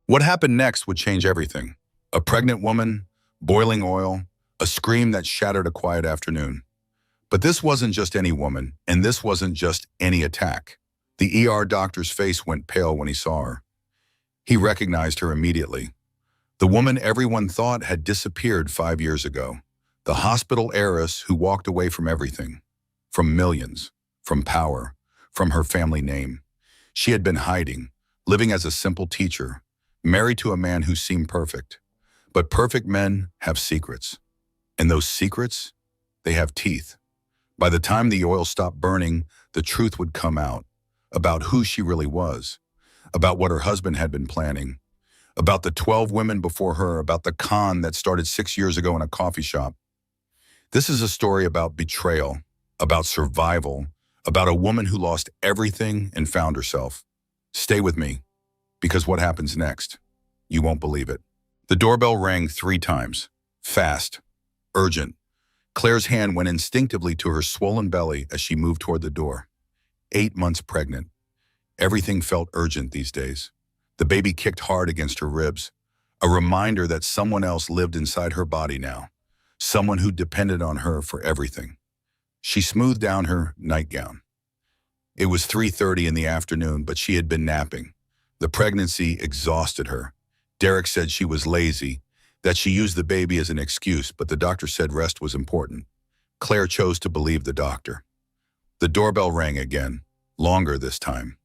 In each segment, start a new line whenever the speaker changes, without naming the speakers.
What happened next would change everything. A pregnant woman, boiling oil, a scream that shattered a quiet afternoon. But this wasn't just any woman, and this wasn't just any attack. The ER doctor's face went pale when he saw her. He recognized her immediately. The woman everyone thought had disappeared 5 years ago. The hospital heiress who walked away from everything. From millions, from power, from her family name. She had been hiding, living as a simple teacher, married to a man who seemed perfect. But perfect men have secrets. And those secrets, they have teeth. By the time the oil stopped burning, the truth would come out about who she really was, about what her husband had been planning, about the 12 women before her, about the con that started 6 years ago in a coffee shop. This is a story about betrayal, about survival, about a woman who lost everything and found herself. Stay with me, because what happens next, you won't believe it. The doorbell rang 3 times, fast, urgent. Claire's hand went instinctively to her swollen belly as she moved toward the door. 8 months pregnant. Everything felt urgent these days. The baby kicked hard against her ribs, a reminder that someone else lived inside her body now, someone who depended on her for everything. She smoothed down her nightgown. It was 3:30 in the afternoon, but she had been napping. The pregnancy exhausted her. Derek said she was lazy, that she used the baby as an excuse, but the doctor said rest was important. Claire chose to believe the doctor. The doorbell rang again, longer this time.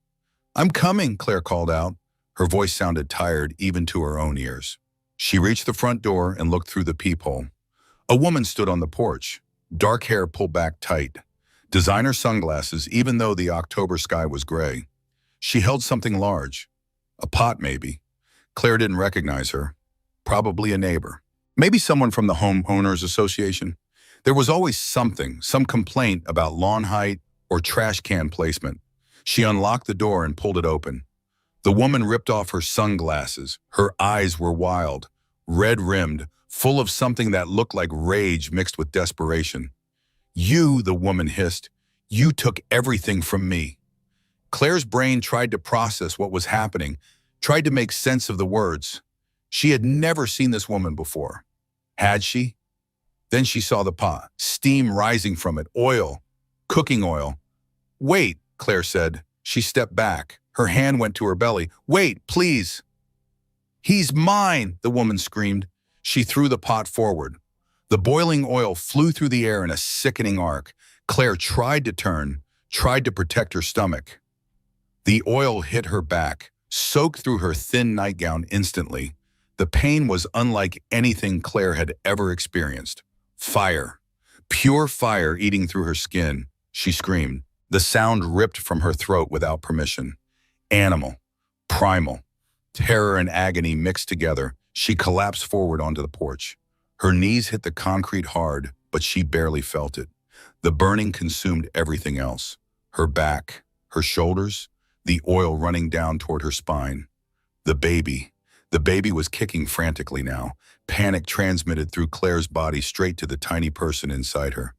"I'm coming," Claire called out. Her voice sounded tired even to her own ears. She reached the front door and looked through the peephole. A woman stood on the porch, dark hair pulled back tight, designer sunglasses even though the October sky was gray. She held something large, a pot maybe. Claire didn't recognize her. Probably a neighbor. Maybe someone from the homeowners association. There was always something, some complaint about lawn height or trash can placement. She unlocked the door and pulled it open. The woman ripped off her sunglasses. Her eyes were wild, red-rimmed, full of something that looked like rage mixed with desperation. "You," the woman hissed, "you took everything from me." Claire's brain tried to process what was happening, tried to make sense of the words. She had never seen this woman before. Had she? Then she saw the pot, steam rising from it, oil, cooking oil. "Wait," Claire said. She stepped back. Her hand went to her belly. "Wait, please." "He's mine," the woman screamed. She threw the pot forward. The boiling oil flew through the air in a sickening arc. Claire tried to turn, tried to protect her stomach. The oil hit her back, soaked through her thin nightgown instantly. The pain was unlike anything Claire had ever experienced. Fire. Pure fire eating through her skin. She screamed. The sound ripped from her throat without permission. Animal. Primal. Terror and agony mixed together. She collapsed forward onto the porch. Her knees hit the concrete hard, but she barely felt it. The burning consumed everything else. Her back, her shoulders, the oil running down toward her spine. The baby. The baby was kicking frantically now. Panic transmitted through Claire's body straight to the tiny person inside her.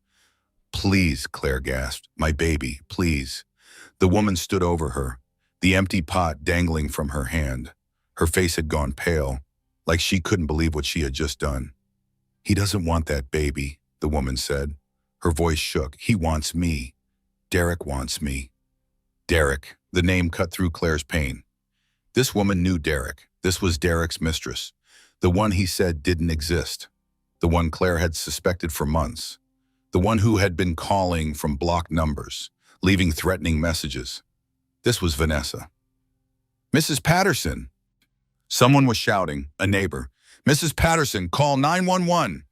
"Please," Claire gasped. "My baby, please." The woman stood over her, the empty pot dangling from her hand. Her face had gone pale, like she couldn't believe what she had just done. "He doesn't want that baby," the woman said. Her voice shook. "He wants me. Derek wants me." Derek, the name cut through Claire's pain. This woman knew Derek. This was Derek's mistress, the one he said didn't exist, the one Claire had suspected for months, the one who had been calling from blocked numbers, leaving threatening messages. This was Vanessa. "Mrs. Patterson!" Someone was shouting, a neighbor. "Mrs. Patterson, call 911!"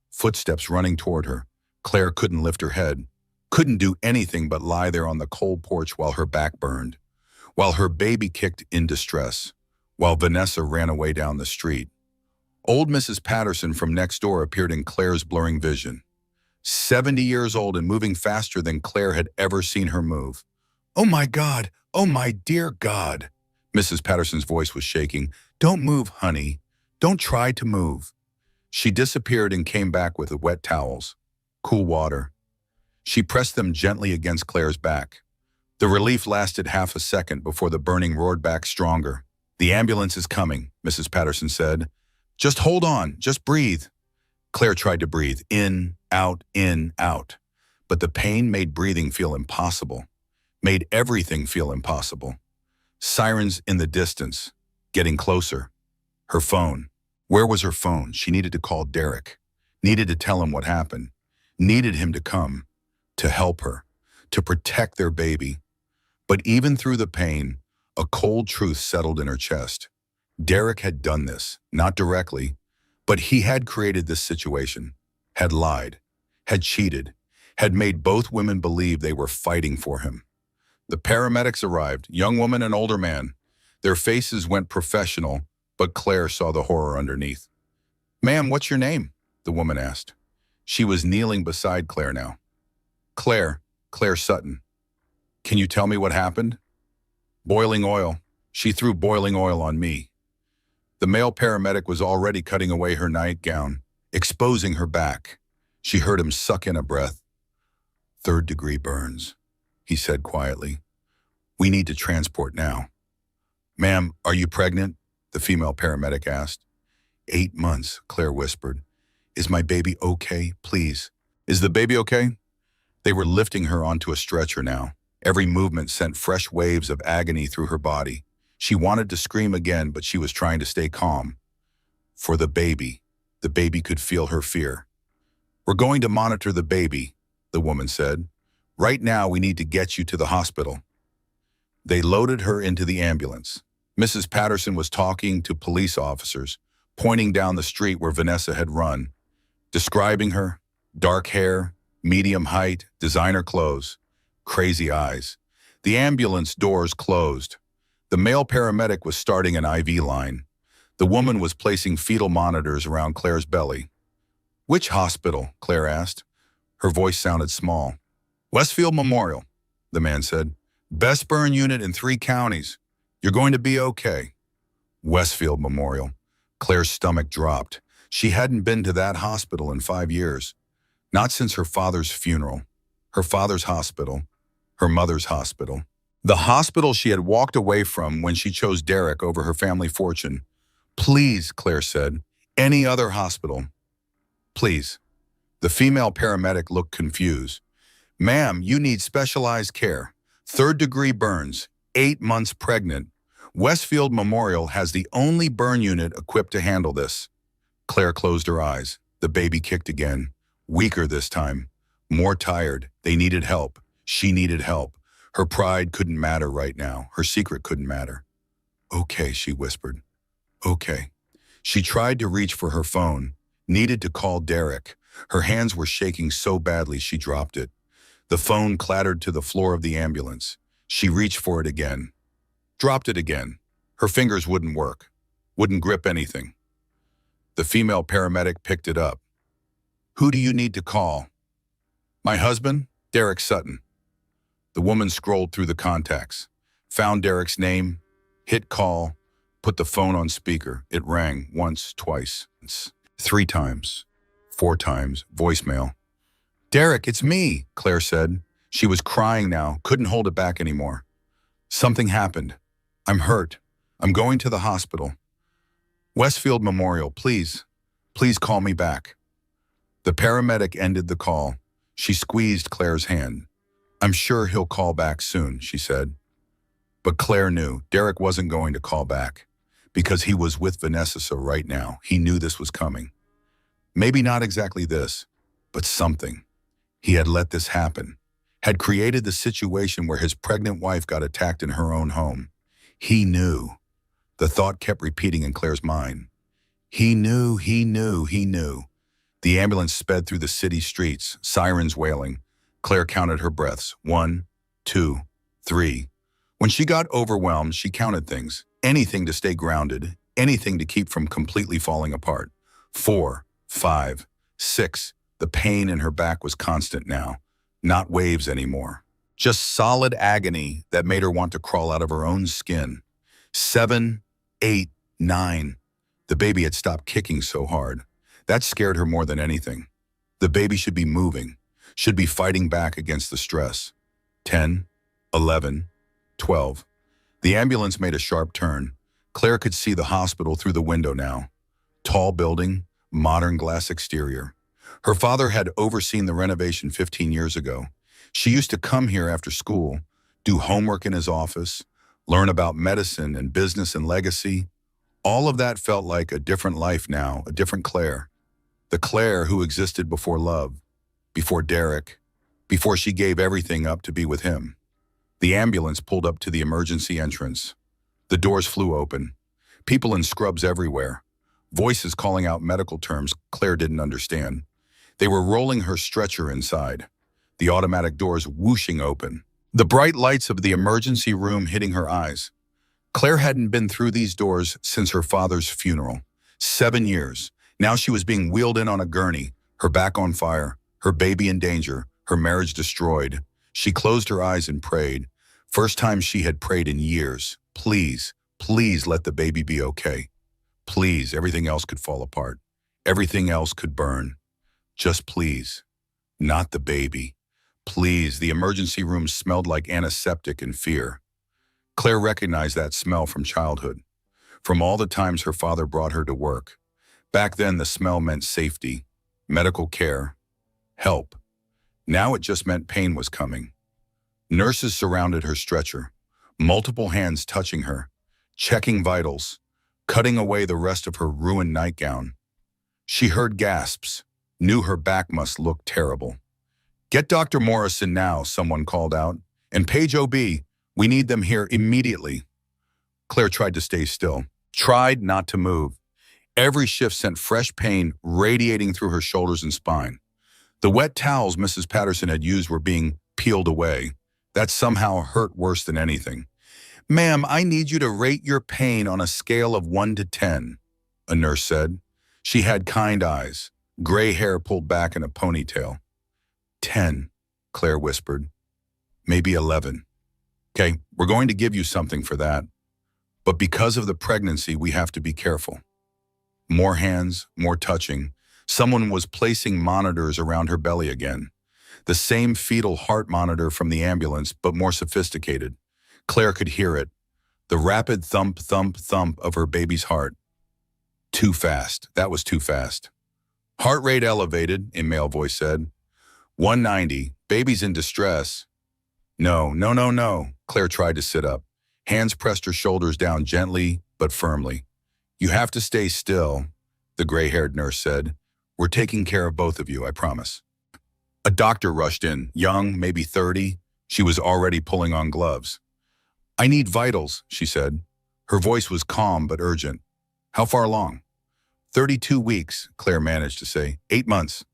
Footsteps running toward her. Claire couldn't lift her head, couldn't do anything but lie there on the cold porch while her back burned, while her baby kicked in distress, while Vanessa ran away down the street. Old Mrs. Patterson from next door appeared in Claire's blurring vision. 70 years old and moving faster than Claire had ever seen her move. "Oh my God! Oh my dear God!" Mrs. Patterson's voice was shaking. "Don't move, honey. Don't try to move." She disappeared and came back with wet towels, cool water. She pressed them gently against Claire's back. The relief lasted half a second before the burning roared back stronger. "The ambulance is coming," Mrs. Patterson said. "Just hold on, just breathe." Claire tried to breathe, in, out, but the pain made breathing feel impossible, made everything feel impossible. Sirens in the distance, getting closer. Her phone. Where was her phone? She needed to call Derek, needed to tell him what happened, needed him to come, to help her, to protect their baby. But even through the pain, a cold truth settled in her chest. Derek had done this, not directly, but he had created this situation, had lied, had cheated, had made both women believe they were fighting for him. The paramedics arrived, young woman and older man. Their faces went professional, but Claire saw the horror underneath. "Ma'am, what's your name?" the woman asked. She was kneeling beside Claire now. Claire Sutton. "Can you tell me what happened?" "Boiling oil. She threw boiling oil on me." The male paramedic was already cutting away her nightgown, exposing her back. She heard him suck in a breath. "Third-degree burns," he said quietly. "We need to transport now." "Ma'am, are you pregnant?" the female paramedic asked. 8 months, Claire whispered. "Is my baby okay, please?" "Is the baby okay?" They were lifting her onto a stretcher now. Every movement sent fresh waves of agony through her body. She wanted to scream again, but she was trying to stay calm. For the baby could feel her fear. "We're going to monitor the baby," the woman said. "Right now, we need to get you to the hospital." They loaded her into the ambulance. Mrs. Patterson was talking to police officers, pointing down the street where Vanessa had run, describing her: dark hair, medium height, designer clothes, crazy eyes. The ambulance doors closed. The male paramedic was starting an IV line. The woman was placing fetal monitors around Claire's belly. "Which hospital?" Claire asked. Her voice sounded small. "Westfield Memorial," the man said. "Best burn unit in 3 counties. You're going to be okay." Westfield Memorial. Claire's stomach dropped. She hadn't been to that hospital in 5 years. Not since her father's funeral. Her father's hospital. Her mother's hospital. The hospital she had walked away from when she chose Derek over her family fortune. "Please," Claire said. "Any other hospital. Please." The female paramedic looked confused. "Ma'am, you need specialized care. 3rd-degree burns. 8 months pregnant. Westfield Memorial has the only burn unit equipped to handle this." Claire closed her eyes. The baby kicked again. Weaker this time. More tired. They needed help. She needed help. Her pride couldn't matter right now. Her secret couldn't matter. "Okay," she whispered. "Okay." She tried to reach for her phone, needed to call Derek. Her hands were shaking so badly she dropped it. The phone clattered to the floor of the ambulance. She reached for it again. Dropped it again. Her fingers wouldn't work. Wouldn't grip anything. The female paramedic picked it up. "Who do you need to call?" "My husband, Derek Sutton." The woman scrolled through the contacts, found Derek's name, hit call, put the phone on speaker. It rang once, twice, 3 times, 4 times, voicemail. "Derek, it's me," Claire said. She was crying now, couldn't hold it back anymore. "Something happened. I'm hurt. I'm going to the hospital. Westfield Memorial, please call me back." The paramedic ended the call. She squeezed Claire's hand. "I'm sure he'll call back soon," she said. But Claire knew Derek wasn't going to call back because he was with Vanessa right now. He knew this was coming. Maybe not exactly this, but something. He had let this happen, had created the situation where his pregnant wife got attacked in her own home. He knew. The thought kept repeating in Claire's mind. He knew. The ambulance sped through the city streets, sirens wailing. Claire counted her breaths. 1, 2, 3. When she got overwhelmed, she counted things. Anything to stay grounded, anything to keep from completely falling apart. 4, 5, 6. The pain in her back was constant now, not waves anymore. Just solid agony that made her want to crawl out of her own skin. 7, 8, 9. The baby had stopped kicking so hard. That scared her more than anything. The baby should be moving, should be fighting back against the stress. 10, 11, 12. The ambulance made a sharp turn. Claire could see the hospital through the window now. Tall building, modern glass exterior. Her father had overseen the renovation 15 years ago. She used to come here after school, do homework in his office, learn about medicine and business and legacy. All of that felt like a different life now, a different Claire. The Claire who existed before love, before Derek, before she gave everything up to be with him. The ambulance pulled up to the emergency entrance. The doors flew open. People in scrubs everywhere. Voices calling out medical terms Claire didn't understand. They were rolling her stretcher inside. The automatic doors whooshing open. The bright lights of the emergency room hitting her eyes. Claire hadn't been through these doors since her father's funeral. 7 years. Now she was being wheeled in on a gurney, her back on fire, her baby in danger, her marriage destroyed. She closed her eyes and prayed. First time she had prayed in years. Please, please let the baby be okay. Please, everything else could fall apart. Everything else could burn. Just please, not the baby. Please, the emergency room smelled like antiseptic and fear. Claire recognized that smell from childhood, from all the times her father brought her to work. Back then, the smell meant safety, medical care, help. Now it just meant pain was coming. Nurses surrounded her stretcher, multiple hands touching her, checking vitals, cutting away the rest of her ruined nightgown. She heard gasps, knew her back must look terrible. "Get Dr. Morrison now," someone called out. "And Page OB, we need them here immediately." Claire tried to stay still, tried not to move. Every shift sent fresh pain radiating through her shoulders and spine. The wet towels Mrs. Patterson had used were being peeled away. That somehow hurt worse than anything. "Ma'am, I need you to rate your pain on a scale of 1 to 10, a nurse said. She had kind eyes, gray hair pulled back in a ponytail. 10, Claire whispered. Maybe 11. "Okay, we're going to give you something for that. But because of the pregnancy, we have to be careful." More hands, more touching. Someone was placing monitors around her belly again. The same fetal heart monitor from the ambulance, but more sophisticated. Claire could hear it. The rapid thump, thump, thump of her baby's heart. Too fast. That was too fast. "Heart rate elevated," a male voice said. 190. "Baby's in distress." No, no, no, no. Claire tried to sit up. Hands pressed her shoulders down gently, but firmly. "You have to stay still," the gray-haired nurse said. "We're taking care of both of you, I promise." A doctor rushed in, young, maybe 30. She was already pulling on gloves. "I need vitals," she said. Her voice was calm but urgent. "How far along?" 32 weeks, Claire managed to say. 8 months.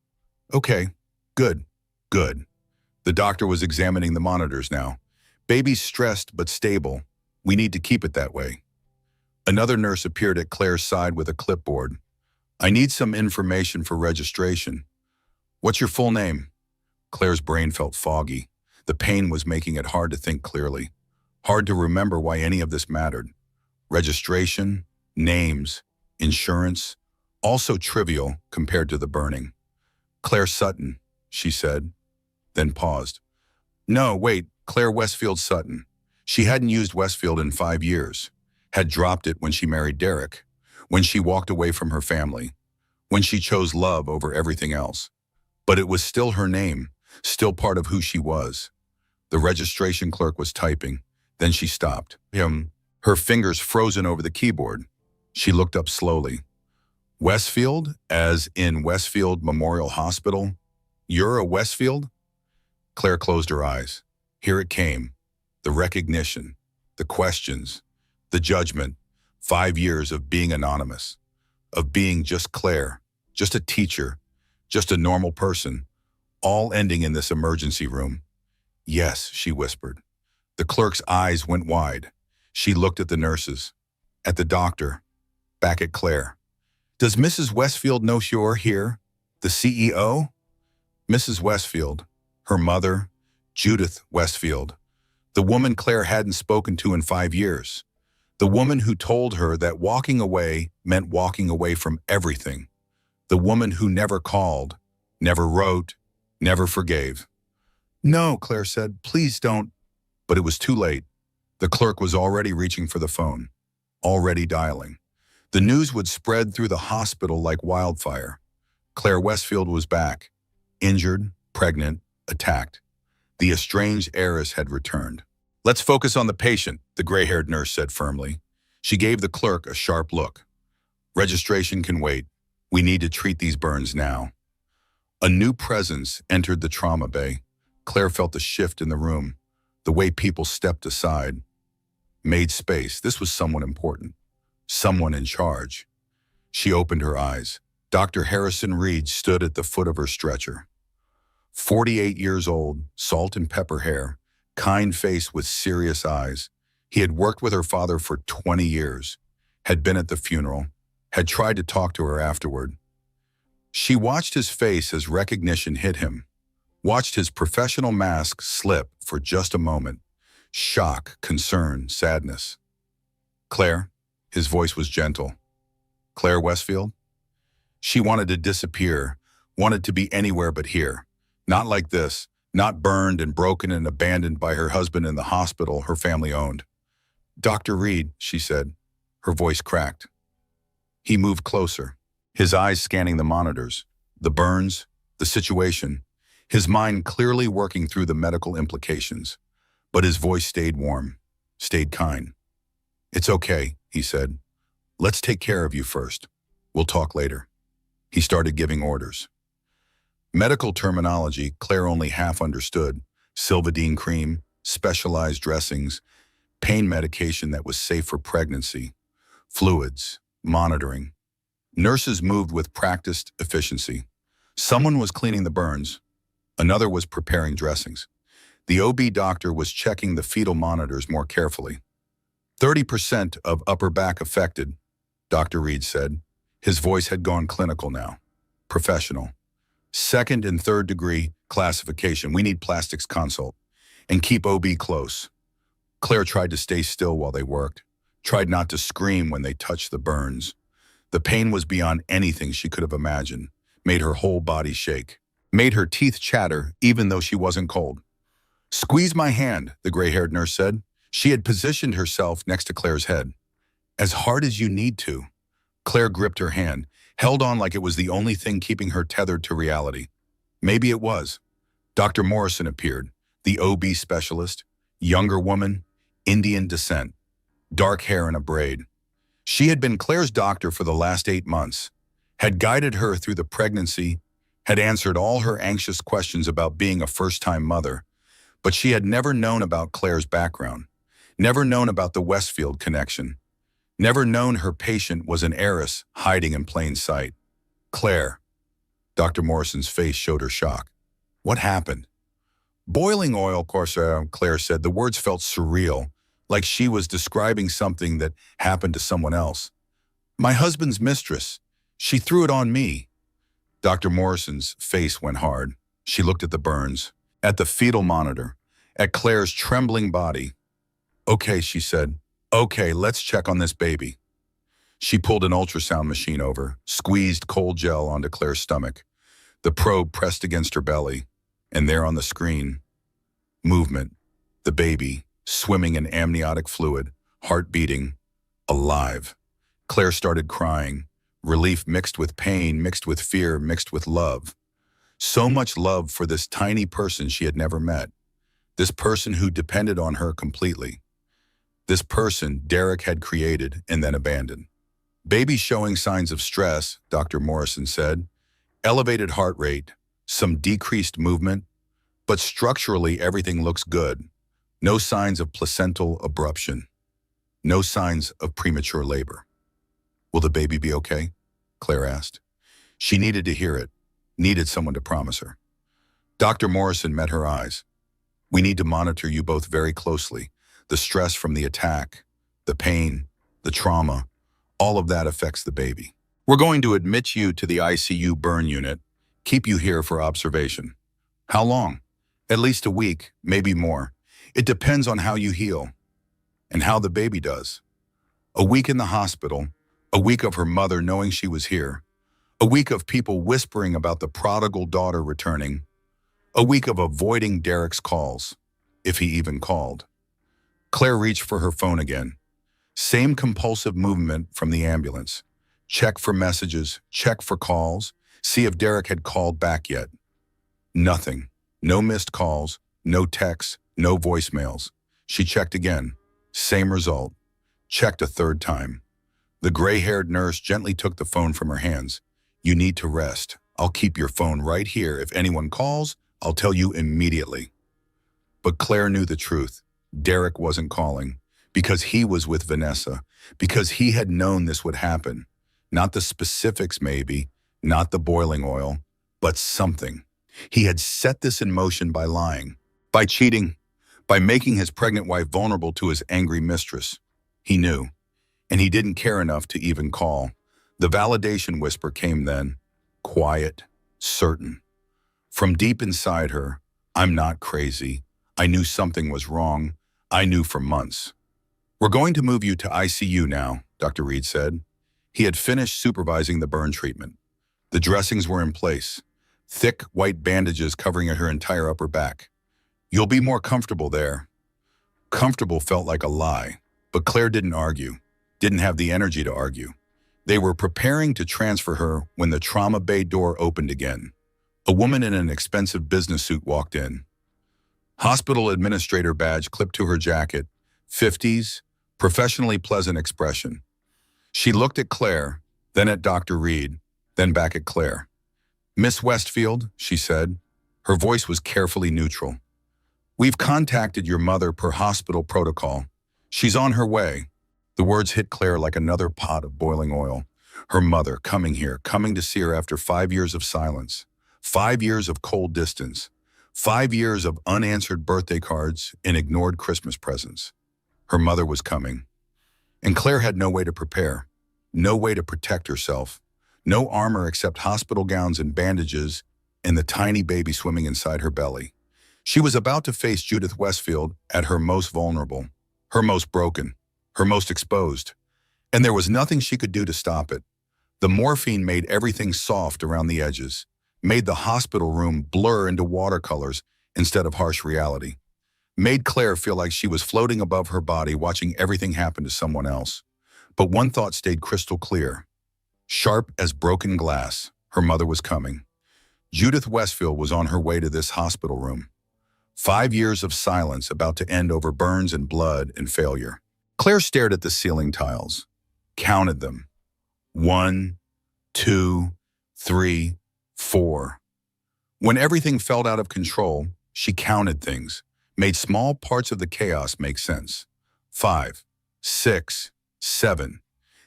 "Okay, good, good." The doctor was examining the monitors now. "Baby's stressed but stable. We need to keep it that way." Another nurse appeared at Claire's side with a clipboard. "I need some information for registration." "What's your full name?" Claire's brain felt foggy. The pain was making it hard to think clearly. Hard to remember why any of this mattered. Registration, names, insurance, all so trivial compared to the burning. "Claire Sutton," she said, then paused. "No, wait, Claire Westfield Sutton." She hadn't used Westfield in 5 years, had dropped it when she married Derek, when she walked away from her family, when she chose love over everything else. But it was still her name, still part of who she was. The registration clerk was typing. Then she stopped. Her fingers frozen over the keyboard. She looked up slowly. "Westfield, as in Westfield Memorial Hospital? You're a Westfield?" Claire closed her eyes. Here it came. The recognition, the questions, the judgment. 5 years of being anonymous, of being just Claire, just a teacher, just a normal person, all ending in this emergency room. "Yes," she whispered. The clerk's eyes went wide. She looked at the nurses, at the doctor, back at Claire. "Does Mrs. Westfield know you're here? The CEO?" Mrs. Westfield, her mother, Judith Westfield, the woman Claire hadn't spoken to in 5 years. The woman who told her that walking away meant walking away from everything. The woman who never called, never wrote, never forgave. "No," Claire said, "please don't." But it was too late. The clerk was already reaching for the phone. already dialing. The news would spread through the hospital like wildfire. Claire Westfield was back, injured, pregnant, attacked. The estranged heiress had returned. "Let's focus on the patient," the gray-haired nurse said firmly. She gave the clerk a sharp look. "Registration can wait. We need to treat these burns now." A new presence entered the trauma bay. Claire felt a shift in the room, the way people stepped aside, made space. This was someone important, someone in charge. She opened her eyes. Dr. Harrison Reed stood at the foot of her stretcher. 48 years old, salt and pepper hair, kind face with serious eyes. He had worked with her father for 20 years, had been at the funeral, had tried to talk to her afterward. She watched his face as recognition hit him, watched his professional mask slip for just a moment. Shock, concern, sadness. "Claire," his voice was gentle. "Claire Westfield?" She wanted to disappear, wanted to be anywhere but here. Not like this, not burned and broken and abandoned by her husband in the hospital her family owned. "Dr. Reed," she said. Her voice cracked. He moved closer, his eyes scanning the monitors, the burns, the situation, his mind clearly working through the medical implications. But his voice stayed warm, stayed kind. "It's okay," he said. "Let's take care of you first. We'll talk later." He started giving orders. Medical terminology Claire only half understood: Silvadene cream, specialized dressings, pain medication that was safe for pregnancy, fluids, monitoring. Nurses moved with practiced efficiency. Someone was cleaning the burns. Another was preparing dressings. The OB doctor was checking the fetal monitors more carefully. 30% of upper back affected, Dr. Reed said. His voice had gone clinical now. Professional. Second and third degree classification. We need plastics consult. And keep OB close. Claire tried to stay still while they worked. Tried not to scream when they touched the burns. The pain was beyond anything she could have imagined. Made her whole body shake. Made her teeth chatter even though she wasn't cold. "Squeeze my hand," the gray-haired nurse said. She had positioned herself next to Claire's head. "As hard as you need to." Claire gripped her hand, held on like it was the only thing keeping her tethered to reality. Maybe it was. Dr. Morrison appeared, the OB specialist, younger woman, Indian descent, dark hair in a braid. She had been Claire's doctor for the last 8 months, had guided her through the pregnancy, had answered all her anxious questions about being a first-time mother, but she had never known about Claire's background, never known about the Westfield connection, never known her patient was an heiress hiding in plain sight. "Claire." Dr. Morrison's face showed her shock. "What happened?" "Boiling oil, Corsair," Claire said. The words felt surreal, like she was describing something that happened to someone else. "My husband's mistress. She threw it on me." Dr. Morrison's face went hard. She looked at the burns, at the fetal monitor, at Claire's trembling body. "Okay," she said. "Okay, let's check on this baby." She pulled an ultrasound machine over, squeezed cold gel onto Claire's stomach. The probe pressed against her belly, and there on the screen, movement, the baby, swimming in amniotic fluid, heart beating, alive. Claire started crying, relief mixed with pain, mixed with fear, mixed with love. So much love for this tiny person she had never met. This person who depended on her completely. This person Derek had created and then abandoned. "Baby showing signs of stress," Dr. Morrison said. "Elevated heart rate, some decreased movement, but structurally everything looks good. No signs of placental abruption. No signs of premature labor." "Will the baby be okay?" Claire asked. She needed to hear it, needed someone to promise her. Dr. Morrison met her eyes. "We need to monitor you both very closely. The stress from the attack, the pain, the trauma, all of that affects the baby. We're going to admit you to the ICU burn unit, keep you here for observation." "How long?" "At least a week, maybe more. It depends on how you heal and how the baby does." A week in the hospital, a week of her mother knowing she was here, a week of people whispering about the prodigal daughter returning, a week of avoiding Derek's calls, if he even called. Claire reached for her phone again. Same compulsive movement from the ambulance. Check for messages, check for calls, see if Derek had called back yet. Nothing. No missed calls, no texts, no voicemails. She checked again. Same result. Checked a third time. The gray-haired nurse gently took the phone from her hands. You need to rest. I'll keep your phone right here. If anyone calls, I'll tell you immediately. But Claire knew the truth. Derek wasn't calling because he was with Vanessa, because he had known this would happen. Not the specifics maybe, not the boiling oil, but something. He had set this in motion by lying, by cheating, by making his pregnant wife vulnerable to his angry mistress. He knew, and he didn't care enough to even call. The validation whisper came then, quiet, certain. From deep inside her, I'm not crazy. I knew something was wrong. I knew for months. We're going to move you to ICU now, Dr. Reed said. He had finished supervising the burn treatment. The dressings were in place, thick white bandages covering her entire upper back. You'll be more comfortable there. Comfortable felt like a lie, but Claire didn't argue, didn't have the energy to argue. They were preparing to transfer her when the trauma bay door opened again. A woman in an expensive business suit walked in. Hospital administrator badge clipped to her jacket, 50s, professionally pleasant expression. She looked at Claire, then at Dr. Reed, then back at Claire. Miss Westfield, she said. Her voice was carefully neutral. We've contacted your mother per hospital protocol. She's on her way. The words hit Claire like another pot of boiling oil. Her mother coming here, coming to see her after 5 years of silence, 5 years of cold distance, 5 years of unanswered birthday cards and ignored Christmas presents. Her mother was coming. And Claire had no way to prepare, no way to protect herself, no armor except hospital gowns and bandages and the tiny baby swimming inside her belly. She was about to face Judith Westfield at her most vulnerable, her most broken, her most exposed. And there was nothing she could do to stop it. The morphine made everything soft around the edges, made the hospital room blur into watercolors instead of harsh reality, made Claire feel like she was floating above her body watching everything happen to someone else. But one thought stayed crystal clear. Sharp as broken glass, her mother was coming. Judith Westfield was on her way to this hospital room. 5 years of silence about to end over burns and blood and failure. Claire stared at the ceiling tiles, counted them. 1, 2, 3, 4. When everything felt out of control, she counted things, made small parts of the chaos make sense. 5, 6, 7.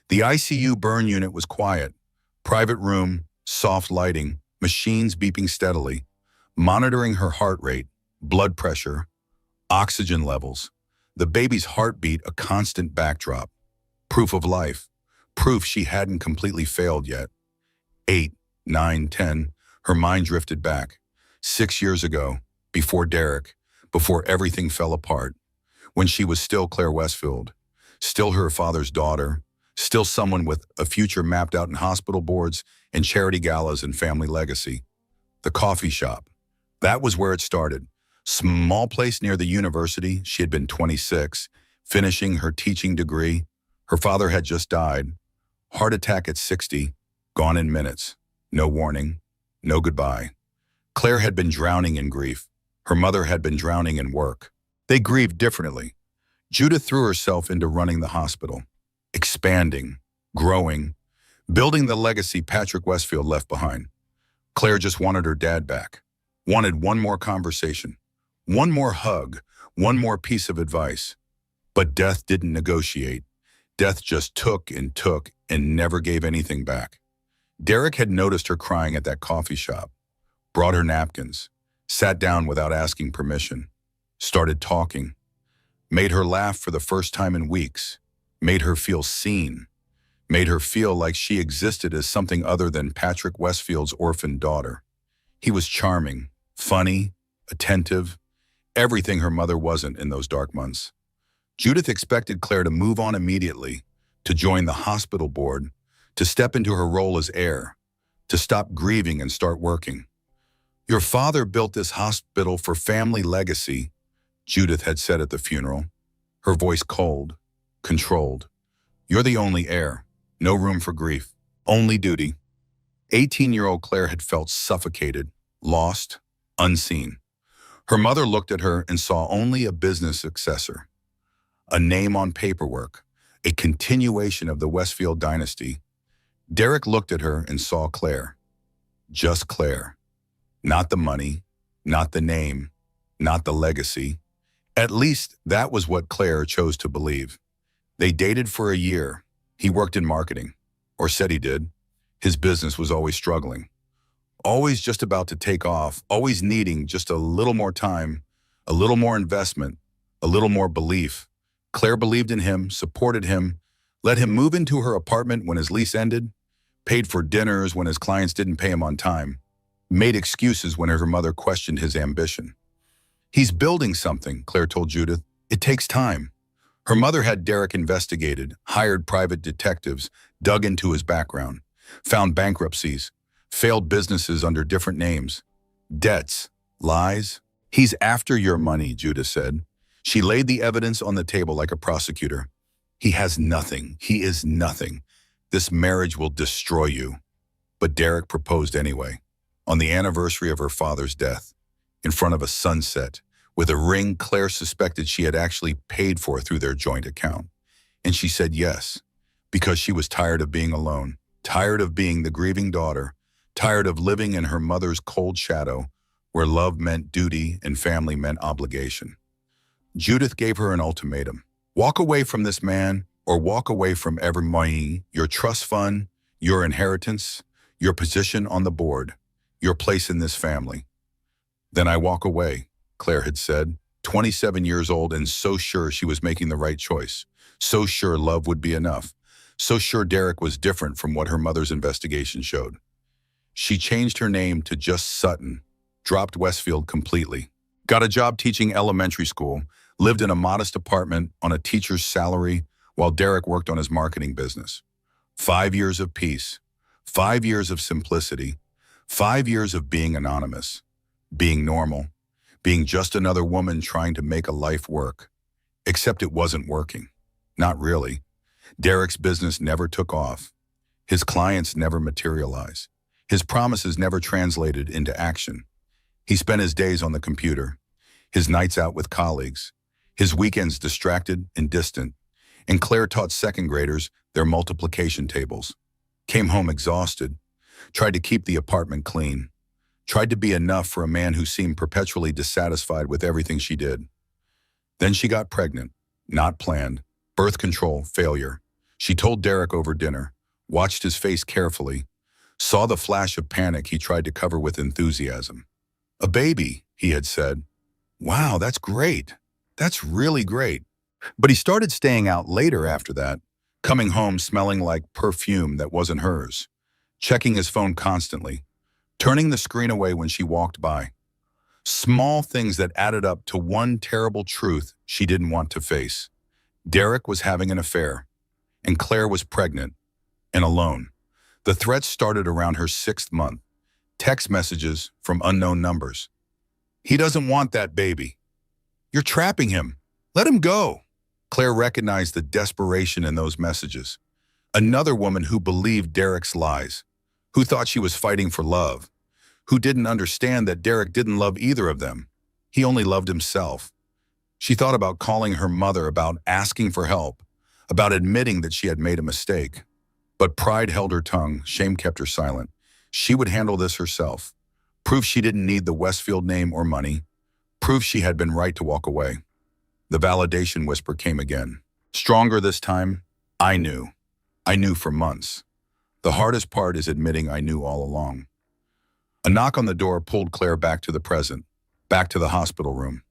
The ICU burn unit was quiet. Private room, soft lighting, machines beeping steadily, monitoring her heart rate, blood pressure, oxygen levels. The baby's heartbeat a constant backdrop. Proof of life. Proof she hadn't completely failed yet. 8, 9, 10. Her mind drifted back. 6 years ago, before Derek, before everything fell apart, when she was still Claire Westfield, still her father's daughter, still someone with a future mapped out in hospital boards and charity galas and family legacy. The coffee shop. That was where it started. Small place near the university. She had been 26, finishing her teaching degree. Her father had just died. Heart attack at 60, gone in minutes. No warning, no goodbye. Claire had been drowning in grief. Her mother had been drowning in work. They grieved differently. Judith threw herself into running the hospital, expanding, growing, building the legacy Patrick Westfield left behind. Claire just wanted her dad back, wanted one more conversation, one more hug, one more piece of advice. But death didn't negotiate. Death just took and never gave anything back. Derek had noticed her crying at that coffee shop, brought her napkins, sat down without asking permission, started talking, made her laugh for the first time in weeks, made her feel seen, made her feel like she existed as something other than Patrick Westfield's orphaned daughter. He was charming, funny, attentive, everything her mother wasn't in those dark months. Judith expected Claire to move on immediately, to join the hospital board, to step into her role as heir, to stop grieving and start working. Your father built this hospital for family legacy, Judith had said at the funeral, her voice cold, controlled. You're the only heir. No room for grief. Only duty. 18-year-old Claire had felt suffocated, lost, unseen. Her mother looked at her and saw only a business successor, a name on paperwork, a continuation of the Westfield dynasty. Derek looked at her and saw Claire. Just Claire. Not the money, not the name, not the legacy. At least that was what Claire chose to believe. They dated for a year. He worked in marketing, or said he did. His business was always struggling, always just about to take off, always needing just a little more time, a little more investment, a little more belief. Claire believed in him, supported him, let him move into her apartment when his lease ended, paid for dinners when his clients didn't pay him on time, made excuses when her mother questioned his ambition. He's building something, Claire told Judith. It takes time. Her mother had Derek investigated, hired private detectives, dug into his background, found bankruptcies, failed businesses under different names, debts, lies. He's after your money, Judith said. She laid the evidence on the table like a prosecutor. He has nothing. He is nothing. This marriage will destroy you. But Derek proposed anyway, on the anniversary of her father's death, in front of a sunset, with a ring Claire suspected she had actually paid for through their joint account. And she said yes, because she was tired of being alone, tired of being the grieving daughter, tired of living in her mother's cold shadow, where love meant duty and family meant obligation. Judith gave her an ultimatum. Walk away from this man, or walk away from every money, your trust fund, your inheritance, your position on the board, your place in this family. Then I walk away, Claire had said, 27 years old and so sure she was making the right choice, so sure love would be enough, so sure Derek was different from what her mother's investigation showed. She changed her name to just Sutton, dropped Westfield completely, got a job teaching elementary school, lived in a modest apartment on a teacher's salary while Derek worked on his marketing business. 5 years of peace, 5 years of simplicity, 5 years of being anonymous, being normal, being just another woman trying to make a life work. Except it wasn't working. Not really. Derek's business never took off. His clients never materialized. His promises never translated into action. He spent his days on the computer, his nights out with colleagues, his weekends distracted and distant, and Claire taught second graders their multiplication tables, came home exhausted, tried to keep the apartment clean, tried to be enough for a man who seemed perpetually dissatisfied with everything she did. Then she got pregnant, not planned, birth control failure. She told Derek over dinner, watched his face carefully, saw the flash of panic he tried to cover with enthusiasm. A baby, he had said. Wow, that's great. That's really great. But he started staying out later after that, coming home smelling like perfume that wasn't hers, checking his phone constantly, turning the screen away when she walked by. Small things that added up to one terrible truth she didn't want to face. Derek was having an affair, and Claire was pregnant and alone. The threats started around her 6th month. Text messages from unknown numbers. He doesn't want that baby. You're trapping him. Let him go. Claire recognized the desperation in those messages. Another woman who believed Derek's lies, who thought she was fighting for love, who didn't understand that Derek didn't love either of them. He only loved himself. She thought about calling her mother, about asking for help, about admitting that she had made a mistake. But pride held her tongue, shame kept her silent. She would handle this herself. Proof she didn't need the Westfield name or money. Proof she had been right to walk away. The validation whisper came again. Stronger this time. I knew. I knew for months. The hardest part is admitting I knew all along. A knock on the door pulled Claire back to the present, back to the hospital room,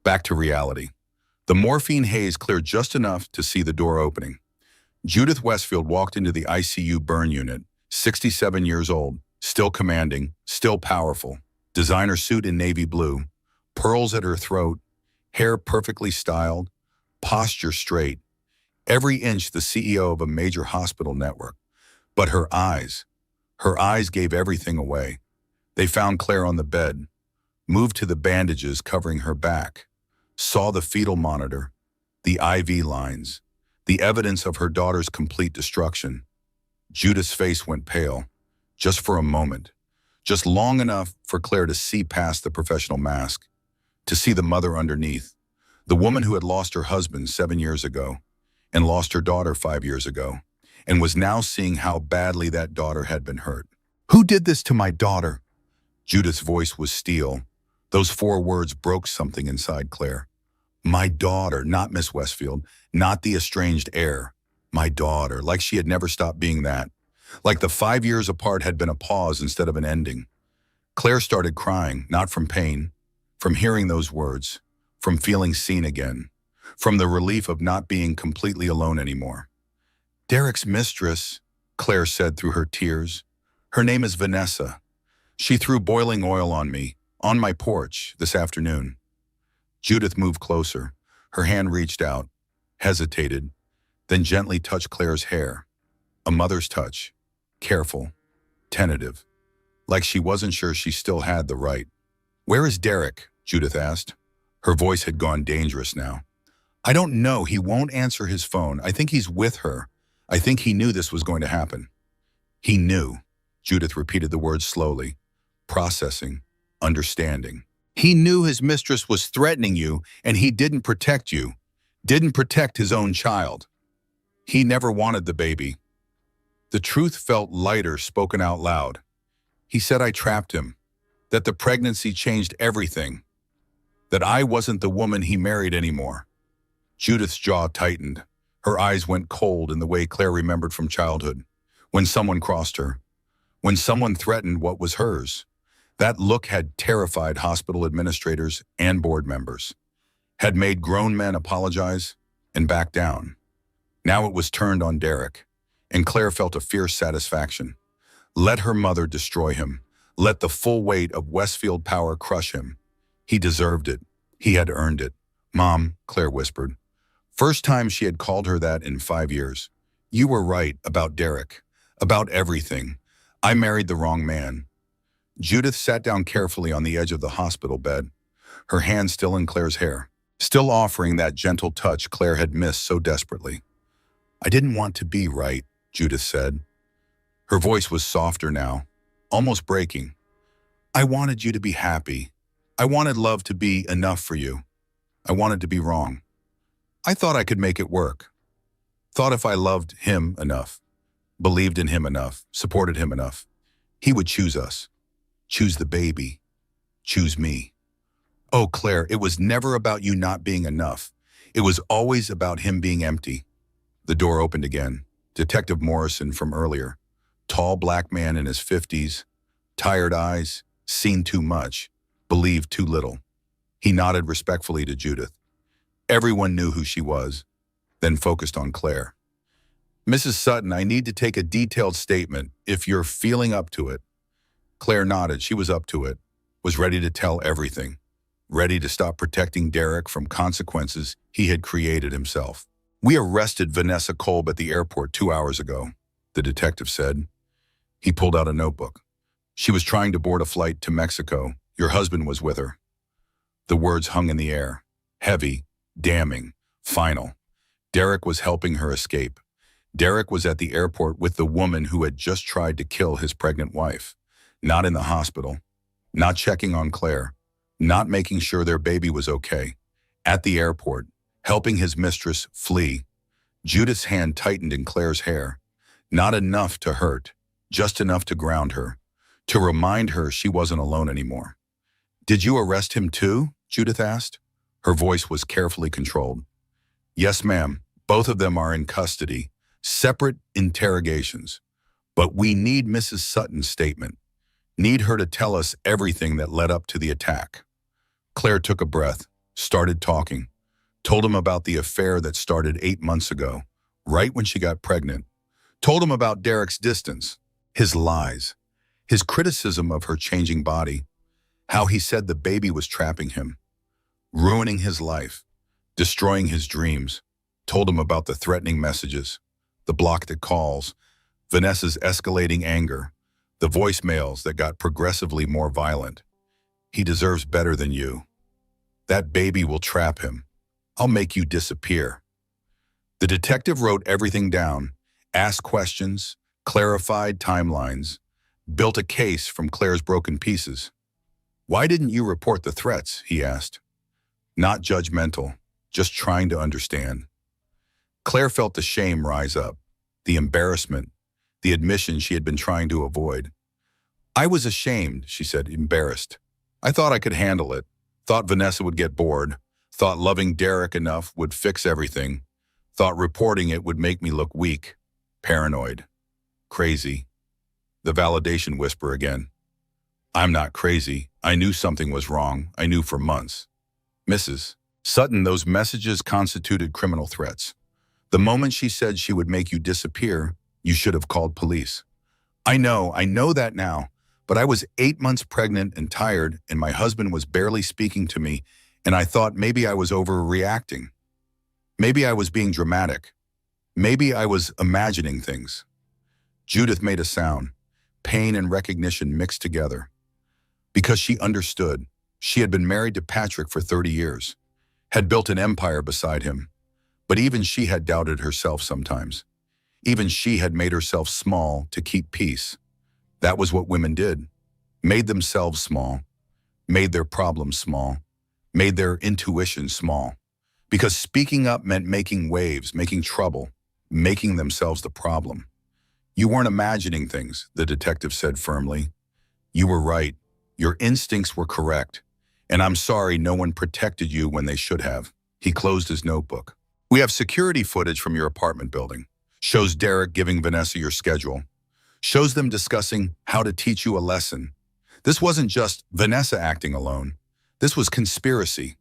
back to reality. The morphine haze cleared just enough to see the door opening. Judith Westfield walked into the ICU burn unit, 67 years old, still commanding, still powerful, designer suit in navy blue, pearls at her throat, hair perfectly styled, posture straight, every inch the CEO of a major hospital network. But her eyes gave everything away. They found Claire on the bed, moved to the bandages covering her back, saw the fetal monitor, the IV lines, the evidence of her daughter's complete destruction. Judith's face went pale, just for a moment, just long enough for Claire to see past the professional mask, to see the mother underneath, the woman who had lost her husband 7 years ago and lost her daughter 5 years ago, and was now seeing how badly that daughter had been hurt. "Who did this to my daughter?" Judith's voice was steel. Those 4 words broke something inside Claire. My daughter, not Miss Westfield, not the estranged heir. My daughter, like she had never stopped being that. Like the 5 years apart had been a pause instead of an ending. Claire started crying, not from pain, from hearing those words, from feeling seen again, from the relief of not being completely alone anymore. "Derek's mistress," Claire said through her tears. "Her name is Vanessa. She threw boiling oil on me, on my porch, this afternoon." Judith moved closer. Her hand reached out, hesitated, then gently touched Claire's hair. A mother's touch, careful, tentative, like she wasn't sure she still had the right. "Where is Derek?" Judith asked. Her voice had gone dangerous now. "I don't know. He won't answer his phone. I think he's with her. I think he knew this was going to happen." "He knew." Judith repeated the words slowly, processing, understanding. "He knew his mistress was threatening you, and he didn't protect you, didn't protect his own child. He never wanted the baby." The truth felt lighter spoken out loud. "He said I trapped him, that the pregnancy changed everything, that I wasn't the woman he married anymore." Judith's jaw tightened. Her eyes went cold in the way Claire remembered from childhood, when someone crossed her, when someone threatened what was hers. That look had terrified hospital administrators and board members, had made grown men apologize and back down. Now it was turned on Derek, and Claire felt a fierce satisfaction. Let her mother destroy him. Let the full weight of Westfield power crush him. He deserved it. He had earned it. "Mom," Claire whispered. First time she had called her that in 5 years. "You were right about Derek, about everything. I married the wrong man." Judith sat down carefully on the edge of the hospital bed, her hand still in Claire's hair, still offering that gentle touch Claire had missed so desperately. "I didn't want to be right," Judith said. Her voice was softer now, almost breaking. "I wanted you to be happy. I wanted love to be enough for you. I wanted to be wrong. I thought I could make it work. Thought if I loved him enough, believed in him enough, supported him enough, he would choose us. Choose the baby. Choose me." "Oh, Claire, it was never about you not being enough. It was always about him being empty." The door opened again. Detective Morrison from earlier. Tall black man in his 50s, tired eyes, seen too much, believed too little. He nodded respectfully to Judith. Everyone knew who she was, then focused on Claire. "Mrs. Sutton, I need to take a detailed statement, if you're feeling up to it." Claire nodded. She was up to it, was ready to tell everything, ready to stop protecting Derek from consequences he had created himself. "We arrested Vanessa Kolb at the airport 2 hours ago," the detective said. He pulled out a notebook. "She was trying to board a flight to Mexico. Your husband was with her." The words hung in the air, heavy, damning, final. Derek was helping her escape. Derek was at the airport with the woman who had just tried to kill his pregnant wife. Not in the hospital, not checking on Claire, not making sure their baby was okay. At the airport, helping his mistress flee. Judith's hand tightened in Claire's hair. Not enough to hurt, just enough to ground her, to remind her she wasn't alone anymore. "Did you arrest him too?" Judith asked. Her voice was carefully controlled. "Yes, ma'am. Both of them are in custody. Separate interrogations. But we need Mrs. Sutton's statement. Need her to tell us everything that led up to the attack." Claire took a breath, started talking, told him about the affair that started 8 months ago, right when she got pregnant. Told him about Derek's distance, his lies, his criticism of her changing body, how he said the baby was trapping him, ruining his life, destroying his dreams. Told him about the threatening messages, the blocked calls, Vanessa's escalating anger, the voicemails that got progressively more violent. "He deserves better than you. That baby will trap him. I'll make you disappear." The detective wrote everything down, asked questions, clarified timelines, built a case from Claire's broken pieces. "Why didn't you report the threats?" he asked. Not judgmental, just trying to understand. Claire felt the shame rise up, the embarrassment, the admission she had been trying to avoid. "I was ashamed," she said, embarrassed. "I thought I could handle it, thought Vanessa would get bored, thought loving Derek enough would fix everything, thought reporting it would make me look weak, paranoid, crazy." The validation whisper again. "I'm not crazy. I knew something was wrong. I knew for months." Mrs. Sutton, those messages constituted criminal threats. The moment she said she would make you disappear, you should have called police. I know that now, but I was 8 months pregnant and tired, and my husband was barely speaking to me, and I thought maybe I was overreacting. Maybe I was being dramatic. Maybe I was imagining things." Judith made a sound, pain and recognition mixed together. Because she understood. She had been married to Patrick for 30 years, had built an empire beside him. But even she had doubted herself sometimes. Even she had made herself small to keep peace. That was what women did. Made themselves small, made their problems small, made their intuition small. Because speaking up meant making waves, making trouble, making themselves the problem. "You weren't imagining things," the detective said firmly. "You were right. Your instincts were correct. And I'm sorry no one protected you when they should have." He closed his notebook. "We have security footage from your apartment building. Shows Derek giving Vanessa your schedule. Shows them discussing how to teach you a lesson. This wasn't just Vanessa acting alone. This was conspiracy,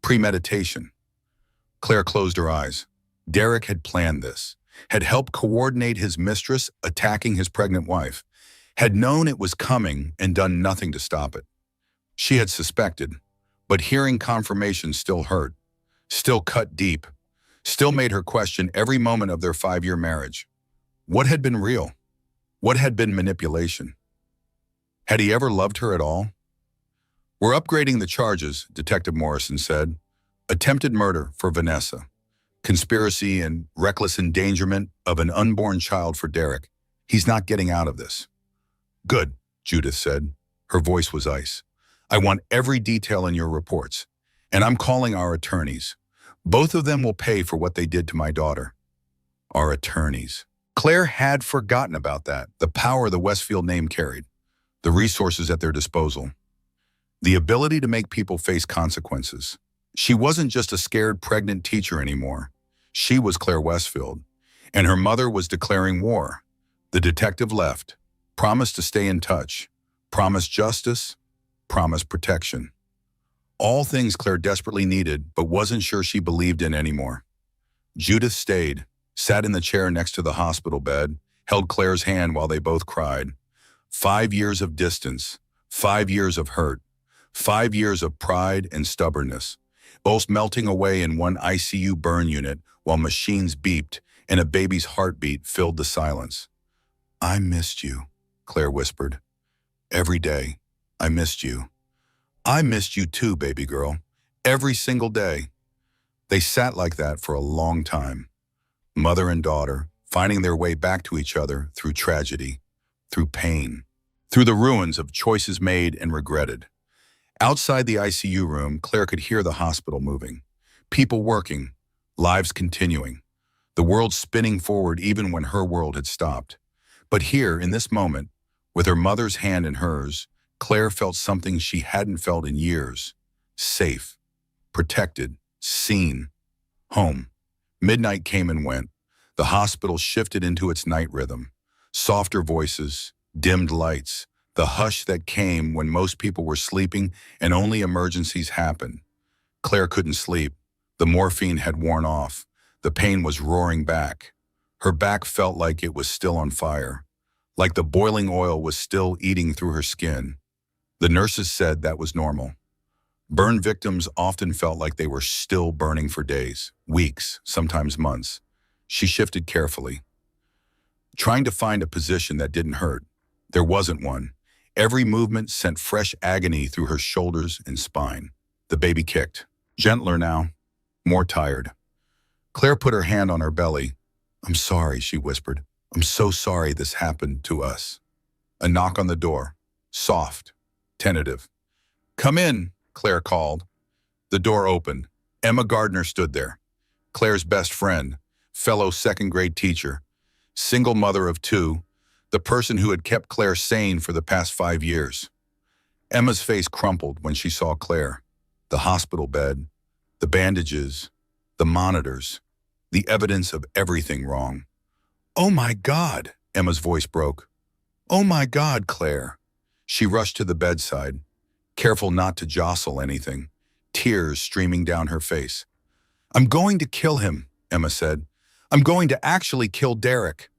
premeditation." Claire closed her eyes. Derek had planned this, had helped coordinate his mistress attacking his pregnant wife, had known it was coming and done nothing to stop it. She had suspected, but hearing confirmation still hurt, still cut deep, still made her question every moment of their 5-year marriage. What had been real? What had been manipulation? Had he ever loved her at all? "We're upgrading the charges," Detective Morrison said. "Attempted murder for Vanessa. Conspiracy and reckless endangerment of an unborn child for Derek. He's not getting out of this." "Good," Judith said. Her voice was ice. "I want every detail in your reports. And I'm calling our attorneys. Both of them will pay for what they did to my daughter." Our attorneys. Claire had forgotten about that, the power the Westfield name carried, the resources at their disposal, the ability to make people face consequences. She wasn't just a scared pregnant teacher anymore. She was Claire Westfield, and her mother was declaring war. The detective left, promised to stay in touch, promised justice, promised protection. All things Claire desperately needed, but wasn't sure she believed in anymore. Judith stayed, sat in the chair next to the hospital bed, held Claire's hand while they both cried. 5 years of distance, 5 years of hurt, 5 years of pride and stubbornness, both melting away in one ICU burn unit while machines beeped and a baby's heartbeat filled the silence. "I missed you," Claire whispered. "Every day, I missed you." "I missed you too, baby girl. Every single day." They sat like that for a long time. Mother and daughter, finding their way back to each other through tragedy, through pain, through the ruins of choices made and regretted. Outside the ICU room, Claire could hear the hospital moving. People working, lives continuing, the world spinning forward even when her world had stopped. But here, in this moment, with her mother's hand in hers, Claire felt something she hadn't felt in years. Safe, protected, seen, home. Midnight came and went. The hospital shifted into its night rhythm. Softer voices, dimmed lights, the hush that came when most people were sleeping and only emergencies happened. Claire couldn't sleep. The morphine had worn off. The pain was roaring back. Her back felt like it was still on fire, like the boiling oil was still eating through her skin. The nurses said that was normal. Burn victims often felt like they were still burning for days, weeks, sometimes months. She shifted carefully, trying to find a position that didn't hurt. There wasn't one. Every movement sent fresh agony through her shoulders and spine. The baby kicked. Gentler now, more tired. Claire put her hand on her belly. "I'm sorry," she whispered. "I'm so sorry this happened to us." A knock on the door. Soft. Tentative. "Come in," Claire called. The door opened. Emma Gardner stood there. Claire's best friend, fellow second-grade teacher, single mother of two, the person who had kept Claire sane for the past 5 years. Emma's face crumpled when she saw Claire. The hospital bed, the bandages, the monitors, the evidence of everything wrong. "Oh my God," Emma's voice broke. "Oh my God, Claire." She rushed to the bedside, careful not to jostle anything, tears streaming down her face. "I'm going to kill him," Emma said. "I'm going to actually kill Derek."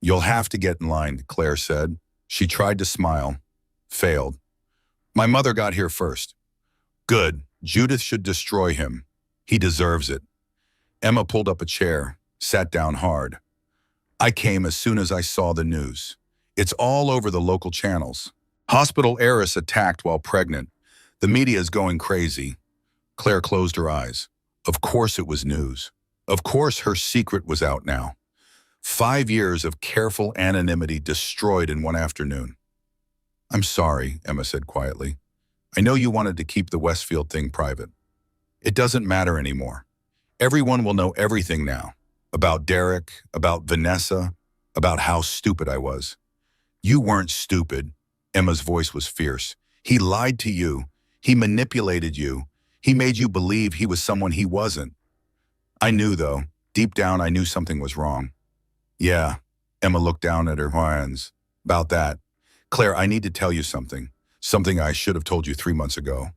"You'll have to get in line," Claire said. She tried to smile. Failed. "My mother got here first." "Good. Judith should destroy him. He deserves it." Emma pulled up a chair, sat down hard. "I came as soon as I saw the news. It's all over the local channels. Hospital heiress attacked while pregnant. The media is going crazy." Claire closed her eyes. Of course it was news. Of course her secret was out now. 5 years of careful anonymity destroyed in one afternoon. "I'm sorry," Emma said quietly. "I know you wanted to keep the Westfield thing private. It doesn't matter anymore. Everyone will know everything now. About Derek, about Vanessa, about how stupid I was." "You weren't stupid." Emma's voice was fierce. "He lied to you. He manipulated you. He made you believe he was someone he wasn't." "I knew, though. Deep down, I knew something was wrong." "Yeah." Emma looked down at her hands. "About that. Claire, I need to tell you something. Something I should have told you 3 months ago."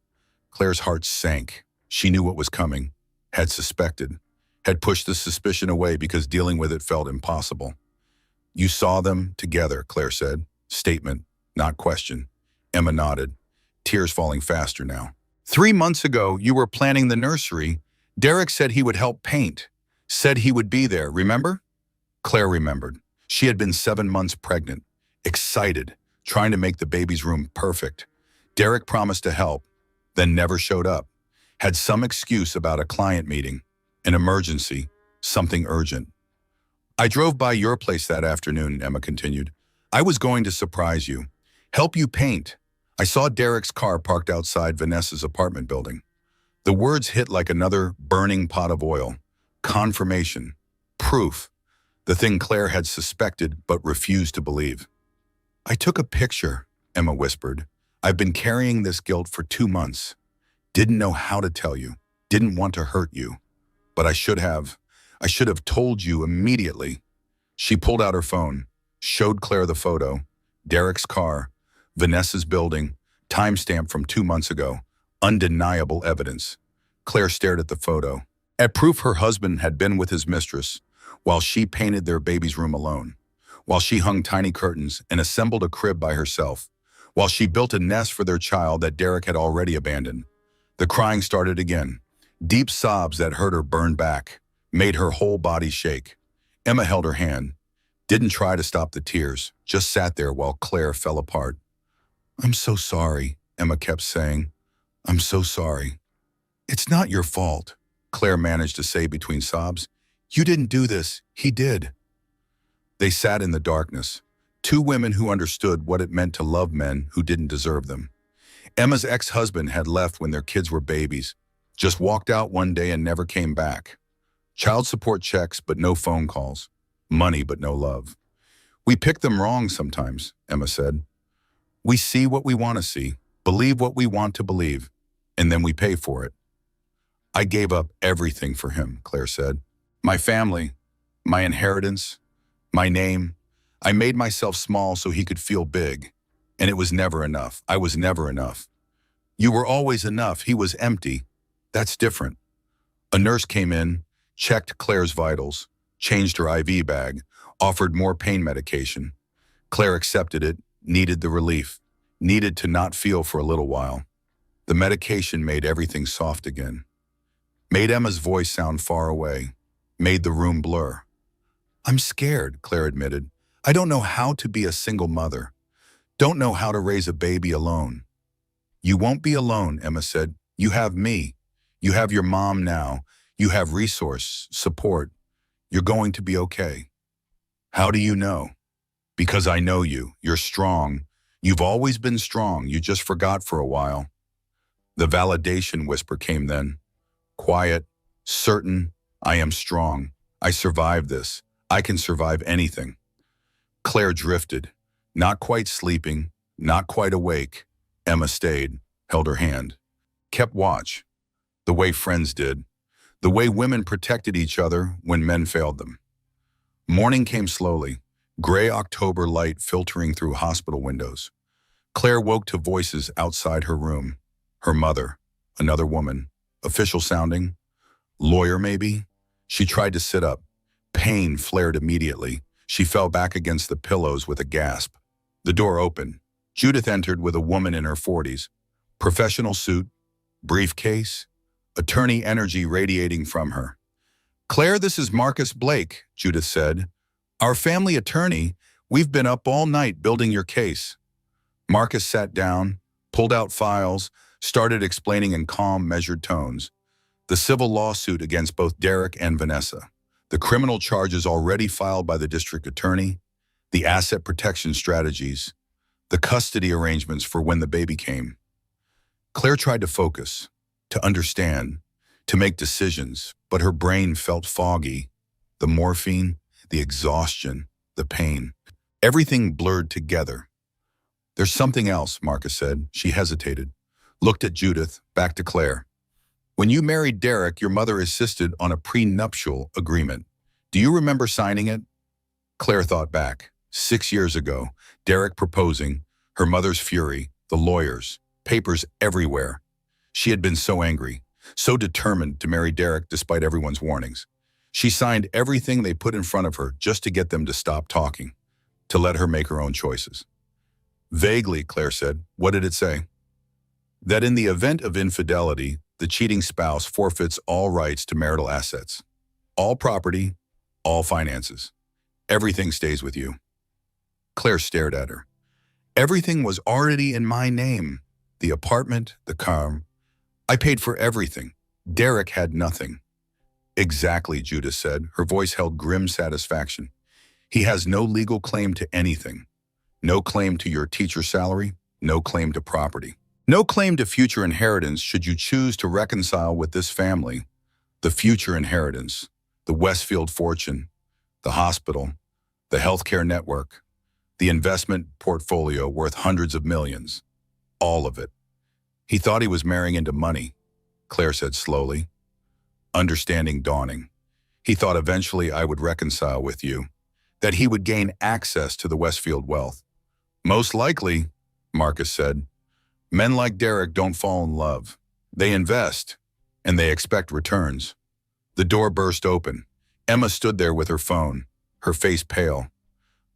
Claire's heart sank. She knew what was coming. Had suspected. Had pushed the suspicion away because dealing with it felt impossible. "You saw them together," Claire said. Statement, not question. Emma nodded. Tears falling faster now. "3 months ago, you were planning the nursery. Derek said he would help paint. Said he would be there, remember?" Claire remembered. She had been 7 months pregnant. Excited, trying to make the baby's room perfect. Derek promised to help, then never showed up. Had some excuse about a client meeting, an emergency, something urgent. "I drove by your place that afternoon," Emma continued. "I was going to surprise you. Help you paint. I saw Derek's car parked outside Vanessa's apartment building." The words hit like another burning pot of oil. Confirmation. Proof. The thing Claire had suspected but refused to believe. "I took a picture," Emma whispered. "I've been carrying this guilt for 2 months. Didn't know how to tell you. Didn't want to hurt you. But I should have. I should have told you immediately." She pulled out her phone, showed Claire the photo. Derek's car, Vanessa's building, timestamp from 2 months ago. Undeniable evidence. Claire stared at the photo. At proof her husband had been with his mistress while she painted their baby's room alone, while she hung tiny curtains and assembled a crib by herself, while she built a nest for their child that Derek had already abandoned. The crying started again. Deep sobs that hurt her burned back, made her whole body shake. Emma held her hand, didn't try to stop the tears, just sat there while Claire fell apart. "I'm so sorry," Emma kept saying. "I'm so sorry." "It's not your fault," Claire managed to say between sobs. "You didn't do this. He did." They sat in the darkness, 2 women who understood what it meant to love men who didn't deserve them. Emma's ex-husband had left when their kids were babies, just walked out one day and never came back. Child support checks, but no phone calls. Money, but no love. "We pick them wrong sometimes," Emma said. "We see what we want to see, believe what we want to believe, and then we pay for it." "I gave up everything for him," Claire said. "My family, my inheritance, my name. I made myself small so he could feel big. And it was never enough. I was never enough." "You were always enough. He was empty." "That's different." A nurse came in, checked Claire's vitals, changed her IV bag, offered more pain medication. Claire accepted it, needed the relief, needed to not feel for a little while. The medication made everything soft again. Made Emma's voice sound far away, made the room blur. "I'm scared," Claire admitted. "I don't know how to be a single mother. Don't know how to raise a baby alone." "You won't be alone," Emma said. "You have me. You have your mom now. You have resource, support. You're going to be okay. How do you know? Because I know you. You're strong. You've always been strong. You just forgot for a while. The validation whisper came then. Quiet, certain, I am strong. I survived this. I can survive anything. Claire drifted, not quite sleeping, not quite awake. Emma stayed, held her hand, kept watch, the way friends did, the way women protected each other when men failed them. Morning came slowly, gray October light filtering through hospital windows. Claire woke to voices outside her room. Her mother, another woman, official sounding, lawyer maybe? She tried to sit up. Pain flared immediately. She fell back against the pillows with a gasp. The door opened. Judith entered with a woman in her 40s. Professional suit, briefcase, attorney energy radiating from her. Claire, this is Marcus Blake, Judith said. Our family attorney, we've been up all night building your case. Marcus sat down, pulled out files, started explaining in calm, measured tones. The civil lawsuit against both Derek and Vanessa. The criminal charges already filed by the district attorney, the asset protection strategies, the custody arrangements for when the baby came. Claire tried to focus, to understand, to make decisions, but her brain felt foggy. The morphine, the exhaustion, the pain. Everything blurred together. There's something else, Marcus said. She hesitated, looked at Judith, back to Claire. When you married Derek, your mother insisted on a prenuptial agreement. Do you remember signing it? Claire thought back. 6 years ago, Derek proposing, her mother's fury, the lawyers, papers everywhere. She had been so angry, so determined to marry Derek despite everyone's warnings. She signed everything they put in front of her just to get them to stop talking, to let her make her own choices. Vaguely, Claire said. What did it say? That in the event of infidelity, the cheating spouse forfeits all rights to marital assets, all property, all finances. Everything stays with you. Claire stared at her. Everything was already in my name. The apartment, the car. I paid for everything. Derek had nothing. Exactly, Judith said. Her voice held grim satisfaction. He has no legal claim to anything. No claim to your teacher's salary, no claim to property. No claim to future inheritance should you choose to reconcile with this family. The future inheritance, the Westfield fortune, the hospital, the healthcare network, the investment portfolio worth hundreds of millions. All of it. He thought he was marrying into money, Claire said slowly. Understanding dawning. He thought eventually I would reconcile with you, that he would gain access to the Westfield wealth. Most likely, Marcus said. Men like Derek don't fall in love. They invest, and they expect returns. The door burst open. Emma stood there with her phone, her face pale.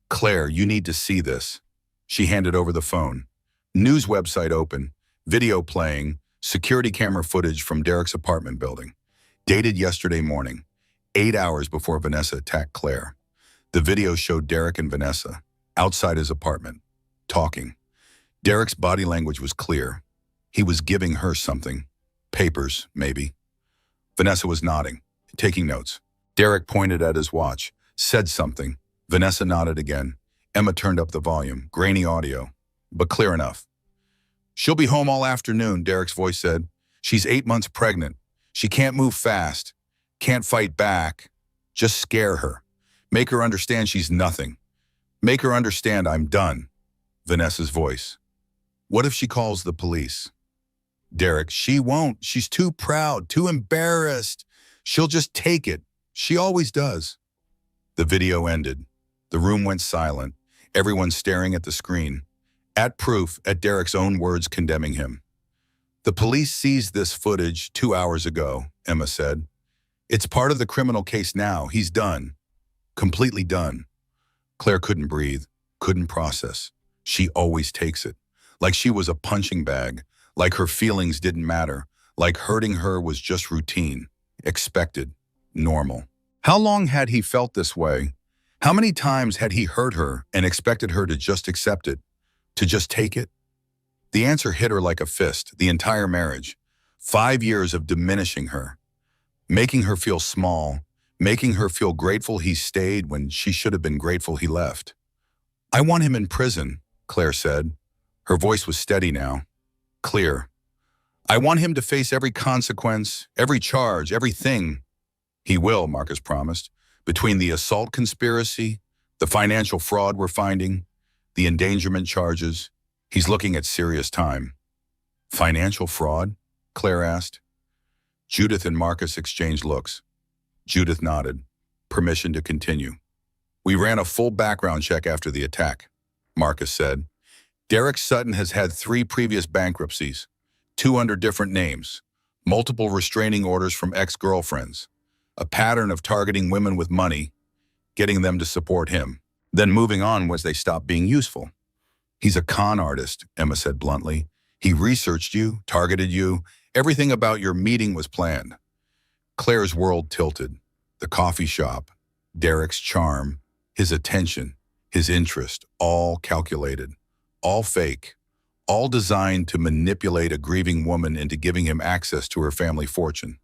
Claire, you need to see this. She handed over the phone. News website open, video playing, security camera footage from Derek's apartment building. Dated yesterday morning, 8 hours before Vanessa attacked Claire. The video showed Derek and Vanessa, outside his apartment, talking. Derek's body language was clear. He was giving her something. Papers, maybe. Vanessa was nodding, taking notes. Derek pointed at his watch, said something. Vanessa nodded again. Emma turned up the volume, grainy audio, but clear enough. She'll be home all afternoon, Derek's voice said. She's 8 months pregnant. She can't move fast, can't fight back. Just scare her. Make her understand she's nothing. Make her understand I'm done. Vanessa's voice. What if she calls the police? Derek, she won't. She's too proud, too embarrassed. She'll just take it. She always does. The video ended. The room went silent, everyone staring at the screen. At proof, at Derek's own words condemning him. The police seized this footage 2 hours ago, Emma said. It's part of the criminal case now. He's done. Completely done. Claire couldn't breathe, couldn't process. She always takes it. Like she was a punching bag, like her feelings didn't matter, like hurting her was just routine, expected, normal. How long had he felt this way? How many times had he hurt her and expected her to just accept it, to just take it? The answer hit her like a fist, the entire marriage. 5 years of diminishing her. making her feel small, making her feel grateful he stayed when she should have been grateful he left. "I want him in prison," Claire said. Her voice was steady now, clear. "I want him to face every consequence, every charge, everything." "He will," Marcus promised. "Between the assault conspiracy, the financial fraud we're finding, the endangerment charges, he's looking at serious time." "Financial fraud?" Claire asked. Judith and Marcus exchanged looks. Judith nodded. Permission to continue. "We ran a full background check after the attack," Marcus said. "Derek Sutton has had 3 previous bankruptcies, 2 under different names, multiple restraining orders from ex-girlfriends, a pattern of targeting women with money, getting them to support him, then moving on once they stopped being useful. He's a con artist," Emma said bluntly. "He researched you, targeted you. Everything about your meeting was planned." Claire's world tilted. The coffee shop, Derek's charm, his attention, his interest, all calculated, all fake, all designed to manipulate a grieving woman into giving him access to her family fortune.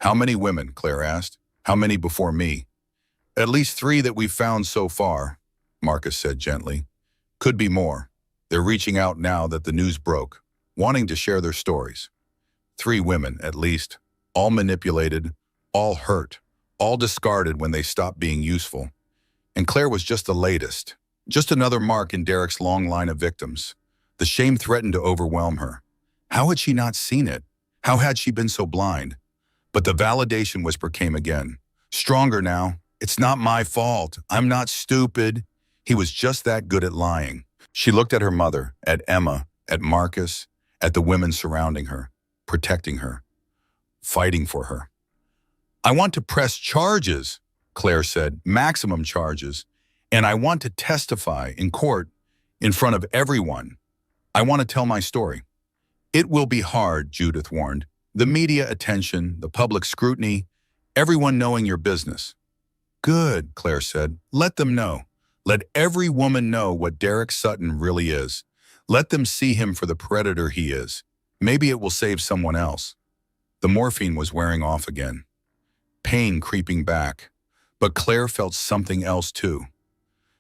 "How many women?" Claire asked. "How many before me?" "At least 3 that we've found so far," Marcus said gently. "Could be more. They're reaching out now that the news broke, wanting to share their stories. 3 women, at least, all manipulated, all hurt, all discarded when they stopped being useful. And Claire was just the latest, just another mark in Derek's long line of victims. The shame threatened to overwhelm her. How had she not seen it? How had she been so blind? But the validation whisper came again. Stronger now. "It's not my fault. I'm not stupid." He was just that good at lying. She looked at her mother, at Emma, at Marcus, at the women surrounding her, protecting her, fighting for her. "I want to press charges," Claire said, "maximum charges. And I want to testify in court, in front of everyone. I want to tell my story." "It will be hard," Judith warned. "The media attention, the public scrutiny, everyone knowing your business." "Good," Claire said. "Let them know. Let every woman know what Derek Sutton really is. Let them see him for the predator he is. Maybe it will save someone else." The morphine was wearing off again. Pain creeping back. But Claire felt something else too.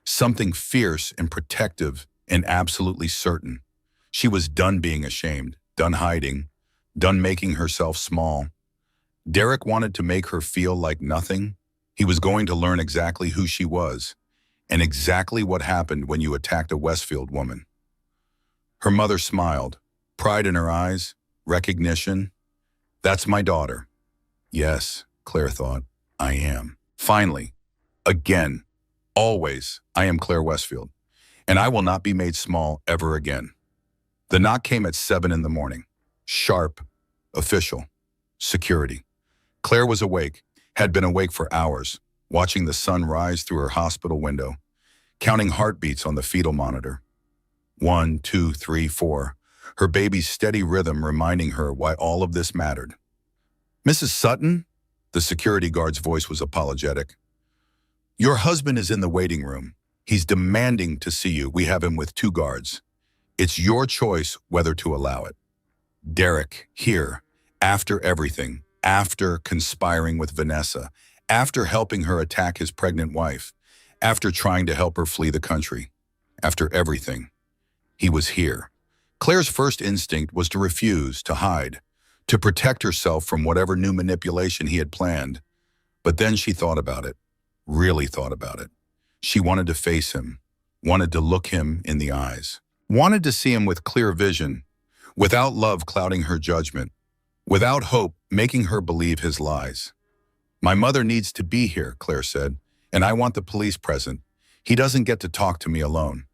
Something fierce and protective and absolutely certain. She was done being ashamed, done hiding, done making herself small. Derek wanted to make her feel like nothing. He was going to learn exactly who she was, and exactly what happened when you attacked a Westfield woman. Her mother smiled, pride in her eyes, recognition. "That's my daughter." Yes, Claire thought, I am. Finally, again, always, I am Claire Westfield, and I will not be made small ever again. The knock came at 7 in the morning. Sharp, official, security. Claire was awake, had been awake for hours, watching the sun rise through her hospital window, counting heartbeats on the fetal monitor. 1, 2, 3, 4, her baby's steady rhythm reminding her why all of this mattered. "Mrs. Sutton?" The security guard's voice was apologetic. "Your husband is in the waiting room. He's demanding to see you. We have him with 2 guards. It's your choice whether to allow it." Derek, here, after everything, after conspiring with Vanessa, after helping her attack his pregnant wife, after trying to help her flee the country, after everything, he was here. Claire's first instinct was to refuse, to hide, to protect herself from whatever new manipulation he had planned. But then she thought about it, really thought about it. She wanted to face him, wanted to look him in the eyes, wanted to see him with clear vision, without love clouding her judgment, without hope making her believe his lies. "My mother needs to be here," Claire said, "and I want the police present. He doesn't get to talk to me alone."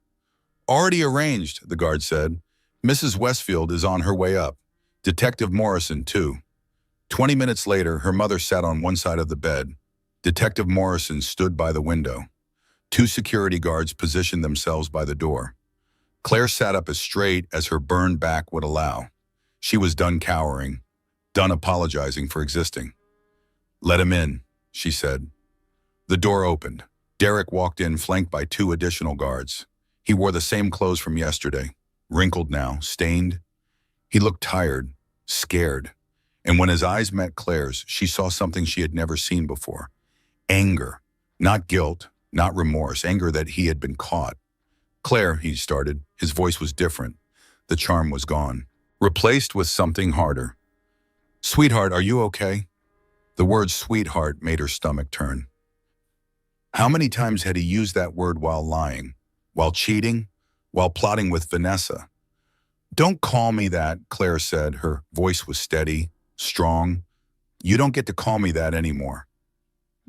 "Already arranged," the guard said. "Mrs. Westfield is on her way up. Detective Morrison, too." 20 minutes later, her mother sat on one side of the bed. Detective Morrison stood by the window. 2 security guards positioned themselves by the door. Claire sat up as straight as her burned back would allow. She was done cowering, done apologizing for existing. "Let him in," she said. The door opened. Derek walked in flanked by 2 additional guards. He wore the same clothes from yesterday, wrinkled now, stained. He looked tired, scared, And when his eyes met Claire's, she saw something she had never seen before. Anger. Not guilt, not remorse, anger that he had been caught. Claire, he started. His voice was different. The charm was gone, replaced with something harder. Sweetheart, are you okay? The word sweetheart made her stomach turn. How many times had he used that word while lying, while cheating, while plotting with Vanessa? Don't call me that, Claire said. Her voice was steady, strong. You don't get to call me that anymore.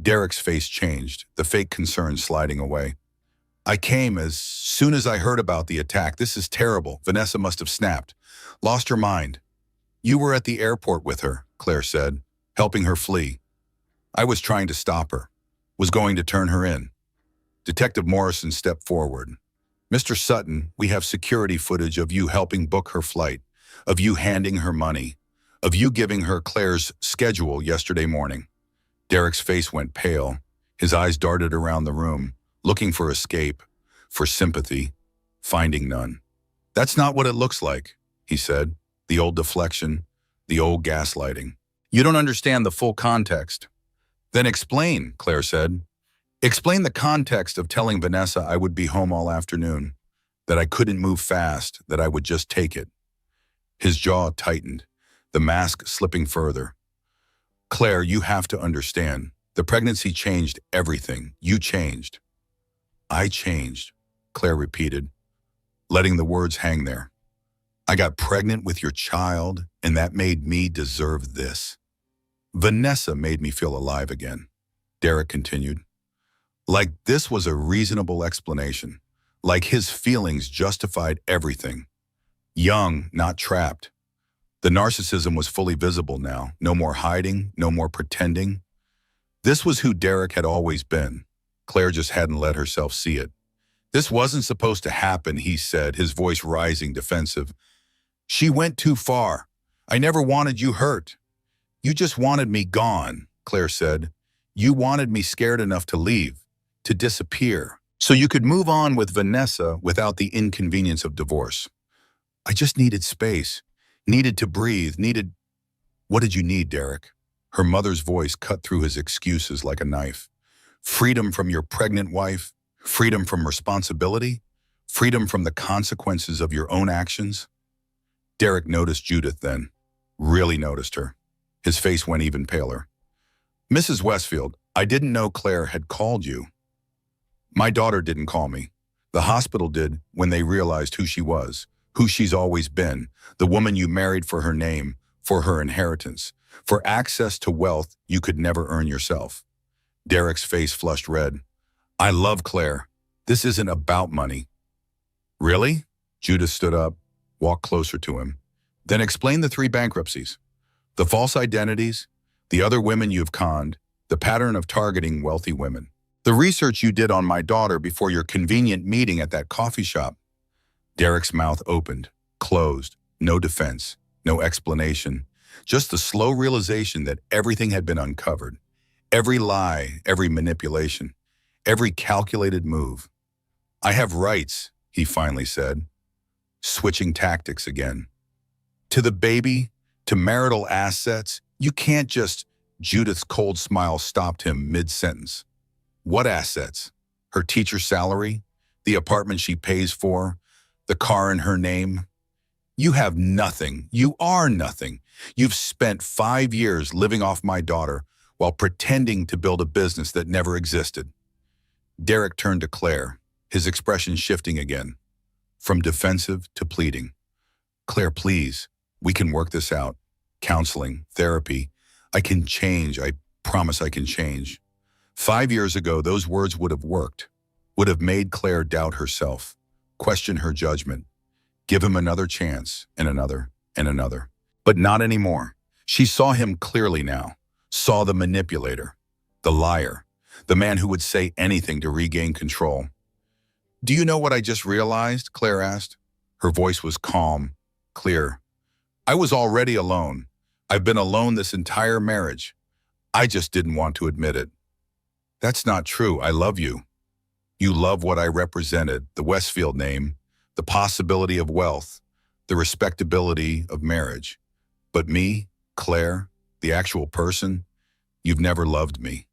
Derek's face changed, the fake concern sliding away. I came as soon as I heard about the attack. This is terrible. Vanessa must have snapped, lost her mind. You were at the airport with her, Claire said, helping her flee. I was trying to stop her, was going to turn her in. Detective Morrison stepped forward. Mr. Sutton, we have security footage of you helping book her flight, of you handing her money, of you giving her Claire's schedule yesterday morning. Derek's face went pale. His eyes darted around the room, looking for escape, for sympathy, finding none. That's not what it looks like, he said. The old deflection, the old gaslighting. You don't understand the full context. Then explain, Claire said. Explain the context of telling Vanessa I would be home all afternoon, that I couldn't move fast, that I would just take it. His jaw tightened, the mask slipping further. Claire, you have to understand. The pregnancy changed everything. You changed. I changed, Claire repeated, letting the words hang there. I got pregnant with your child, and that made me deserve this. Vanessa made me feel alive again, Derek continued. Like this was a reasonable explanation, like his feelings justified everything. Young, not trapped. The narcissism was fully visible now, no more hiding, no more pretending. This was who Derek had always been. Claire just hadn't let herself see it. This wasn't supposed to happen, he said, his voice rising, defensive. She went too far. I never wanted you hurt. You just wanted me gone, Claire said. You wanted me scared enough to leave, to disappear, so you could move on with Vanessa without the inconvenience of divorce. I just needed space, needed to breathe, needed... What did you need, Derek? Her mother's voice cut through his excuses like a knife. Freedom from your pregnant wife, freedom from responsibility, freedom from the consequences of your own actions. Derek noticed Judith then, really noticed her. His face went even paler. Mrs. Westfield, I didn't know Claire had called you. My daughter didn't call me. The hospital did when they realized who she was, who she's always been, the woman you married for her name, for her inheritance, for access to wealth you could never earn yourself. Derek's face flushed red. I love Claire. This isn't about money. Really? Judith stood up, walked closer to him. Then explain the 3 bankruptcies. The false identities, the other women you've conned, the pattern of targeting wealthy women. The research you did on my daughter before your convenient meeting at that coffee shop. Derek's mouth opened, closed, no defense, no explanation, just the slow realization that everything had been uncovered. Every lie, every manipulation, every calculated move. I have rights, he finally said, switching tactics again. To the baby, to marital assets, you can't just... Judith's cold smile stopped him mid-sentence. What assets? Her teacher's salary? The apartment she pays for? The car in her name? You have nothing. You are nothing. You've spent 5 years living off my daughter while pretending to build a business that never existed. Derek turned to Claire, his expression shifting again, from defensive to pleading. Claire, please, we can work this out. Counseling, therapy. I can change. I promise I can change. 5 years ago, those words would have worked, would have made Claire doubt herself, question her judgment, give him another chance, and another, and another. But not anymore. She saw him clearly now, saw the manipulator, the liar, the man who would say anything to regain control. Do you know what I just realized? Claire asked. Her voice was calm, clear. I was already alone. I've been alone this entire marriage. I just didn't want to admit it. That's not true. I love you. You love what I represented, the Westfield name, the possibility of wealth, the respectability of marriage. But me, Claire, the actual person, you've never loved me.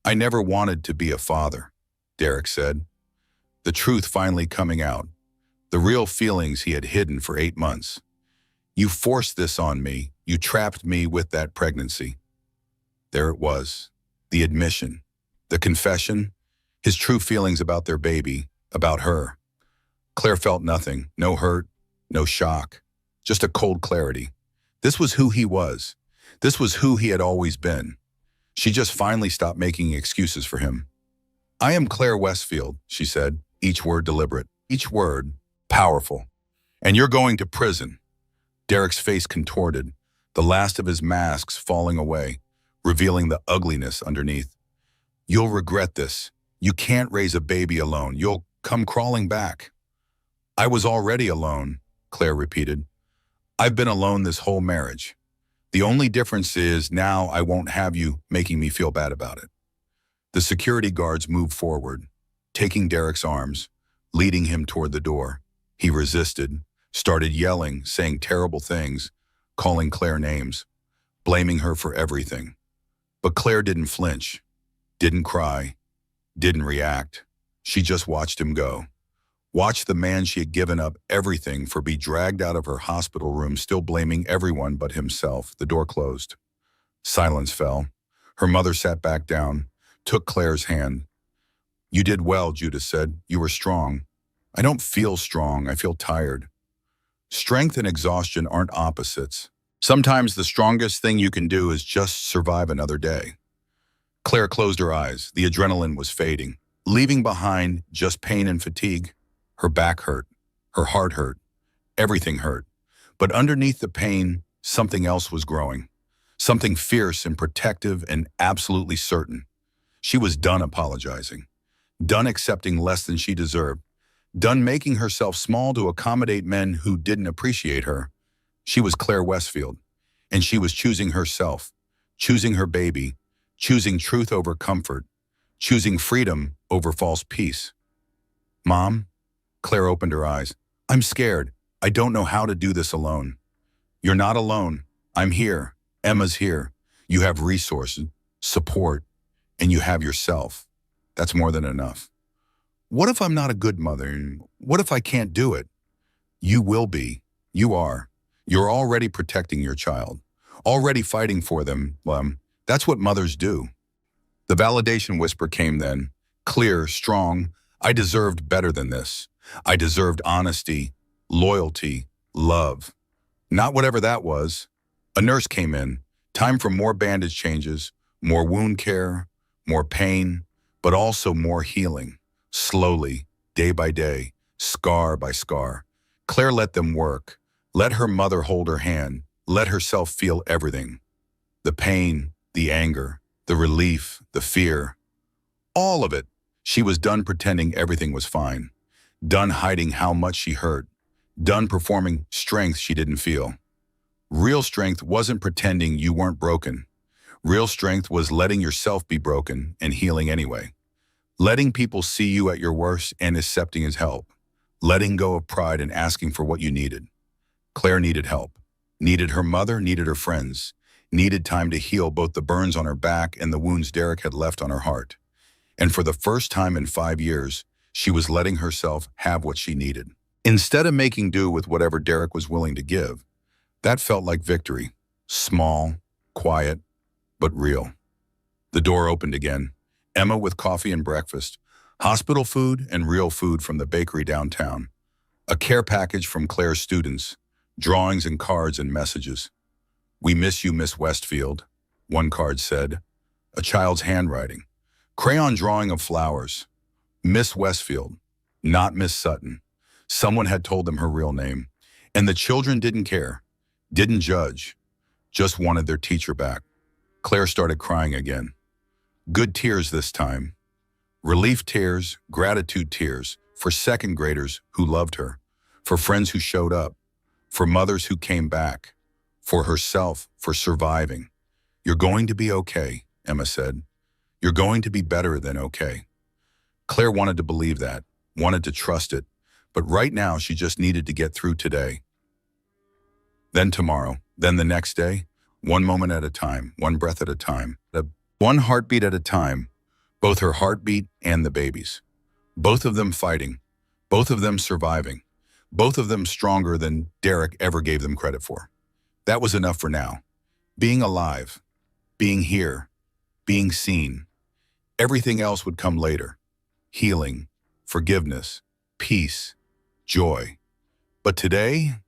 I never wanted to be a father, Derek said, the truth finally coming out, the real feelings he had hidden for 8 months. You forced this on me. You trapped me with that pregnancy. There it was, the admission, the confession, his true feelings about their baby, about her. Claire felt nothing, no hurt, no shock, just a cold clarity. This was who he was. This was who he had always been. She just finally stopped making excuses for him. I am Claire Westfield, she said, each word deliberate, each word powerful. And you're going to prison. Derek's face contorted, the last of his masks falling away, revealing the ugliness underneath. You'll regret this. You can't raise a baby alone. You'll come crawling back. I was already alone, Claire repeated. I've been alone this whole marriage. The only difference is now I won't have you making me feel bad about it. The security guards moved forward, taking Derek's arms, leading him toward the door. He resisted, started yelling, saying terrible things, calling Claire names, blaming her for everything. But Claire didn't flinch, didn't cry, didn't react. She just watched him go. Watched the man she had given up everything for be dragged out of her hospital room, still blaming everyone but himself. The door closed. Silence fell. Her mother sat back down, took Claire's hand. You did well, Judith said. You were strong. I don't feel strong. I feel tired. Strength and exhaustion aren't opposites. Sometimes the strongest thing you can do is just survive another day. Claire closed her eyes. The adrenaline was fading, leaving behind just pain and fatigue. Her back hurt. Her heart hurt. Everything hurt. But underneath the pain, something else was growing. Something fierce and protective and absolutely certain. She was done apologizing. Done accepting less than she deserved. Done making herself small to accommodate men who didn't appreciate her. She was Claire Westfield, and she was choosing herself, choosing her baby, choosing truth over comfort, choosing freedom over false peace. Mom? Claire opened her eyes. I'm scared. I don't know how to do this alone. You're not alone. I'm here. Emma's here. You have resources, support, and you have yourself. That's more than enough. What if I'm not a good mother? What if I can't do it? You will be. You are. You're already protecting your child, already fighting for them. That's what mothers do. The validation whisper came then, clear, strong. I deserved better than this. I deserved honesty, loyalty, love. Not whatever that was. A nurse came in. Time for more bandage changes, more wound care, more pain, but also more healing. Slowly, day by day, scar by scar. Claire let them work. Let her mother hold her hand. Let herself feel everything. The pain, the anger, the relief, the fear. All of it. She was done pretending everything was fine. Done hiding how much she hurt. Done performing strength she didn't feel. Real strength wasn't pretending you weren't broken. Real strength was letting yourself be broken and healing anyway. Letting people see you at your worst and accepting his help. Letting go of pride and asking for what you needed. Claire needed help. Needed her mother, needed her friends. Needed time to heal both the burns on her back and the wounds Derek had left on her heart. And for the first time in 5 years, she was letting herself have what she needed. Instead of making do with whatever Derek was willing to give, that felt like victory. Small, quiet, but real. The door opened again. Emma with coffee and breakfast, hospital food and real food from the bakery downtown. A care package from Claire's students, drawings and cards and messages. We miss you, Miss Westfield, one card said. A child's handwriting. Crayon drawing of flowers. Miss Westfield, not Miss Sutton. Someone had told them her real name. And the children didn't care, didn't judge, just wanted their teacher back. Claire started crying again. Good tears this time. Relief tears, gratitude tears, for second graders who loved her, for friends who showed up, for mothers who came back, for herself, for surviving. You're going to be okay, Emma said. You're going to be better than okay. Claire wanted to believe that, wanted to trust it, but right now she just needed to get through today. Then tomorrow, then the next day, one moment at a time, one breath at a time, one heartbeat at a time, both her heartbeat and the baby's. Both of them fighting, both of them surviving, both of them stronger than Derek ever gave them credit for. That was enough for now. Being alive, being here, being seen. Everything else would come later. Healing, forgiveness, peace, joy. But today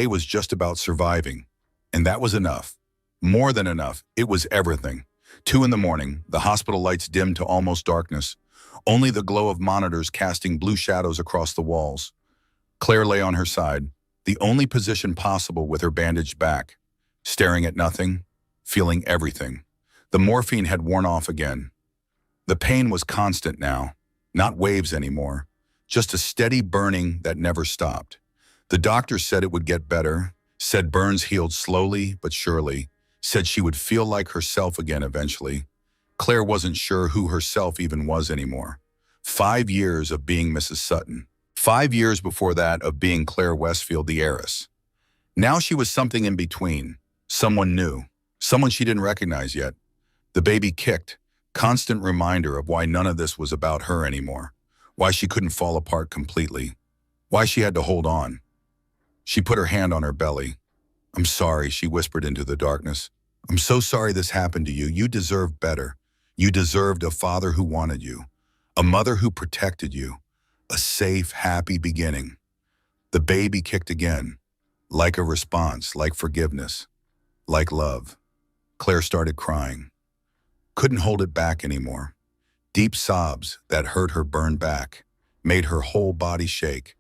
was just about surviving. And that was enough. More than enough. It was everything. 2 in the morning, the hospital lights dimmed to almost darkness. Only the glow of monitors casting blue shadows across the walls. Claire lay on her side, the only position possible with her bandaged back, staring at nothing, feeling everything. The morphine had worn off again. The pain was constant now, not waves anymore, just a steady burning that never stopped. The doctor said it would get better, said burns healed slowly but surely, said she would feel like herself again eventually. Claire wasn't sure who herself even was anymore. 5 years of being Mrs. Sutton. 5 years before that of being Claire Westfield, the heiress. Now she was something in between, someone new, someone she didn't recognize yet. The baby kicked, constant reminder of why none of this was about her anymore, why she couldn't fall apart completely, why she had to hold on. She put her hand on her belly. "I'm sorry," she whispered into the darkness. "I'm so sorry this happened to you. You deserved better. You deserved a father who wanted you, a mother who protected you, a safe, happy beginning." The baby kicked again, like a response, like forgiveness, like love. Claire started crying. Couldn't hold it back anymore. Deep sobs that hurt her burn back, made her whole body shake.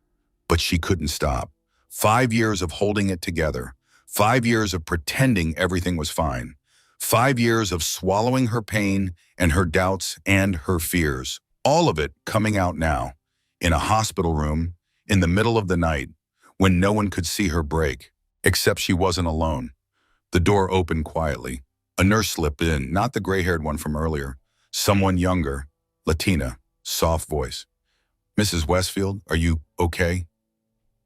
But she couldn't stop. 5 years of holding it together. 5 years of pretending everything was fine. 5 years of swallowing her pain and her doubts and her fears. All of it coming out now, in a hospital room, in the middle of the night, when no one could see her break, except she wasn't alone. The door opened quietly. A nurse slipped in, not the gray-haired one from earlier. Someone younger, Latina, soft voice. "Mrs. Westfield, are you okay?"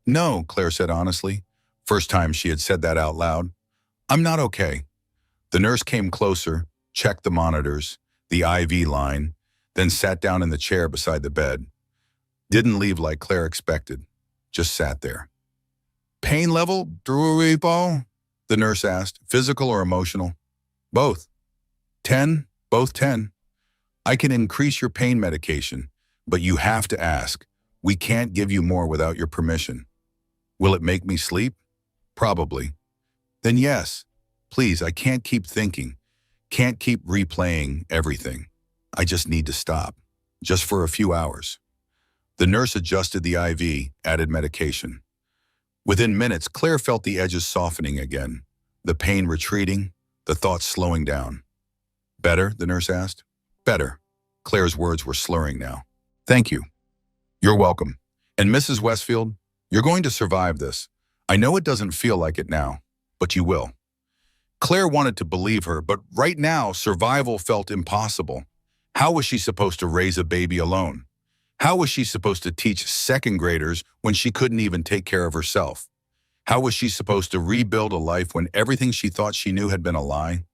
"No," Claire said honestly. First time she had said that out loud. "I'm not okay." The nurse came closer, checked the monitors, the IV line, then sat down in the chair beside the bed. Didn't leave like Claire expected, just sat there. "Pain level, Drew, the nurse asked. "Physical or emotional?" "Both." 10, both 10. "I can increase your pain medication, but you have to ask. We can't give you more without your permission." "Will it make me sleep?" "Probably." "Then yes. Please, I can't keep thinking. Can't keep replaying everything. I just need to stop. Just for a few hours." The nurse adjusted the IV, added medication. Within minutes, Claire felt the edges softening again, the pain retreating, the thoughts slowing down. "Better?" the nurse asked. "Better." Claire's words were slurring now. "Thank you." "You're welcome. And Mrs. Westfield, you're going to survive this. I know it doesn't feel like it now, but you will." Claire wanted to believe her, but right now, survival felt impossible. How was she supposed to raise a baby alone? How was she supposed to teach second graders when she couldn't even take care of herself? How was she supposed to rebuild a life when everything she thought she knew had been a lie?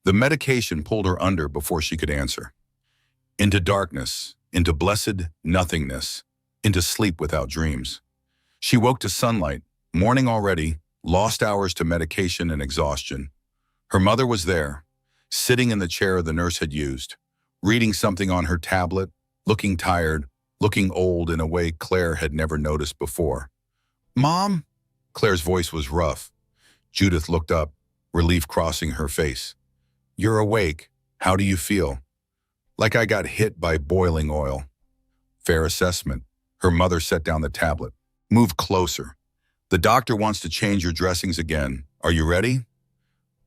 The medication pulled her under before she could answer. Into darkness, into blessed nothingness, into sleep without dreams. She woke to sunlight, morning already, lost hours to medication and exhaustion. Her mother was there, sitting in the chair the nurse had used, reading something on her tablet, looking tired, looking old in a way Claire had never noticed before. "Mom?" Claire's voice was rough. Judith looked up, relief crossing her face. "You're awake. How do you feel?" "Like I got hit by boiling oil." "Fair assessment." Her mother set down the tablet. "Move closer. The doctor wants to change your dressings again. Are you ready?"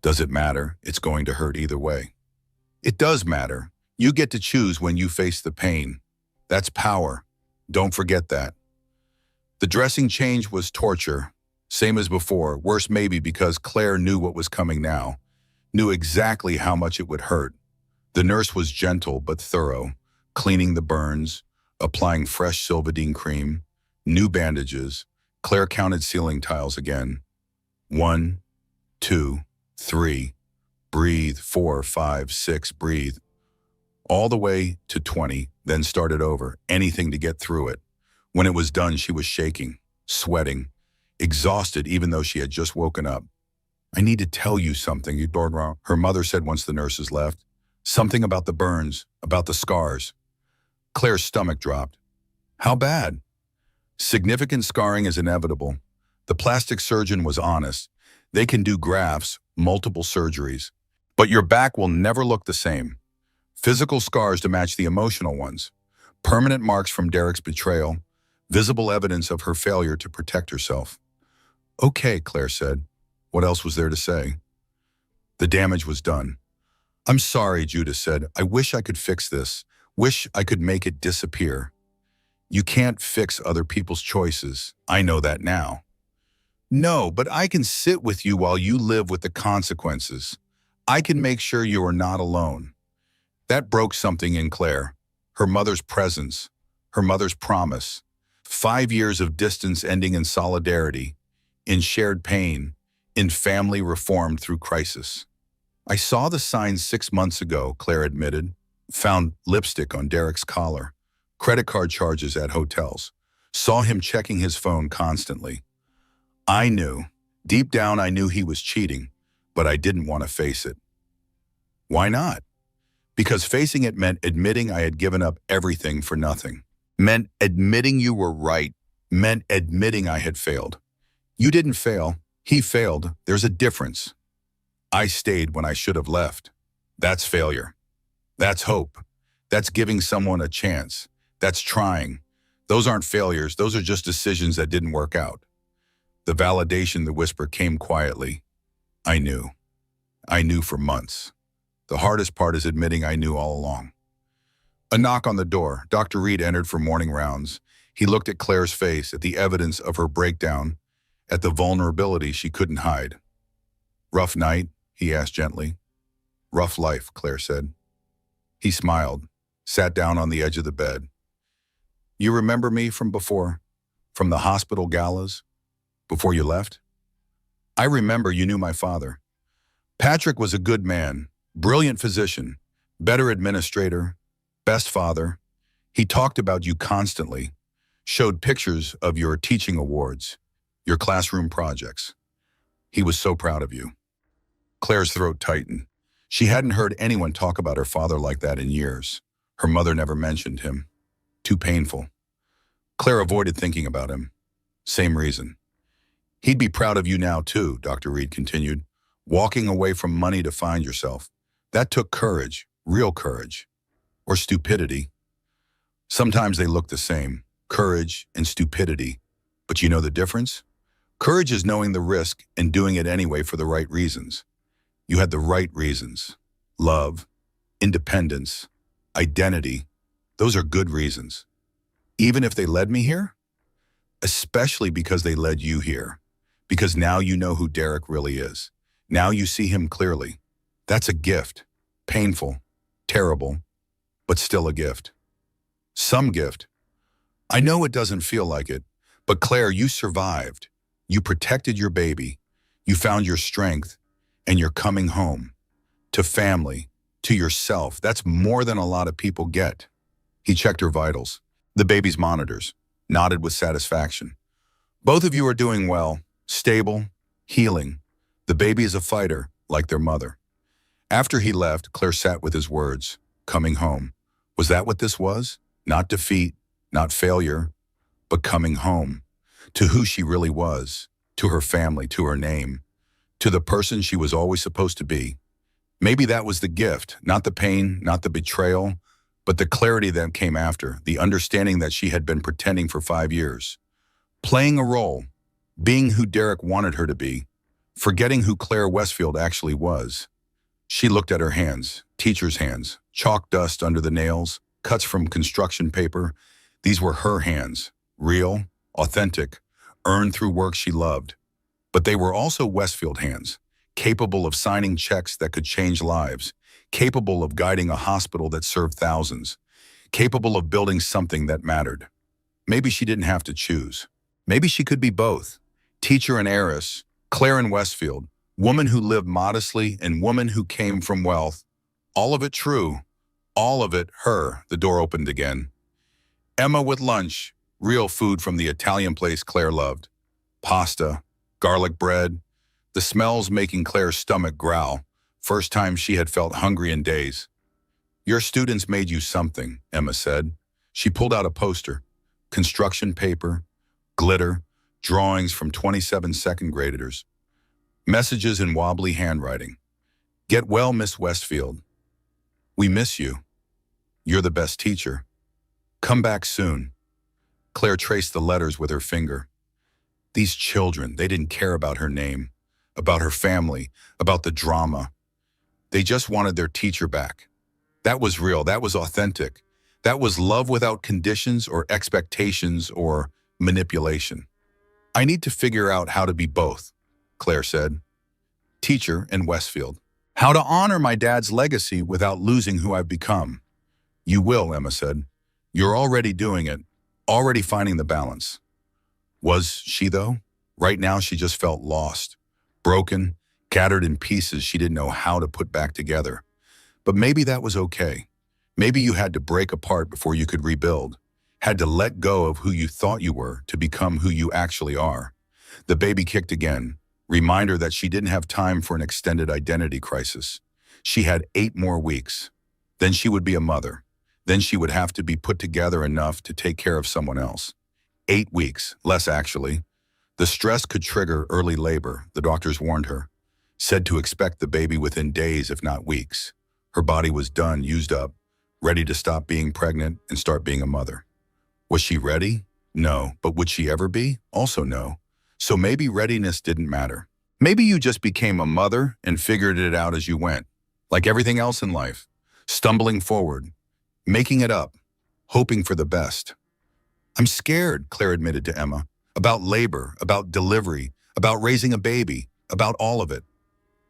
"Does it matter? It's going to hurt either way." "It does matter. You get to choose when you face the pain. That's power. Don't forget that." The dressing change was torture. Same as before, worse maybe because Claire knew what was coming now, knew exactly how much it would hurt. The nurse was gentle but thorough, cleaning the burns, applying fresh Sylvadene cream, new bandages. Claire counted ceiling tiles again. 1, 2, 3. breathe, 4, 5, 6, breathe, all the way to 20, then started over, anything to get through it. When it was done, she was shaking, sweating, exhausted even though she had just woken up. I need to tell you something, Eudora, her mother said once the nurses left. Something about the burns, about the scars. Claire's stomach dropped. How bad? Significant scarring is inevitable. The plastic surgeon was honest. They can do grafts, multiple surgeries. But your back will never look the same. Physical scars to match the emotional ones. Permanent marks from Derek's betrayal. Visible evidence of her failure to protect herself. Okay, Claire said. What else was there to say? The damage was done. I'm sorry, Judith said. I wish I could fix this. Wish I could make it disappear. You can't fix other people's choices. I know that now. No, but I can sit with you while you live with the consequences. I can make sure you are not alone. That broke something in Claire. Her mother's presence, her mother's promise. 5 years of distance ending in solidarity, in shared pain, in family reformed through crisis. I saw the signs 6 months ago, Claire admitted. Found lipstick on Derek's collar, credit card charges at hotels. Saw him checking his phone constantly. I knew, deep down I knew he was cheating, but I didn't want to face it. Why not? Because facing it meant admitting I had given up everything for nothing. Meant admitting you were right. Meant admitting I had failed. You didn't fail. He failed. There's a difference. I stayed when I should have left. That's failure. That's hope. That's giving someone a chance. That's trying. Those aren't failures. Those are just decisions that didn't work out. The validation, the whisper came quietly. I knew. I knew for months. The hardest part is admitting I knew all along. A knock on the door. Dr. Reed entered for morning rounds. He looked at Claire's face, at the evidence of her breakdown, at the vulnerability she couldn't hide. Rough night? He asked gently. Rough life, Claire said. He smiled, sat down on the edge of the bed. You remember me from before? From the hospital galas? Before you left? I remember you knew my father. Patrick was a good man, brilliant physician, better administrator, best father. He talked about you constantly, showed pictures of your teaching awards, your classroom projects. He was so proud of you. Claire's throat tightened. She hadn't heard anyone talk about her father like that in years. Her mother never mentioned him. Too painful. Claire avoided thinking about him. Same reason. He'd be proud of you now too, Dr. Reed continued. Walking away from money to find yourself. That took courage, real courage. Or stupidity. Sometimes they look the same, courage and stupidity. But you know the difference? Courage is knowing the risk and doing it anyway for the right reasons. You had the right reasons. Love, independence, identity. Those are good reasons. Even if they led me here? Especially because they led you here. Because now you know who Derek really is. Now you see him clearly. That's a gift. Painful, terrible, but still a gift. Some gift. I know it doesn't feel like it, but Claire, you survived. You protected your baby. You found your strength, and you're coming home. To family, to yourself. That's more than a lot of people get. He checked her vitals, the baby's monitors, nodded with satisfaction. Both of you are doing well, stable, healing. The baby is a fighter, like their mother. After he left, Claire sat with his words, coming home. Was that what this was? Not defeat, not failure, but coming home. To who she really was, to her family, to her name, to the person she was always supposed to be. Maybe that was the gift, not the pain, not the betrayal, but the clarity that came after, the understanding that she had been pretending for 5 years. Playing a role, being who Derek wanted her to be, forgetting who Claire Westfield actually was. She looked at her hands, teacher's hands, chalk dust under the nails, cuts from construction paper. These were her hands, real, authentic, earned through work she loved. But they were also Westfield hands, capable of signing checks that could change lives, capable of guiding a hospital that served thousands, capable of building something that mattered. Maybe she didn't have to choose. Maybe she could be both, teacher and heiress, Claire and Westfield, Woman who lived modestly and woman who came from wealth. All of it true. All of it her. The door opened again. Emma with lunch. Real food from the Italian place Claire loved. Pasta, garlic bread, the smells making Claire's stomach growl. First time she had felt hungry in days. Your students made you something, Emma said. She pulled out a poster. Construction paper, glitter, drawings from 27 second graders. Messages in wobbly handwriting. Get well, Miss Westfield. We miss you. You're the best teacher. Come back soon. Claire traced the letters with her finger. These children, they didn't care about her name, about her family, about the drama. They just wanted their teacher back. That was real, that was authentic. That was love without conditions or expectations or manipulation. I need to figure out how to be both, Claire said. Teacher and Westfield. How to honor my dad's legacy without losing who I've become. You will, Emma said. You're already doing it, already finding the balance. Was she, though? Right now, she just felt lost, broken, scattered in pieces she didn't know how to put back together. But maybe that was okay. Maybe you had to break apart before you could rebuild, had to let go of who you thought you were to become who you actually are. The baby kicked again, reminder that she didn't have time for an extended identity crisis. She had 8 more weeks. Then she would be a mother. Then she would have to be put together enough to take care of someone else. 8 weeks, less actually. The stress could trigger early labor, the doctors warned her. Said to expect the baby within days, if not weeks. Her body was done, used up, ready to stop being pregnant and start being a mother. Was she ready? No. But would she ever be? Also no. So maybe readiness didn't matter. Maybe you just became a mother and figured it out as you went. Like everything else in life. Stumbling forward. Making it up. Hoping for the best. I'm scared, Claire admitted to Emma. About labor, about delivery, about raising a baby, about all of it.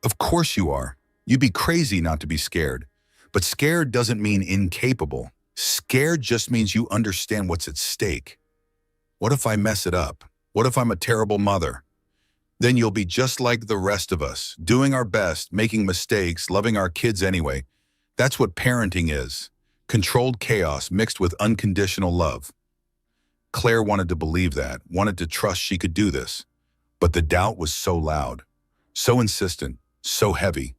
Of course you are. You'd be crazy not to be scared. But scared doesn't mean incapable. Scared just means you understand what's at stake. What if I mess it up? What if I'm a terrible mother? Then you'll be just like the rest of us, doing our best, making mistakes, loving our kids anyway. That's what parenting is. Controlled chaos mixed with unconditional love. Claire wanted to believe that, wanted to trust she could do this. But the doubt was so loud, so insistent, so heavy.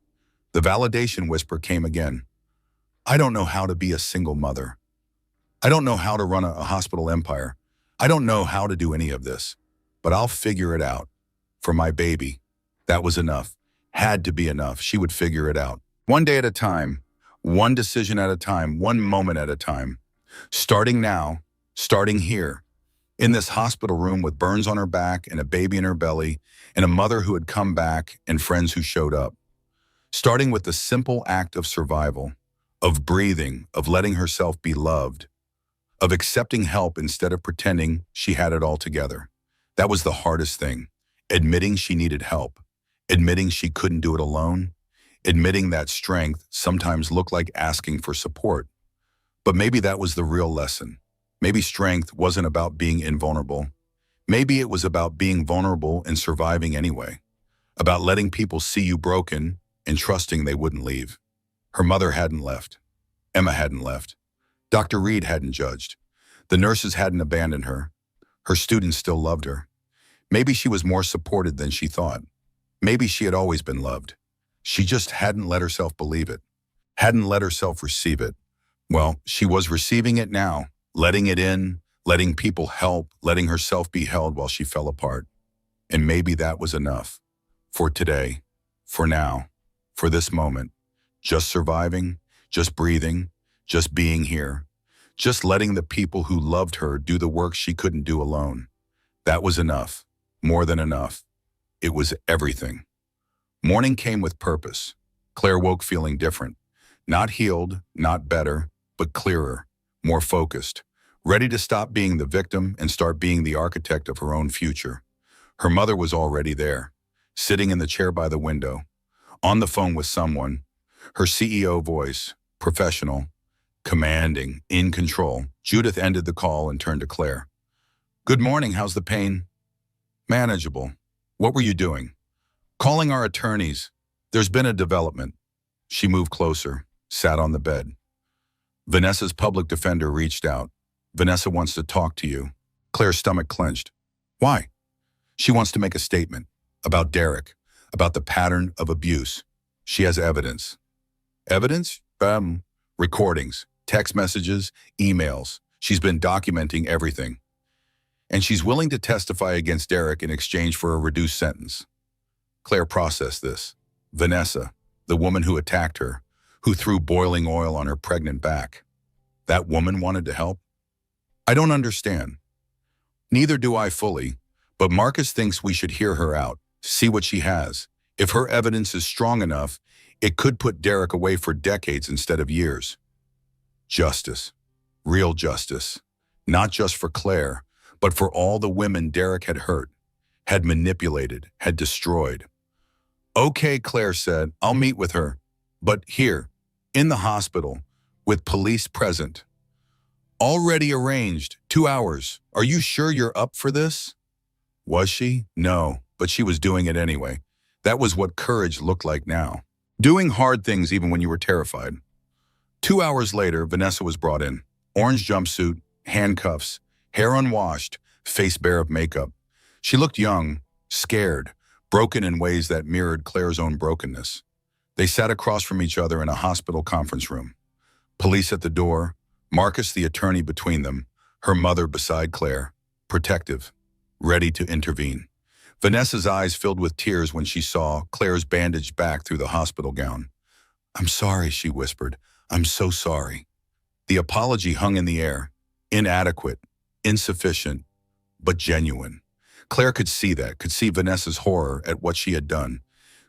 The validation whisper came again. I don't know how to be a single mother. I don't know how to run a hospital empire. I don't know how to do any of this. But I'll figure it out. For my baby. That was enough. Had to be enough. She would figure it out. One day at a time. One decision at a time. One moment at a time. Starting now. Starting here. In this hospital room with burns on her back and a baby in her belly and a mother who had come back and friends who showed up. Starting with the simple act of survival. Of breathing, of letting herself be loved, of accepting help instead of pretending she had it all together. That was the hardest thing. Admitting she needed help, admitting she couldn't do it alone, admitting that strength sometimes looked like asking for support. But maybe that was the real lesson. Maybe strength wasn't about being invulnerable. Maybe it was about being vulnerable and surviving anyway, about letting people see you broken and trusting they wouldn't leave. Her mother hadn't left. Emma hadn't left. Dr. Reed hadn't judged. The nurses hadn't abandoned her. Her students still loved her. Maybe she was more supported than she thought. Maybe she had always been loved. She just hadn't let herself believe it. Hadn't let herself receive it. Well, she was receiving it now, letting it in, letting people help, letting herself be held while she fell apart. And maybe that was enough. For today, for now, for this moment. Just surviving, just breathing, just being here, just letting the people who loved her do the work she couldn't do alone. That was enough, more than enough. It was everything. Morning came with purpose. Claire woke feeling different. Not healed, not better, but clearer, more focused, ready to stop being the victim and start being the architect of her own future. Her mother was already there, sitting in the chair by the window, on the phone with someone. Her CEO voice, professional, commanding, in control. Judith ended the call and turned to Claire. Good morning, how's the pain? Manageable. What were you doing? Calling our attorneys. There's been a development. She moved closer, sat on the bed. Vanessa's public defender reached out. Vanessa wants to talk to you. Claire's stomach clenched. Why? She wants to make a statement about Derek, about the pattern of abuse. She has evidence. Evidence? Recordings, text messages, emails. She's been documenting everything. And she's willing to testify against Derek in exchange for a reduced sentence. Claire processed this. Vanessa, the woman who attacked her, who threw boiling oil on her pregnant back. That woman wanted to help? I don't understand. Neither do I fully, but Marcus thinks we should hear her out, see what she has. If her evidence is strong enough, it could put Derek away for decades instead of years. Justice. Real justice. Not just for Claire, but for all the women Derek had hurt, had manipulated, had destroyed. Okay, Claire said, I'll meet with her. But here, in the hospital, with police present. Already arranged, 2 hours. Are you sure you're up for this? Was she? No, but she was doing it anyway. That was what courage looked like now. Doing hard things even when you were terrified. 2 hours later, Vanessa was brought in. Orange jumpsuit, handcuffs, hair unwashed, face bare of makeup. She looked young, scared, broken in ways that mirrored Claire's own brokenness. They sat across from each other in a hospital conference room. Police at the door, Marcus the attorney between them, her mother beside Claire, protective, ready to intervene. Vanessa's eyes filled with tears when she saw Claire's bandaged back through the hospital gown. I'm sorry, she whispered. I'm so sorry. The apology hung in the air, inadequate, insufficient, but genuine. Claire could see that, could see Vanessa's horror at what she had done,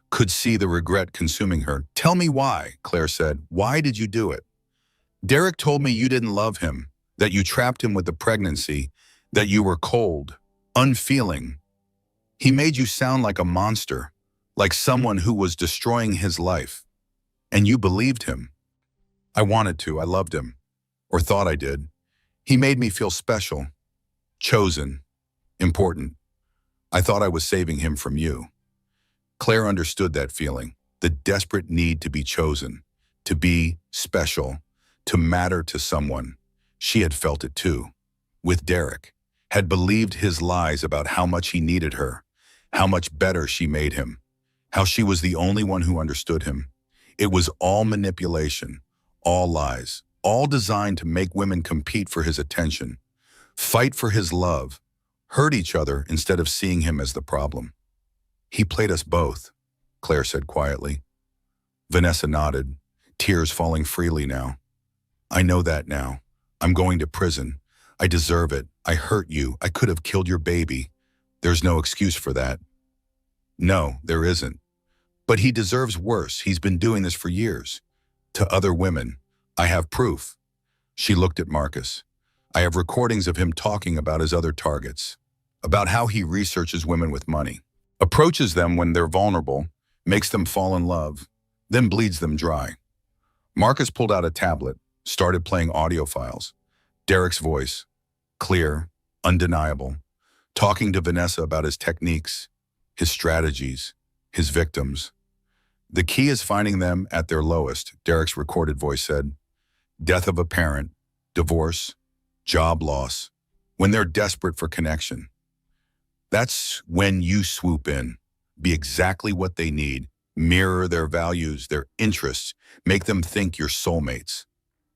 could see the regret consuming her. Tell me why, Claire said. Why did you do it? Derek told me you didn't love him, that you trapped him with the pregnancy, that you were cold, unfeeling. He made you sound like a monster, like someone who was destroying his life. And you believed him. I wanted to. I loved him. Or thought I did. He made me feel special, chosen, important. I thought I was saving him from you. Claire understood that feeling, the desperate need to be chosen, to be special, to matter to someone. She had felt it too, with Derek, had believed his lies about how much he needed her, how much better she made him, how she was the only one who understood him. It was all manipulation, all lies, all designed to make women compete for his attention, fight for his love, hurt each other instead of seeing him as the problem. He played us both, Claire said quietly. Vanessa nodded, tears falling freely now. I know that now. I'm going to prison. I deserve it. I hurt you. I could have killed your baby. There's no excuse for that. No, there isn't. But he deserves worse. He's been doing this for years. To other women. I have proof. She looked at Marcus. I have recordings of him talking about his other targets, about how he researches women with money, approaches them when they're vulnerable, makes them fall in love, then bleeds them dry. Marcus pulled out a tablet, started playing audio files. Derek's voice, clear, undeniable, talking to Vanessa about his techniques, his strategies, his victims. The key is finding them at their lowest, Derek's recorded voice said. Death of a parent, divorce, job loss, when they're desperate for connection. That's when you swoop in, be exactly what they need, mirror their values, their interests, make them think you're soulmates.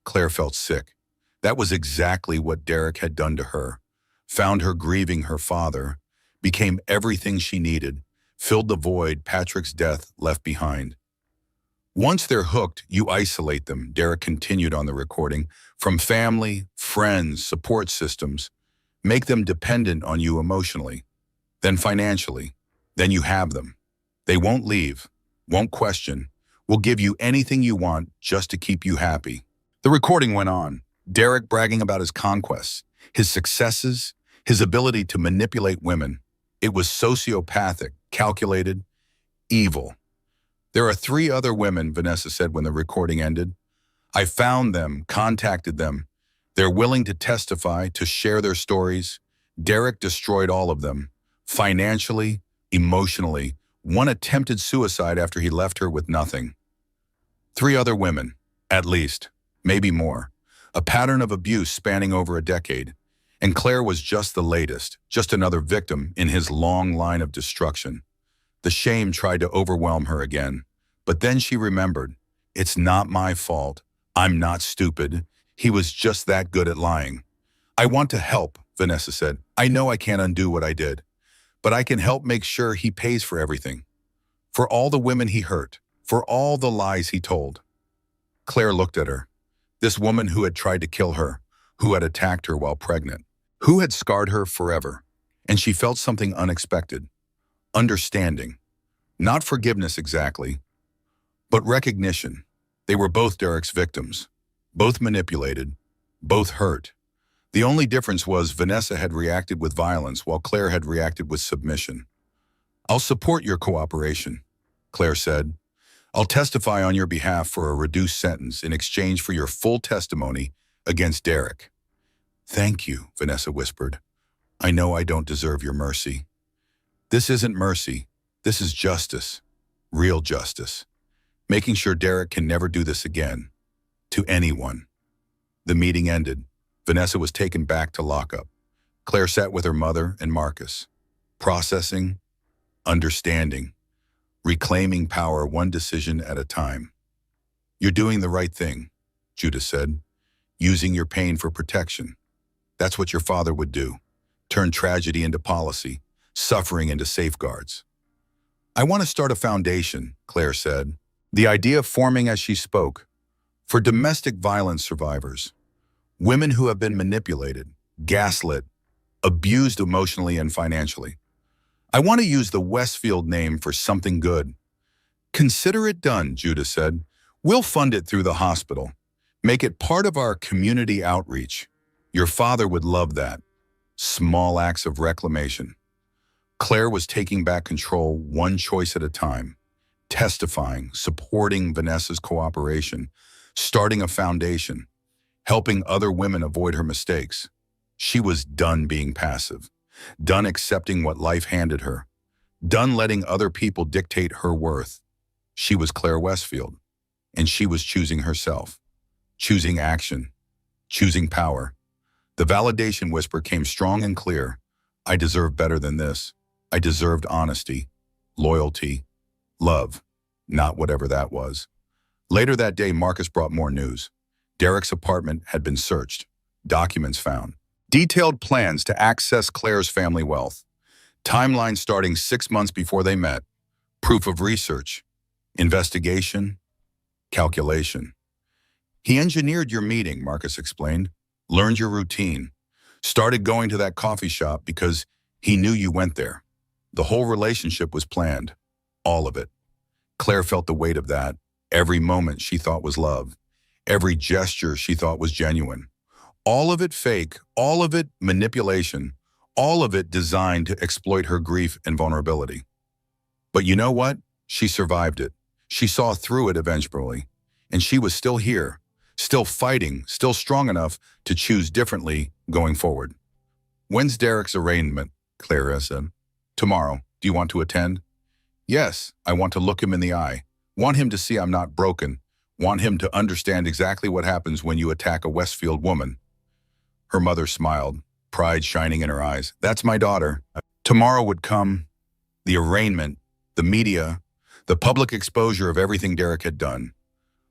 Claire felt sick. That was exactly what Derek had done to her, found her grieving her father, became everything she needed, filled the void Patrick's death left behind. Once they're hooked, you isolate them, Derek continued on the recording, from family, friends, support systems. Make them dependent on you emotionally, then financially. Then you have them. They won't leave, won't question, will give you anything you want just to keep you happy. The recording went on, Derek bragging about his conquests, his successes, his ability to manipulate women. It was sociopathic, calculated, evil. There are 3 other women, Vanessa said when the recording ended. I found them, contacted them. They're willing to testify, to share their stories. Derek destroyed all of them, financially, emotionally, One attempted suicide after he left her with nothing. 3 other women, at least, maybe more. A pattern of abuse spanning over a decade. And Claire was just the latest, just another victim in his long line of destruction. The shame tried to overwhelm her again. But then she remembered, it's not my fault. I'm not stupid. He was just that good at lying. I want to help, Vanessa said. I know I can't undo what I did, but I can help make sure he pays for everything. For all the women he hurt, for all the lies he told. Claire looked at her. This woman who had tried to kill her, who had attacked her while pregnant, who had scarred her forever. And she felt something unexpected. Understanding. Not forgiveness exactly, but recognition. They were both Derek's victims. Both manipulated. Both hurt. The only difference was Vanessa had reacted with violence while Claire had reacted with submission. I'll support your cooperation, Claire said. I'll testify on your behalf for a reduced sentence in exchange for your full testimony against Derek. Thank you, Vanessa whispered. I know I don't deserve your mercy. This isn't mercy. This is justice. Real justice. Making sure Derek can never do this again. To anyone. The meeting ended. Vanessa was taken back to lockup. Claire sat with her mother and Marcus. Processing, understanding, reclaiming power one decision at a time. You're doing the right thing, Judah said. Using your pain for protection. That's what your father would do. Turn tragedy into policy, suffering into safeguards. I want to start a foundation, Claire said. The idea forming as she spoke. For domestic violence survivors. Women who have been manipulated, gaslit, abused emotionally and financially. I want to use the Westfield name for something good. Consider it done, Judah said. We'll fund it through the hospital. Make it part of our community outreach. Your father would love that. Small acts of reclamation. Claire was taking back control one choice at a time. Testifying, supporting Vanessa's cooperation, starting a foundation, helping other women avoid her mistakes. She was done being passive, done accepting what life handed her, done letting other people dictate her worth. She was Claire Westfield, and she was choosing herself, choosing action, choosing power. The validation whisper came strong and clear. I deserve better than this. I deserved honesty, loyalty, love, not whatever that was. Later that day, Marcus brought more news. Derek's apartment had been searched, documents found, detailed plans to access Claire's family wealth, timeline starting 6 months before they met, proof of research, investigation, calculation. He engineered your meeting, Marcus explained, learned your routine, started going to that coffee shop because he knew you went there. The whole relationship was planned, all of it. Claire felt the weight of that. Every moment she thought was love. Every gesture she thought was genuine. All of it fake, all of it manipulation, all of it designed to exploit her grief and vulnerability. But you know what? She survived it. She saw through it eventually. And she was still here, still fighting, still strong enough to choose differently going forward. When's Derek's arraignment? Claire said. Tomorrow. Do you want to attend? Yes, I want to look him in the eye. Want him to see I'm not broken. Want him to understand exactly what happens when you attack a Westfield woman. Her mother smiled, pride shining in her eyes. That's my daughter. Tomorrow would come the arraignment, the media, the public exposure of everything Derek had done.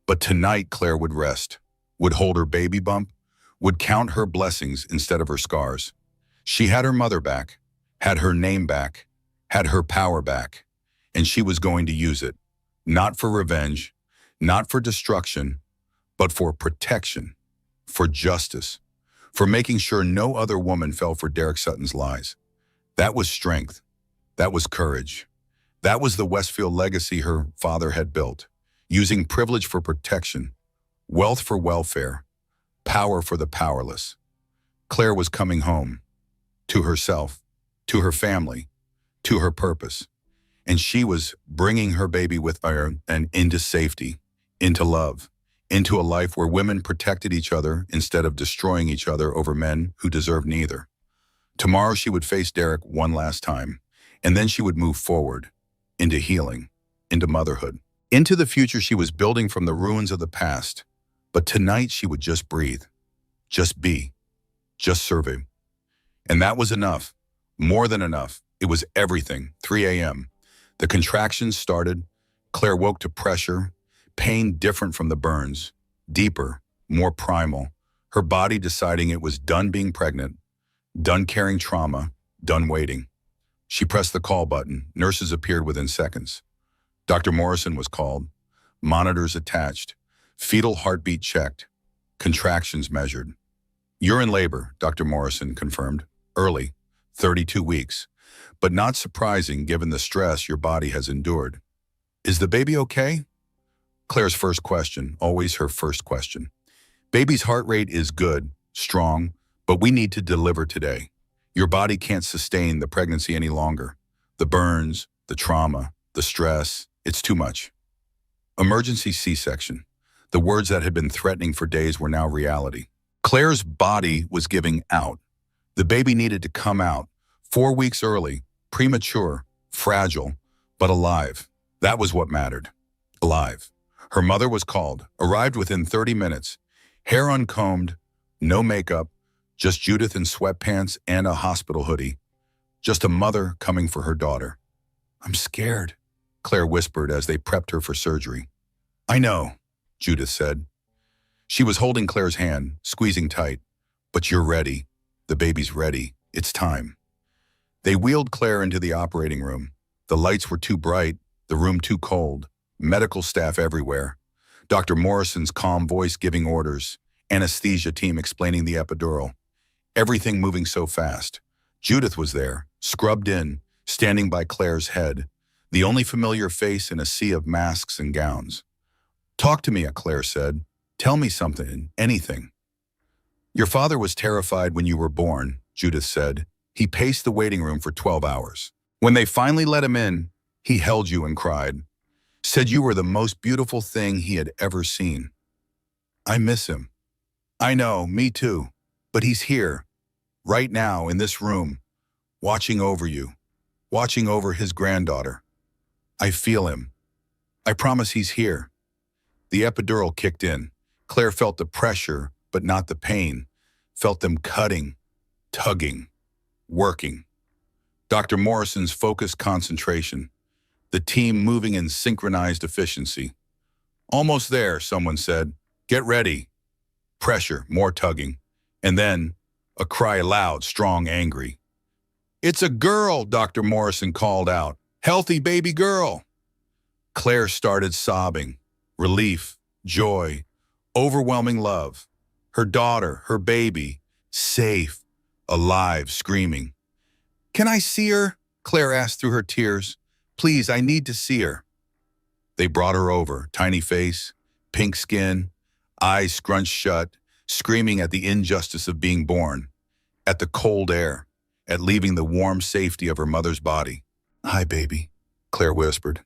But tonight Claire would rest, would hold her baby bump, would count her blessings instead of her scars. She had her mother back, had her name back, had her power back, and she was going to use it. Not for revenge, not for destruction, but for protection, for justice, for making sure no other woman fell for Derek Sutton's lies. That was strength. That was courage. That was the Westfield legacy her father had built, using privilege for protection, wealth for welfare, power for the powerless. Claire was coming home, to herself, to her family, to her purpose. And she was bringing her baby with her and into safety, into love, into a life where women protected each other instead of destroying each other over men who deserved neither. Tomorrow she would face Derek one last time, and then she would move forward, into healing, into motherhood, into the future she was building from the ruins of the past. But tonight she would just breathe, just be, just survive. And that was enough, more than enough. It was everything. 3 a.m. The contractions started. Claire woke to pressure, pain different from the burns, deeper, more primal. Her body deciding it was done being pregnant, done carrying trauma, done waiting. She pressed the call button. Nurses appeared within seconds. Dr. Morrison was called. Monitors attached. Fetal heartbeat checked. Contractions measured. "You're in labor," Dr. Morrison confirmed. "Early, 32 weeks. But not surprising given the stress your body has endured." "Is the baby okay?" Claire's first question, always her first question. "Baby's heart rate is good, strong, but we need to deliver today. Your body can't sustain the pregnancy any longer. The burns, the trauma, the stress, it's too much." Emergency C-section. The words that had been threatening for days were now reality. Claire's body was giving out. The baby needed to come out, 4 weeks early, premature, fragile, but alive. That was what mattered. Alive. Her mother was called, arrived within 30 minutes, hair uncombed, no makeup, just Judith in sweatpants and a hospital hoodie. Just a mother coming for her daughter. "I'm scared," Claire whispered as they prepped her for surgery. "I know," Judith said. She was holding Claire's hand, squeezing tight. "But you're ready. The baby's ready. It's time." They wheeled Claire into the operating room. The lights were too bright, the room too cold, medical staff everywhere. Dr. Morrison's calm voice giving orders, anesthesia team explaining the epidural. Everything moving so fast. Judith was there, scrubbed in, standing by Claire's head, the only familiar face in a sea of masks and gowns. "Talk to me," Claire said. "Tell me something, anything." "Your father was terrified when you were born," Judith said. "He paced the waiting room for 12 hours. When they finally let him in, he held you and cried. Said you were the most beautiful thing he had ever seen." "I miss him." "I know, me too. But he's here, right now in this room, watching over you, watching over his granddaughter. I feel him. I promise he's here." The epidural kicked in. Claire felt the pressure, but not the pain. Felt them cutting, tugging, working. Dr. Morrison's focused concentration. The team moving in synchronized efficiency. "Almost there," someone said. "Get ready." Pressure, more tugging. And then, a cry loud, strong, angry. "It's a girl," Dr. Morrison called out. "Healthy baby girl." Claire started sobbing. Relief, joy, overwhelming love. Her daughter, her baby, safe, alive, screaming. "Can I see her?" Claire asked through her tears. "Please, I need to see her." They brought her over, tiny face, pink skin, eyes scrunched shut, screaming at the injustice of being born, at the cold air, at leaving the warm safety of her mother's body. "Hi, baby," Claire whispered.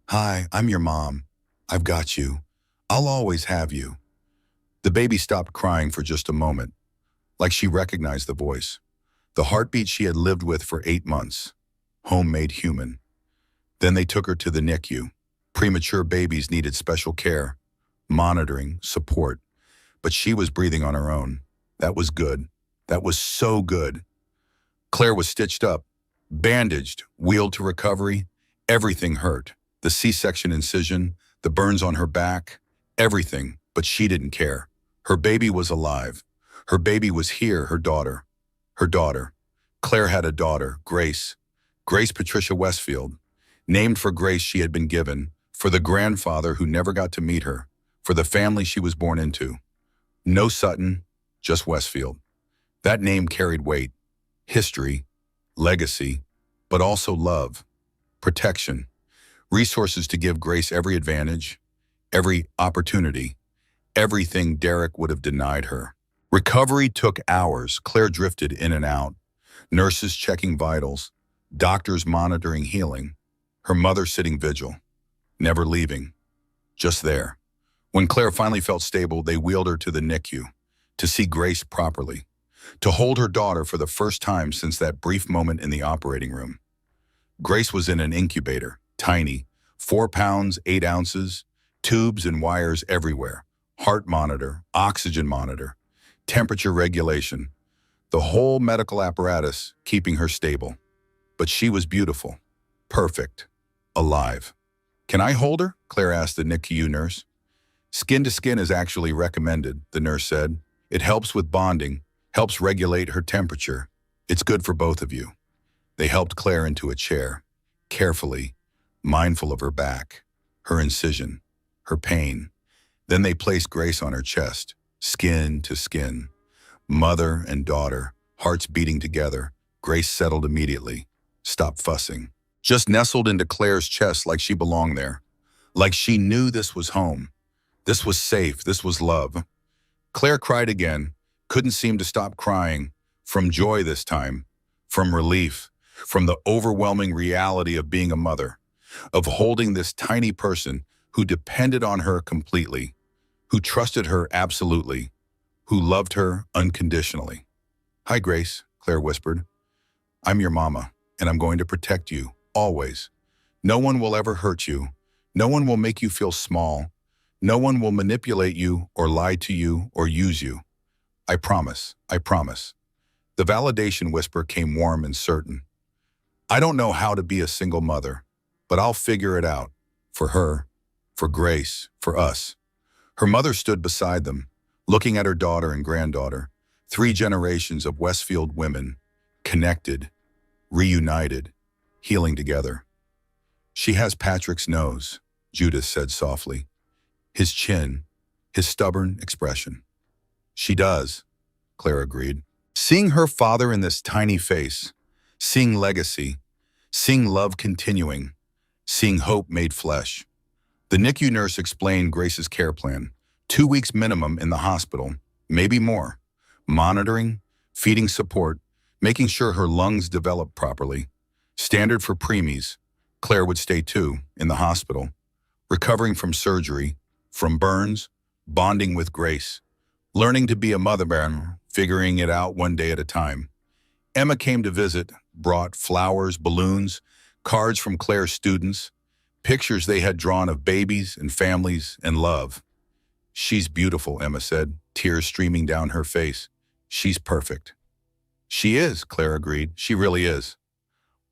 "Hi, I'm your mom. I've got you. I'll always have you." The baby stopped crying for just a moment, like she recognized the voice. The heartbeat she had lived with for 8 months. Home made human. Then they took her to the NICU. Premature babies needed special care, monitoring, support. But she was breathing on her own. That was good. That was so good. Claire was stitched up, bandaged, wheeled to recovery. Everything hurt. The C-section incision, the burns on her back, everything, but she didn't care. Her baby was alive. Her baby was here, her daughter. Her daughter. Claire had a daughter, Grace. Grace Patricia Westfield. Named for grace she had been given, for the grandfather who never got to meet her, for the family she was born into. No Sutton, just Westfield. That name carried weight, history, legacy, but also love, protection, resources to give Grace every advantage, every opportunity, everything Derek would have denied her. Recovery took hours. Claire drifted in and out. Nurses checking vitals, doctors monitoring healing, her mother sitting vigil, never leaving, just there. When Claire finally felt stable, they wheeled her to the NICU to see Grace properly, to hold her daughter for the first time since that brief moment in the operating room. Grace was in an incubator, tiny, 4 pounds, 8 ounces, tubes and wires everywhere, heart monitor, oxygen monitor, temperature regulation, the whole medical apparatus keeping her stable. But she was beautiful, perfect, alive. "Can I hold her?" Claire asked the NICU nurse. "Skin to skin is actually recommended," the nurse said. "It helps with bonding, helps regulate her temperature. It's good for both of you." They helped Claire into a chair, carefully, mindful of her back, her incision, her pain. Then they placed Grace on her chest, skin to skin. Mother and daughter, hearts beating together. Grace settled immediately, stopped fussing. Just nestled into Claire's chest like she belonged there. Like she knew this was home. This was safe, this was love. Claire cried again, couldn't seem to stop crying, from joy this time, from relief, from the overwhelming reality of being a mother, of holding this tiny person who depended on her completely, who trusted her absolutely, who loved her unconditionally. "Hi, Grace," Claire whispered. "I'm your mama, and I'm going to protect you, always. No one will ever hurt you. No one will make you feel small. No one will manipulate you or lie to you or use you. I promise, I promise." The validation whisper came warm and certain. "I don't know how to be a single mother, but I'll figure it out. For her, for Grace, for us." Her mother stood beside them, looking at her daughter and granddaughter, 3 generations of Westfield women, connected, reunited, healing together. "She has Patrick's nose," Judith said softly. "His chin, his stubborn expression." "She does," Claire agreed. Seeing her father in this tiny face, seeing legacy, seeing love continuing, seeing hope made flesh. The NICU nurse explained Grace's care plan. 2 weeks minimum in the hospital, maybe more. Monitoring, feeding support, making sure her lungs develop properly. Standard for preemies. Claire would stay 2 in the hospital, recovering from surgery, from burns, bonding with Grace, learning to be a mother bear, figuring it out one day at a time. Emma came to visit, brought flowers, balloons, cards from Claire's students, pictures they had drawn of babies and families and love. "She's beautiful," Emma said, tears streaming down her face. "She's perfect." "She is," Claire agreed. "She really is."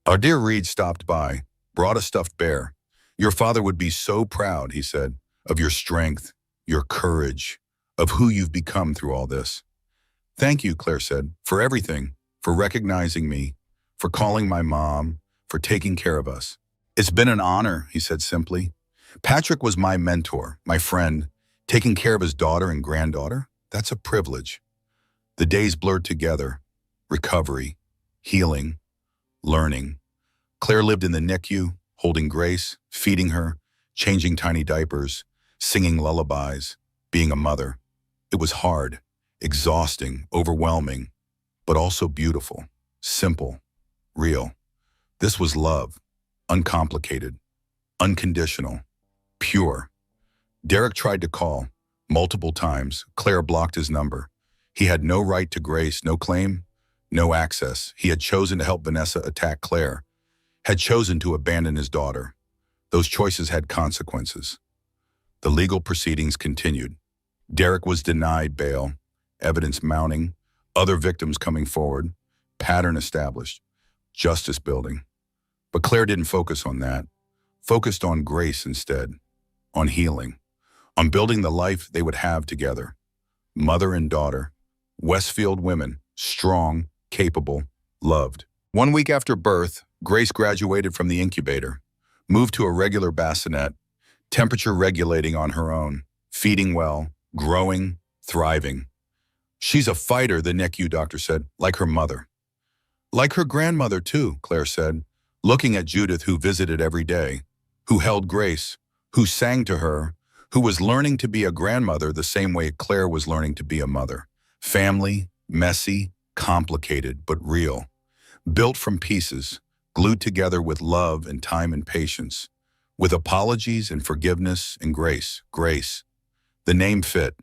Our dear Reed stopped by, brought a stuffed bear. "Your father would be so proud," he said, "of your strength, your courage, of who you've become through all this." "Thank you," Claire said, "for everything, for recognizing me, for calling my mom, for taking care of us." "It's been an honor," he said simply. "Patrick was my mentor, my friend. Taking care of his daughter and granddaughter, that's a privilege." The days blurred together. Recovery, healing, learning. Claire lived in the NICU, holding Grace, feeding her, changing tiny diapers, singing lullabies, being a mother. It was hard, exhausting, overwhelming, but also beautiful, simple, real. This was love, uncomplicated, unconditional, pure. Derek tried to call, multiple times. Claire blocked his number. He had no right to Grace, no claim, no access. He had chosen to help Vanessa attack Claire, had chosen to abandon his daughter. Those choices had consequences. The legal proceedings continued. Derek was denied bail, evidence mounting, other victims coming forward, pattern established, justice building. But Claire didn't focus on that, focused on Grace instead, on healing, on building the life they would have together. Mother and daughter, Westfield women, strong, capable, loved. 1 week after birth, Grace graduated from the incubator, moved to a regular bassinet, temperature regulating on her own, feeding well, growing, thriving. "She's a fighter," the NICU doctor said, "like her mother." "Like her grandmother too," Claire said, looking at Judith, who visited every day, who held Grace, who sang to her, who was learning to be a grandmother the same way Claire was learning to be a mother. Family, messy, complicated, but real. Built from pieces, glued together with love and time and patience, with apologies and forgiveness and grace. Grace. The name fit.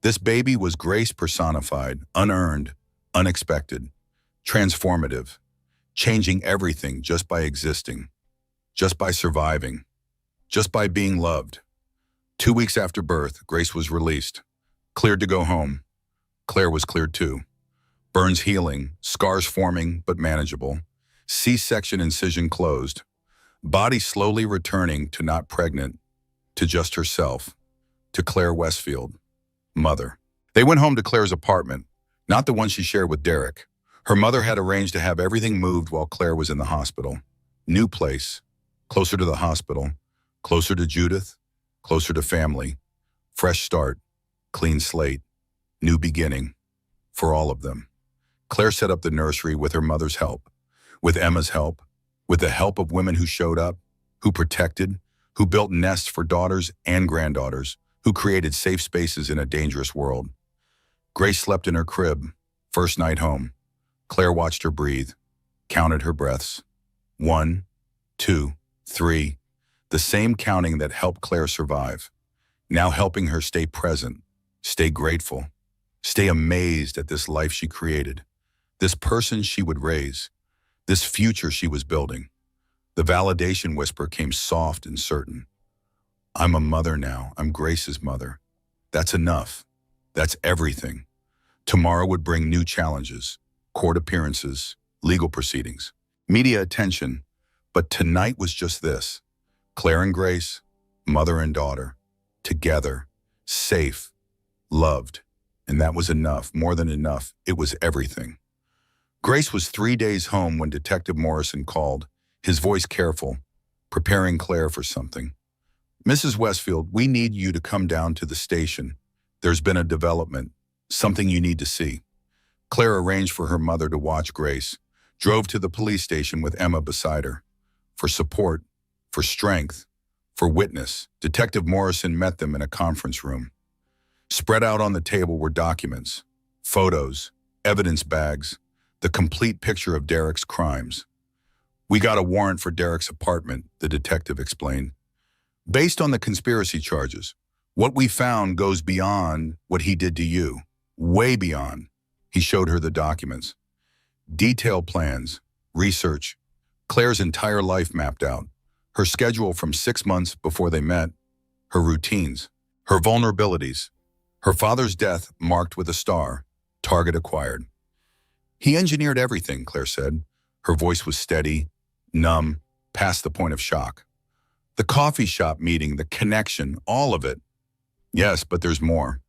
This baby was grace personified, unearned, unexpected, transformative, changing everything just by existing. just by surviving, just by being loved. 2 weeks after birth, Grace was released, cleared to go home. Claire was cleared too. Burns healing, scars forming but manageable, C-section incision closed, body slowly returning to not pregnant, to just herself, to Claire Westfield, mother. They went home to Claire's apartment, not the one she shared with Derek. Her mother had arranged to have everything moved while Claire was in the hospital. New place, closer to the hospital, closer to Judith, closer to family, fresh start, clean slate, new beginning, for all of them. Claire set up the nursery with her mother's help, with Emma's help, with the help of women who showed up, who protected, who built nests for daughters and granddaughters, who created safe spaces in a dangerous world. Grace slept in her crib, first night home. Claire watched her breathe, counted her breaths. 1, 2, 3. The same counting that helped Claire survive, now helping her stay present, stay grateful, stay amazed at this life she created, this person she would raise, this future she was building. The validation whisper came soft and certain. I'm a mother now. I'm Grace's mother. That's enough. That's everything. Tomorrow would bring new challenges, court appearances, legal proceedings, media attention. But tonight was just this. Claire and Grace, mother and daughter, together, safe, loved. And that was enough, more than enough. It was everything. Grace was 3 days home when Detective Morrison called, his voice careful, preparing Claire for something. Mrs. Westfield, we need you to come down to the station. There's been a development, something you need to see. Claire arranged for her mother to watch Grace, drove to the police station with Emma beside her. For support, for strength, for witness, Detective Morrison met them in a conference room. Spread out on the table were documents, photos, evidence bags, the complete picture of Derek's crimes. We got a warrant for Derek's apartment, the detective explained. Based on the conspiracy charges, what we found goes beyond what he did to you, way beyond. He showed her the documents. Detailed plans, research, Claire's entire life mapped out, her schedule from 6 months before they met, her routines, her vulnerabilities, her father's death marked with a star, target acquired. He engineered everything, Claire said. Her voice was steady, numb, past the point of shock. The coffee shop meeting, the connection, all of it. Yes, but there's more.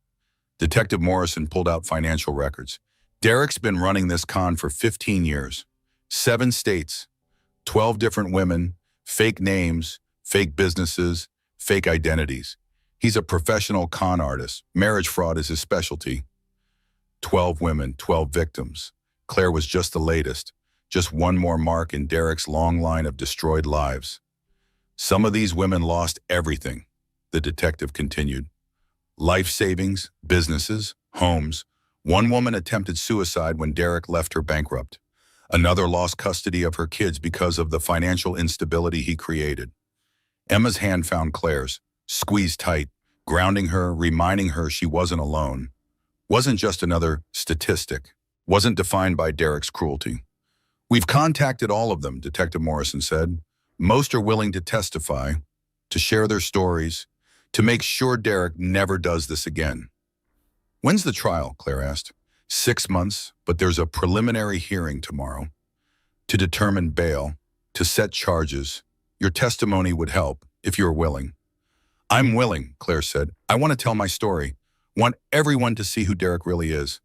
Detective Morrison pulled out financial records. Derek's been running this con for 15 years. 7 states, 12 different women, fake names, fake businesses, fake identities. He's a professional con artist. Marriage fraud is his specialty. 12 women, 12 victims. Claire was just the latest, just one more mark in Derek's long line of destroyed lives. Some of these women lost everything, the detective continued. Life savings, businesses, homes. One woman attempted suicide when Derek left her bankrupt. Another lost custody of her kids because of the financial instability he created. Emma's hand found Claire's, squeezed tight, grounding her, reminding her she wasn't alone. Wasn't just another statistic. Wasn't defined by Derek's cruelty. We've contacted all of them, Detective Morrison said. Most are willing to testify, to share their stories, to make sure Derek never does this again. When's the trial? Claire asked. 6 months, but there's a preliminary hearing tomorrow. To determine bail, to set charges. Your testimony would help, if you're willing. I'm willing, Claire said. I want to tell my story. Want everyone to see who Derek really is.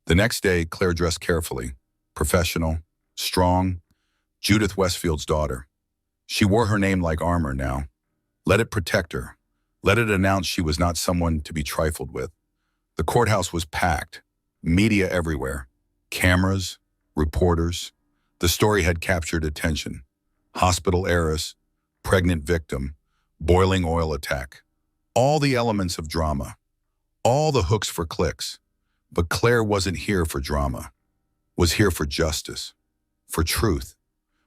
The next day, Claire dressed carefully, professional, strong, Judith Westfield's daughter. She wore her name like armor now. Let it protect her. Let it announce she was not someone to be trifled with. The courthouse was packed, media everywhere, cameras, reporters. The story had captured attention. Hospital heiress, pregnant victim, boiling oil attack. All the elements of drama. All the hooks for clicks. But Claire wasn't here for drama. Was here for justice, for truth,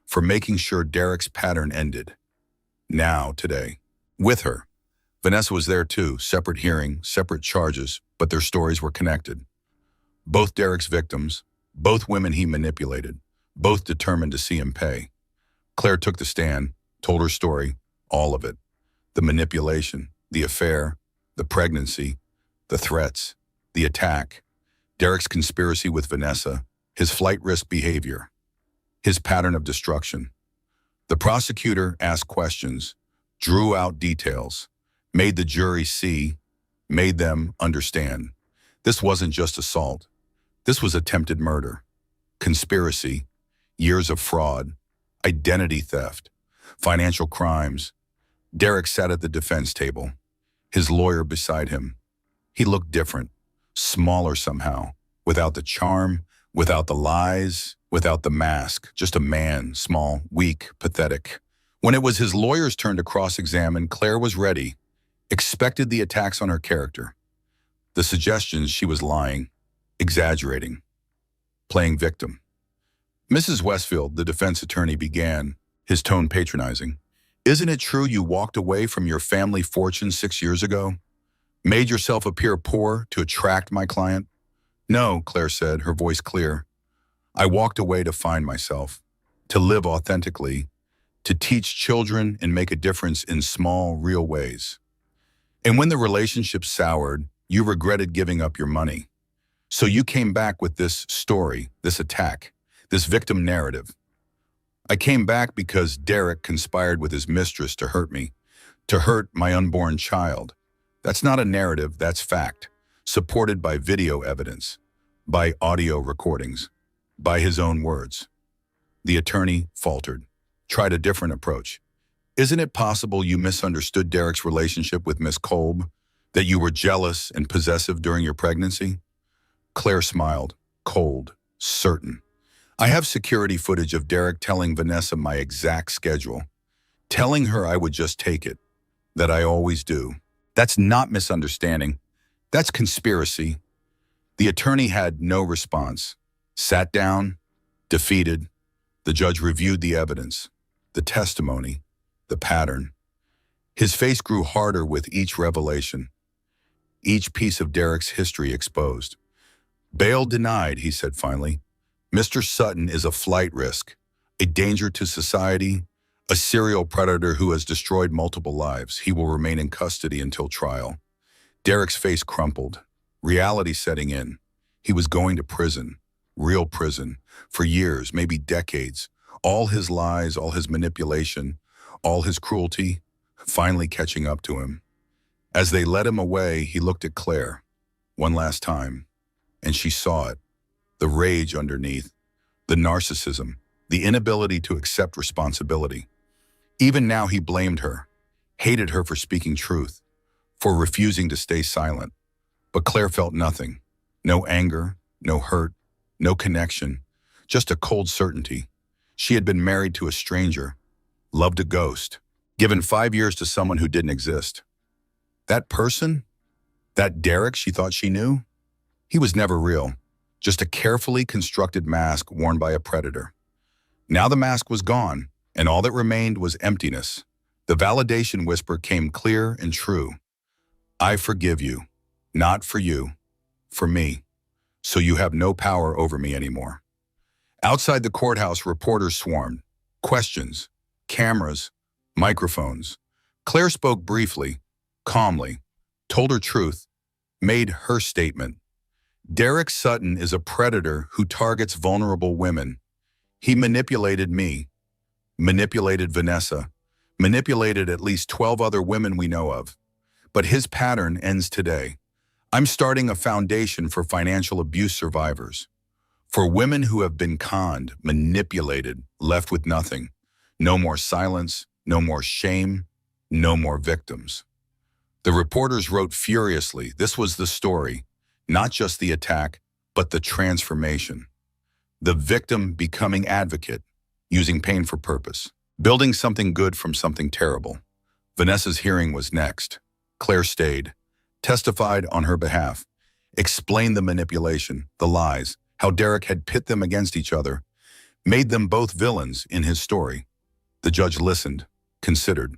for making sure Derek's pattern ended. Now, today. With her. Vanessa was there too, separate hearing, separate charges, but their stories were connected. Both Derek's victims, both women he manipulated, both determined to see him pay. Claire took the stand, told her story, all of it. The manipulation, the affair, the pregnancy, the threats, the attack, Derek's conspiracy with Vanessa, his flight risk behavior, his pattern of destruction. The prosecutor asked questions, drew out details, made the jury see, made them understand. This wasn't just assault. This was attempted murder, conspiracy, years of fraud, identity theft, financial crimes. Derek sat at the defense table, his lawyer beside him. He looked different, smaller somehow, without the charm, without the lies, without the mask, just a man, small, weak, pathetic. When it was his lawyer's turn to cross-examine, Claire was ready, expected the attacks on her character, the suggestions she was lying, exaggerating, playing victim. Mrs. Westfield, the defense attorney, began, his tone patronizing. Isn't it true you walked away from your family fortune 6 years ago? Made yourself appear poor to attract my client? No, Claire said, her voice clear. I walked away to find myself, to live authentically, to teach children and make a difference in small, real ways. And when the relationship soured, you regretted giving up your money. So you came back with this story, this attack, this victim narrative. I came back because Derek conspired with his mistress to hurt me, to hurt my unborn child. That's not a narrative, that's fact, supported by video evidence, by audio recordings, by his own words. The attorney faltered, tried a different approach. Isn't it possible you misunderstood Derek's relationship with Miss Kolb, that you were jealous and possessive during your pregnancy? Claire smiled, cold, certain. I have security footage of Derek telling Vanessa my exact schedule, telling her I would just take it, that I always do. That's not misunderstanding. That's conspiracy. The attorney had no response, sat down, defeated. The judge reviewed the evidence, the testimony, the pattern. His face grew harder with each revelation, each piece of Derek's history exposed. Bail denied, he said finally. Mr. Sutton is a flight risk, a danger to society, a serial predator who has destroyed multiple lives. He will remain in custody until trial. Derek's face crumpled, reality setting in. He was going to prison, real prison, for years, maybe decades. All his lies, all his manipulation, all his cruelty, finally catching up to him. As they led him away, he looked at Claire one last time, and she saw it. The rage underneath, the narcissism, the inability to accept responsibility. Even now he blamed her, hated her for speaking truth, for refusing to stay silent. But Claire felt nothing, no anger, no hurt, no connection, just a cold certainty. She had been married to a stranger, loved a ghost, given 5 years to someone who didn't exist. That person, that Derek she thought she knew, he was never real. Just a carefully constructed mask worn by a predator. Now the mask was gone, and all that remained was emptiness. The validation whisper came clear and true. I forgive you, not for you, for me, so you have no power over me anymore. Outside the courthouse, reporters swarmed. Questions, cameras, microphones. Claire spoke briefly, calmly, told her truth, made her statement. Derek Sutton is a predator who targets vulnerable women. He manipulated me, manipulated Vanessa, manipulated at least 12 other women we know of. But his pattern ends today. I'm starting a foundation for financial abuse survivors, for women who have been conned, manipulated, left with nothing. No more silence, no more shame, no more victims. The reporters wrote furiously. This was the story. Not just the attack, but the transformation. The victim becoming advocate, using pain for purpose, building something good from something terrible. Vanessa's hearing was next. Claire stayed, testified on her behalf, explained the manipulation, the lies, how Derek had pit them against each other, made them both villains in his story. The judge listened, considered.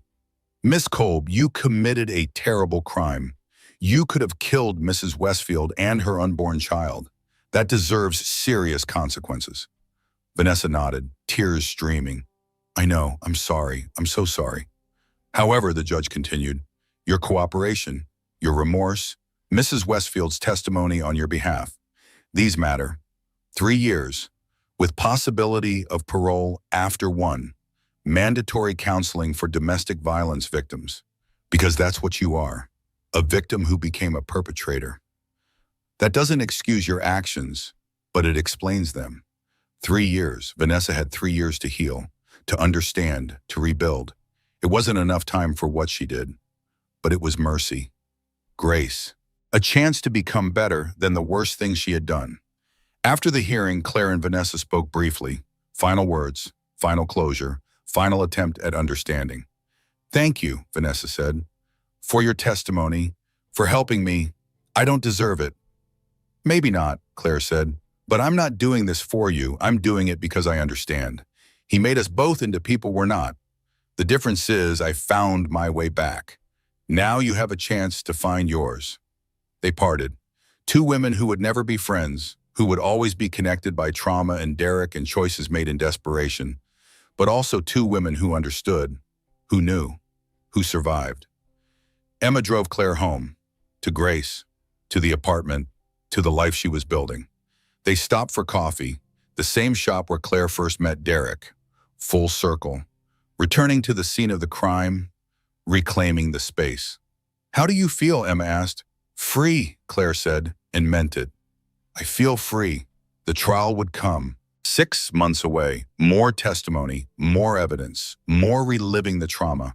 Miss Kolb, you committed a terrible crime. You could have killed Mrs. Westfield and her unborn child. That deserves serious consequences. Vanessa nodded, tears streaming. I know, I'm sorry, I'm so sorry. However, the judge continued, your cooperation, your remorse, Mrs. Westfield's testimony on your behalf, these matter. 3 years, with possibility of parole after 1, mandatory counseling for domestic violence victims, because that's what you are, a victim who became a perpetrator. That doesn't excuse your actions, but it explains them. 3 years, Vanessa had 3 years to heal, to understand, to rebuild. It wasn't enough time for what she did, but it was mercy, grace, a chance to become better than the worst thing she had done. After the hearing, Claire and Vanessa spoke briefly. Final words, final closure, final attempt at understanding. Thank you, Vanessa said, for your testimony, for helping me. I don't deserve it. Maybe not, Claire said, but I'm not doing this for you. I'm doing it because I understand. He made us both into people we're not. The difference is I found my way back. Now you have a chance to find yours. They parted. 2 women who would never be friends, who would always be connected by trauma and Derek and choices made in desperation, but also 2 women who understood, who knew, who survived. Emma drove Claire home, to Grace, to the apartment, to the life she was building. They stopped for coffee, the same shop where Claire first met Derek, full circle, returning to the scene of the crime, reclaiming the space. How do you feel, Emma asked. Free, Claire said, and meant it. I feel free. The trial would come. 6 months away, more testimony, more evidence, more reliving the trauma.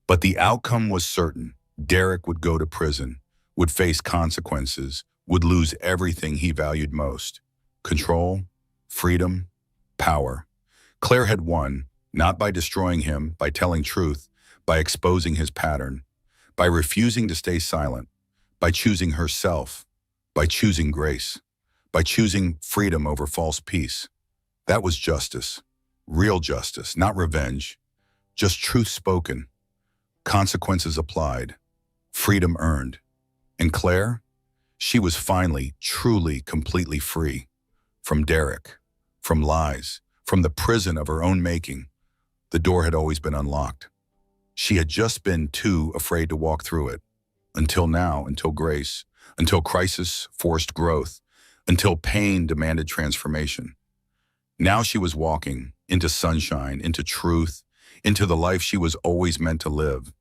But the outcome was certain. Derek would go to prison, would face consequences, would lose everything he valued most. Control, freedom, power. Claire had won, not by destroying him, by telling truth, by exposing his pattern, by refusing to stay silent, by choosing herself, by choosing grace, by choosing freedom over false peace. That was justice, real justice, not revenge, just truth spoken, consequences applied, freedom earned. And Claire, she was finally, truly, completely free from Derek, from lies, from the prison of her own making. The door had always been unlocked. She had just been too afraid to walk through it. Until now, until grace, until crisis forced growth, until pain demanded transformation. Now she was walking into sunshine, into truth, into the life she was always meant to live.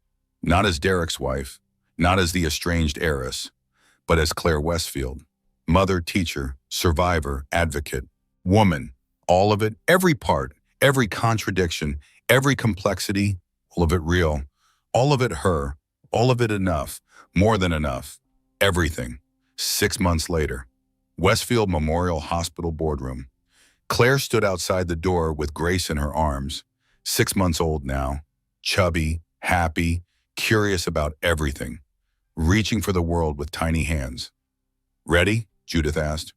Not as Derek's wife, not as the estranged heiress, but as Claire Westfield, mother, teacher, survivor, advocate, woman, all of it, every part, every contradiction, every complexity, all of it real, all of it her, all of it enough, more than enough, everything. 6 months later, Westfield Memorial Hospital boardroom. Claire stood outside the door with Grace in her arms, 6 months old now, chubby, happy, curious about everything, reaching for the world with tiny hands. Ready? Judith asked.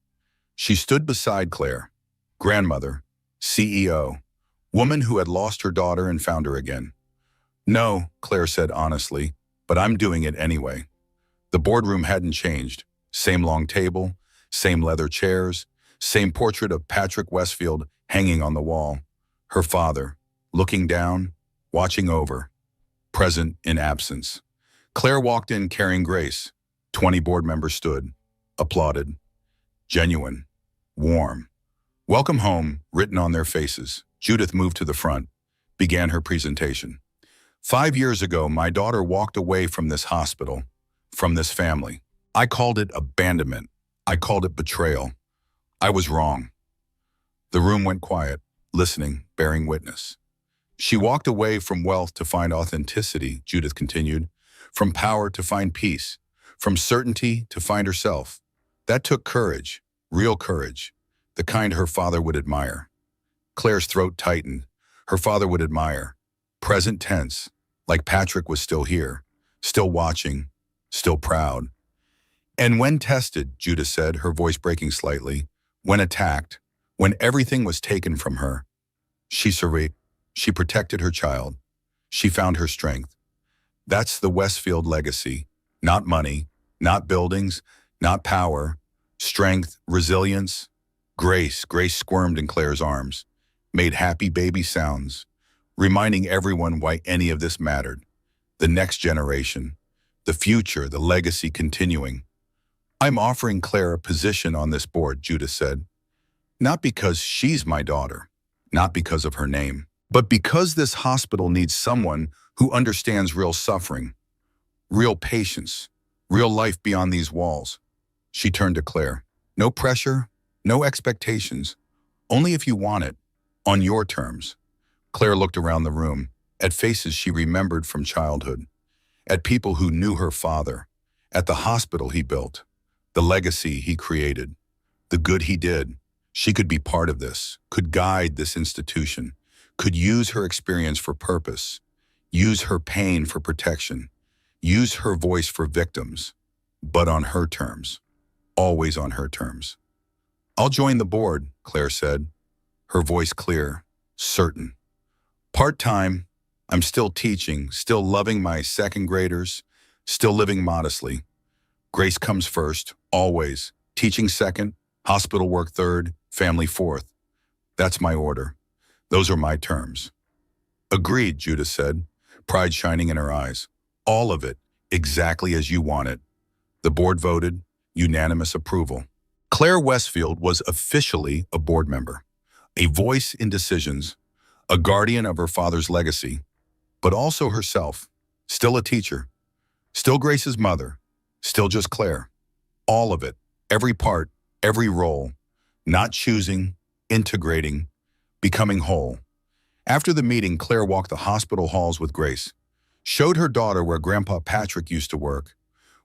She stood beside Claire, grandmother, CEO, woman who had lost her daughter and found her again. No, Claire said honestly, but I'm doing it anyway. The boardroom hadn't changed. Same long table, same leather chairs, same portrait of Patrick Westfield hanging on the wall. Her father, looking down, watching over, present in absence. Claire walked in carrying Grace. 20 board members stood, applauded. Genuine, warm. Welcome home, written on their faces. Judith moved to the front, began her presentation. 5 years ago, my daughter walked away from this hospital, from this family. I called it abandonment. I called it betrayal. I was wrong. The room went quiet, listening, bearing witness. She walked away from wealth to find authenticity, Judith continued, from power to find peace, from certainty to find herself. That took courage, real courage, the kind her father would admire. Claire's throat tightened. Her father would admire. Present tense, like Patrick was still here, still watching, still proud. And when tested, Judith said, her voice breaking slightly, when attacked, when everything was taken from her, she survived. She protected her child. She found her strength. That's the Westfield legacy. Not money, not buildings, not power. Strength, resilience. Grace squirmed in Claire's arms, made happy baby sounds, reminding everyone why any of this mattered. The next generation, the future, the legacy continuing. I'm offering Claire a position on this board, Judith said. Not because she's my daughter, not because of her name, but because this hospital needs someone who understands real suffering, real patience, real life beyond these walls. She turned to Claire. No pressure, no expectations, only if you want it, on your terms. Claire looked around the room, at faces she remembered from childhood, at people who knew her father, at the hospital he built, the legacy he created, the good he did. She could be part of this, could guide this institution, could use her experience for purpose, use her pain for protection, use her voice for victims, but on her terms, always on her terms. I'll join the board, Claire said, her voice clear, certain. Part-time, I'm still teaching, still loving my second graders, still living modestly. Grace comes first, always. Teaching second, hospital work third, family fourth. That's my order. Those are my terms. Agreed, Judith said, pride shining in her eyes. All of it, exactly as you want it. The board voted, unanimous approval. Claire Westfield was officially a board member, a voice in decisions, a guardian of her father's legacy, but also herself, still a teacher, still Grace's mother, still just Claire. All of it, every part, every role, not choosing, integrating, becoming whole. After the meeting, Claire walked the hospital halls with Grace, showed her daughter where Grandpa Patrick used to work,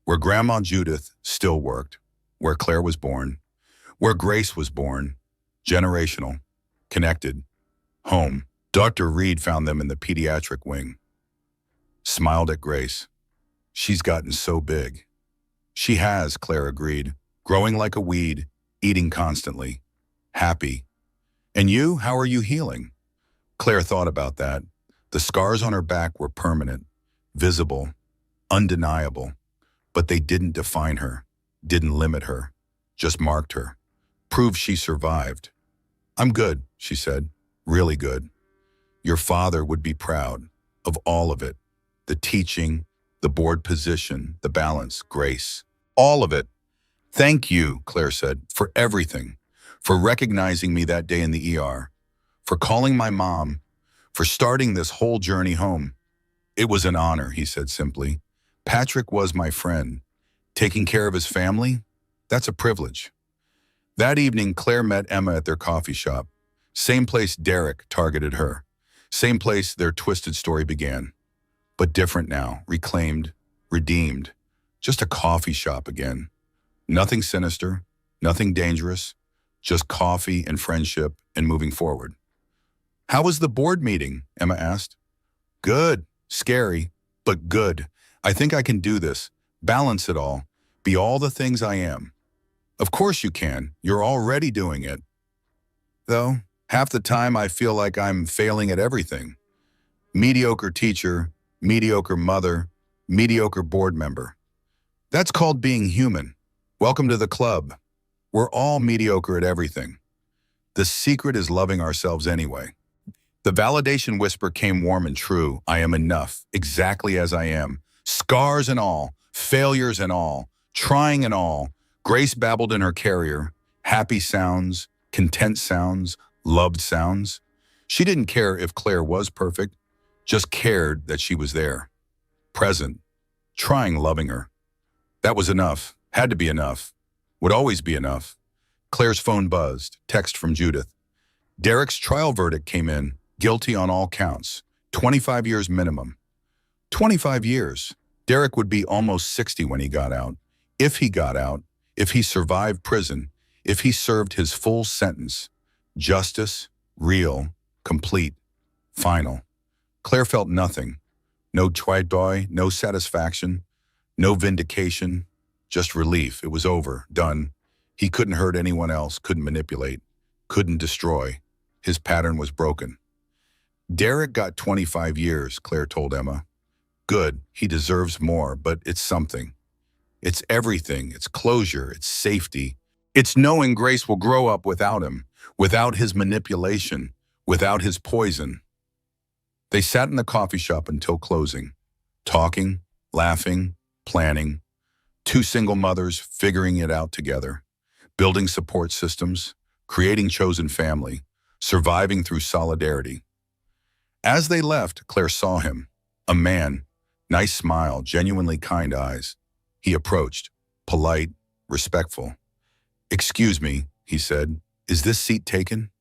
where Grandma Judith still worked, where Claire was born, where Grace was born, generational, connected, home. Dr. Reed found them in the pediatric wing. Smiled at Grace. She's gotten so big. She has, Claire agreed, growing like a weed, eating constantly, happy. And you, how are you healing? Claire thought about that. The scars on her back were permanent, visible, undeniable, but they didn't define her, didn't limit her, just marked her, proved she survived. I'm good, she said, really good. Your father would be proud of all of it, the teaching, the board position, the balance, Grace, all of it. Thank you, Claire said, for everything, for recognizing me that day in the ER, for calling my mom, for starting this whole journey home. It was an honor, he said simply. Patrick was my friend. Taking care of his family, that's a privilege. That evening, Claire met Emma at their coffee shop. Same place Derek targeted her. Same place their twisted story began. But different now, reclaimed, redeemed. Just a coffee shop again. Nothing sinister, nothing dangerous, just coffee and friendship and moving forward. How was the board meeting? Emma asked. Good, scary, but good. I think I can do this, balance it all, be all the things I am. Of course you can, you're already doing it. Though, half the time I feel like I'm failing at everything. Mediocre teacher, mediocre mother, mediocre board member. That's called being human. Welcome to the club. We're all mediocre at everything. The secret is loving ourselves anyway. The validation whisper came warm and true. I am enough, exactly as I am. Scars and all, failures and all, trying and all. Grace babbled in her carrier. Happy sounds, content sounds, loved sounds. She didn't care if Claire was perfect, just cared that she was there. Present, trying loving her. That was enough, had to be enough, would always be enough. Claire's phone buzzed, text from Judith. Derek's trial verdict came in, guilty on all counts, 25 years minimum. 25 years. Derek would be almost 60 when he got out. If he got out, if he survived prison, if he served his full sentence. Justice, real, complete, final. Claire felt nothing. No joy, no satisfaction, no vindication, just relief. It was over, done. He couldn't hurt anyone else, couldn't manipulate, couldn't destroy. His pattern was broken. Derek got 25 years, Claire told Emma. Good, he deserves more, but it's something. It's everything, it's closure, it's safety. It's knowing Grace will grow up without him, without his manipulation, without his poison. They sat in the coffee shop until closing, talking, laughing, planning. Two single mothers figuring it out together, building support systems, creating chosen family, surviving through solidarity. As they left, Claire saw him, a man, nice smile, genuinely kind eyes. He approached, polite, respectful. "Excuse me," he said, "is this seat taken?"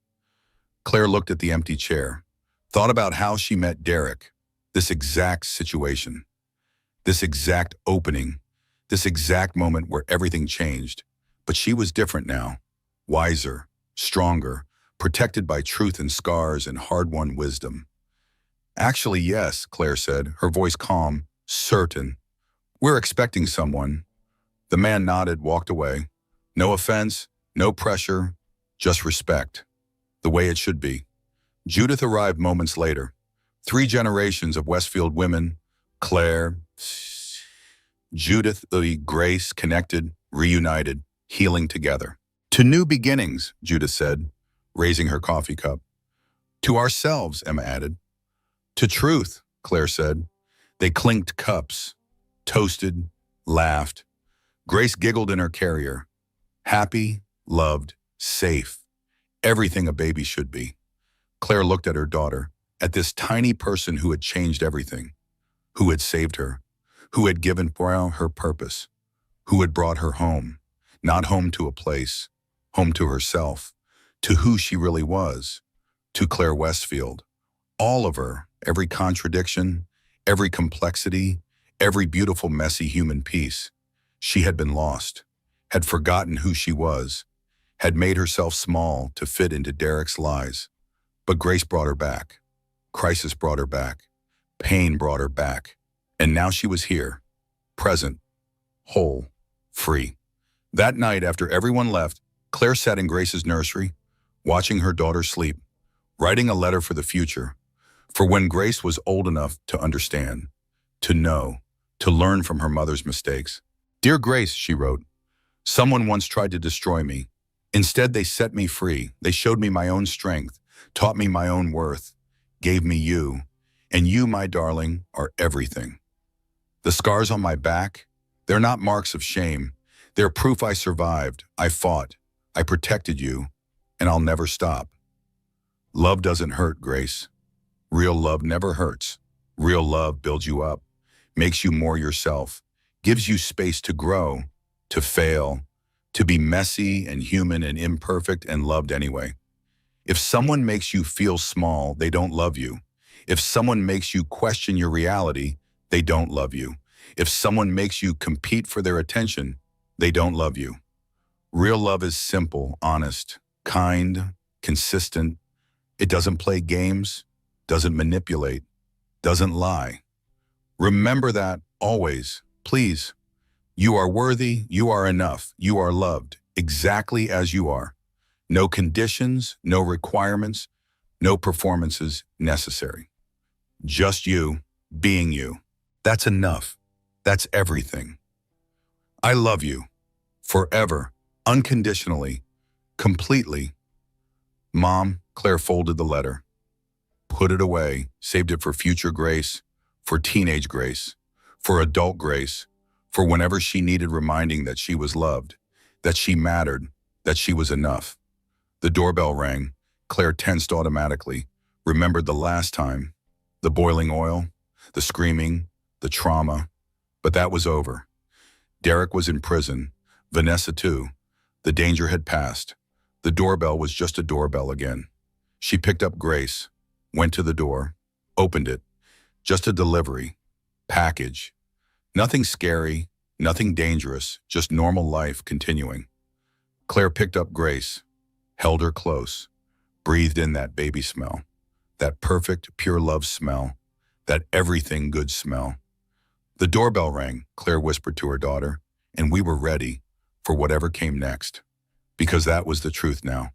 Claire looked at the empty chair, thought about how she met Derek, this exact situation, this exact opening, this exact moment where everything changed. But she was different now, wiser, stronger, protected by truth and scars and hard-won wisdom. "Actually, yes," Claire said, her voice calm, certain. "We're expecting someone." The man nodded, walked away. No offense, no pressure, just respect. The way it should be. Judith arrived moments later. 3 generations of Westfield women, Claire, Judith, Grace, connected, reunited, healing together. "To new beginnings," Judith said, raising her coffee cup. "To ourselves," Emma added. "To truth," Claire said. They clinked cups, toasted, laughed. Grace giggled in her carrier. Happy, loved, safe. Everything a baby should be. Claire looked at her daughter, at this tiny person who had changed everything, who had saved her, who had given her purpose, who had brought her home, not home to a place, home to herself, to who she really was, to Claire Westfield. All of her, every contradiction, every complexity, every beautiful, messy human piece. She had been lost, had forgotten who she was, had made herself small to fit into Derek's lies. But grace brought her back. Crisis brought her back. Pain brought her back. And now she was here, present, whole, free. That night, after everyone left, Claire sat in Grace's nursery, watching her daughter sleep, writing a letter for the future, for when Grace was old enough to understand, to know, to learn from her mother's mistakes. "Dear Grace," she wrote, "someone once tried to destroy me. Instead, they set me free. They showed me my own strength, taught me my own worth, gave me you. And you, my darling, are everything. The scars on my back, they're not marks of shame. They're proof I survived, I fought, I protected you, and I'll never stop. Love doesn't hurt, Grace. Real love never hurts. Real love builds you up, makes you more yourself, gives you space to grow, to fail, to be messy and human and imperfect and loved anyway. If someone makes you feel small, they don't love you. If someone makes you question your reality, they don't love you. If someone makes you compete for their attention, they don't love you. Real love is simple, honest, kind, consistent. It doesn't play games, doesn't manipulate, doesn't lie. Remember that always, please. You are worthy, you are enough, you are loved, exactly as you are. No conditions, no requirements, no performances necessary. Just you, being you. That's enough. That's everything. I love you. Forever. Unconditionally. Completely. Mom, Claire folded the letter. Put it away. Saved it for future Grace. For teenage Grace. For adult Grace. For whenever she needed reminding that she was loved. That she mattered. That she was enough. The doorbell rang. Claire tensed automatically. Remembered the last time. The boiling oil. The screaming. The trauma. But that was over. Derek was in prison. Vanessa too. The danger had passed. The doorbell was just a doorbell again. She picked up Grace, went to the door, opened it. Just a delivery. Package. Nothing scary, nothing dangerous, just normal life continuing. Claire picked up Grace, held her close, breathed in that baby smell, that perfect, pure love smell, that everything good smell. The doorbell rang, Claire whispered to her daughter, and we were ready for whatever came next, because that was the truth now.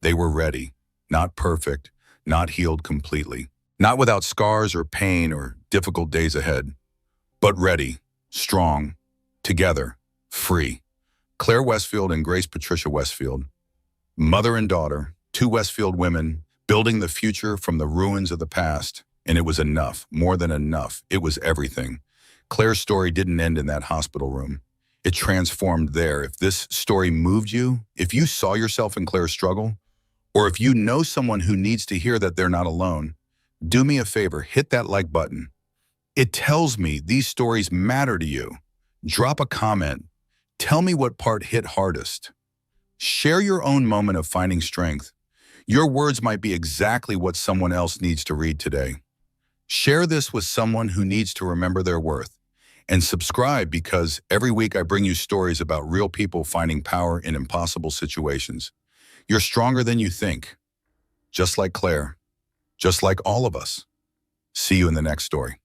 They were ready, not perfect, not healed completely, not without scars or pain or difficult days ahead, but ready, strong, together, free. Claire Westfield and Grace Patricia Westfield, mother and daughter, 2 Westfield women, building the future from the ruins of the past, And it was enough, more than enough. It was everything. Claire's story didn't end in that hospital room. It transformed there. If this story moved you, if you saw yourself in Claire's struggle, or if you know someone who needs to hear that they're not alone, do me a favor, hit that like button. It tells me these stories matter to you. Drop a comment. Tell me what part hit hardest. Share your own moment of finding strength. Your words might be exactly what someone else needs to read today. Share this with someone who needs to remember their worth. And subscribe, because every week I bring you stories about real people finding power in impossible situations. You're stronger than you think. Just like Claire. Just like all of us. See you in the next story.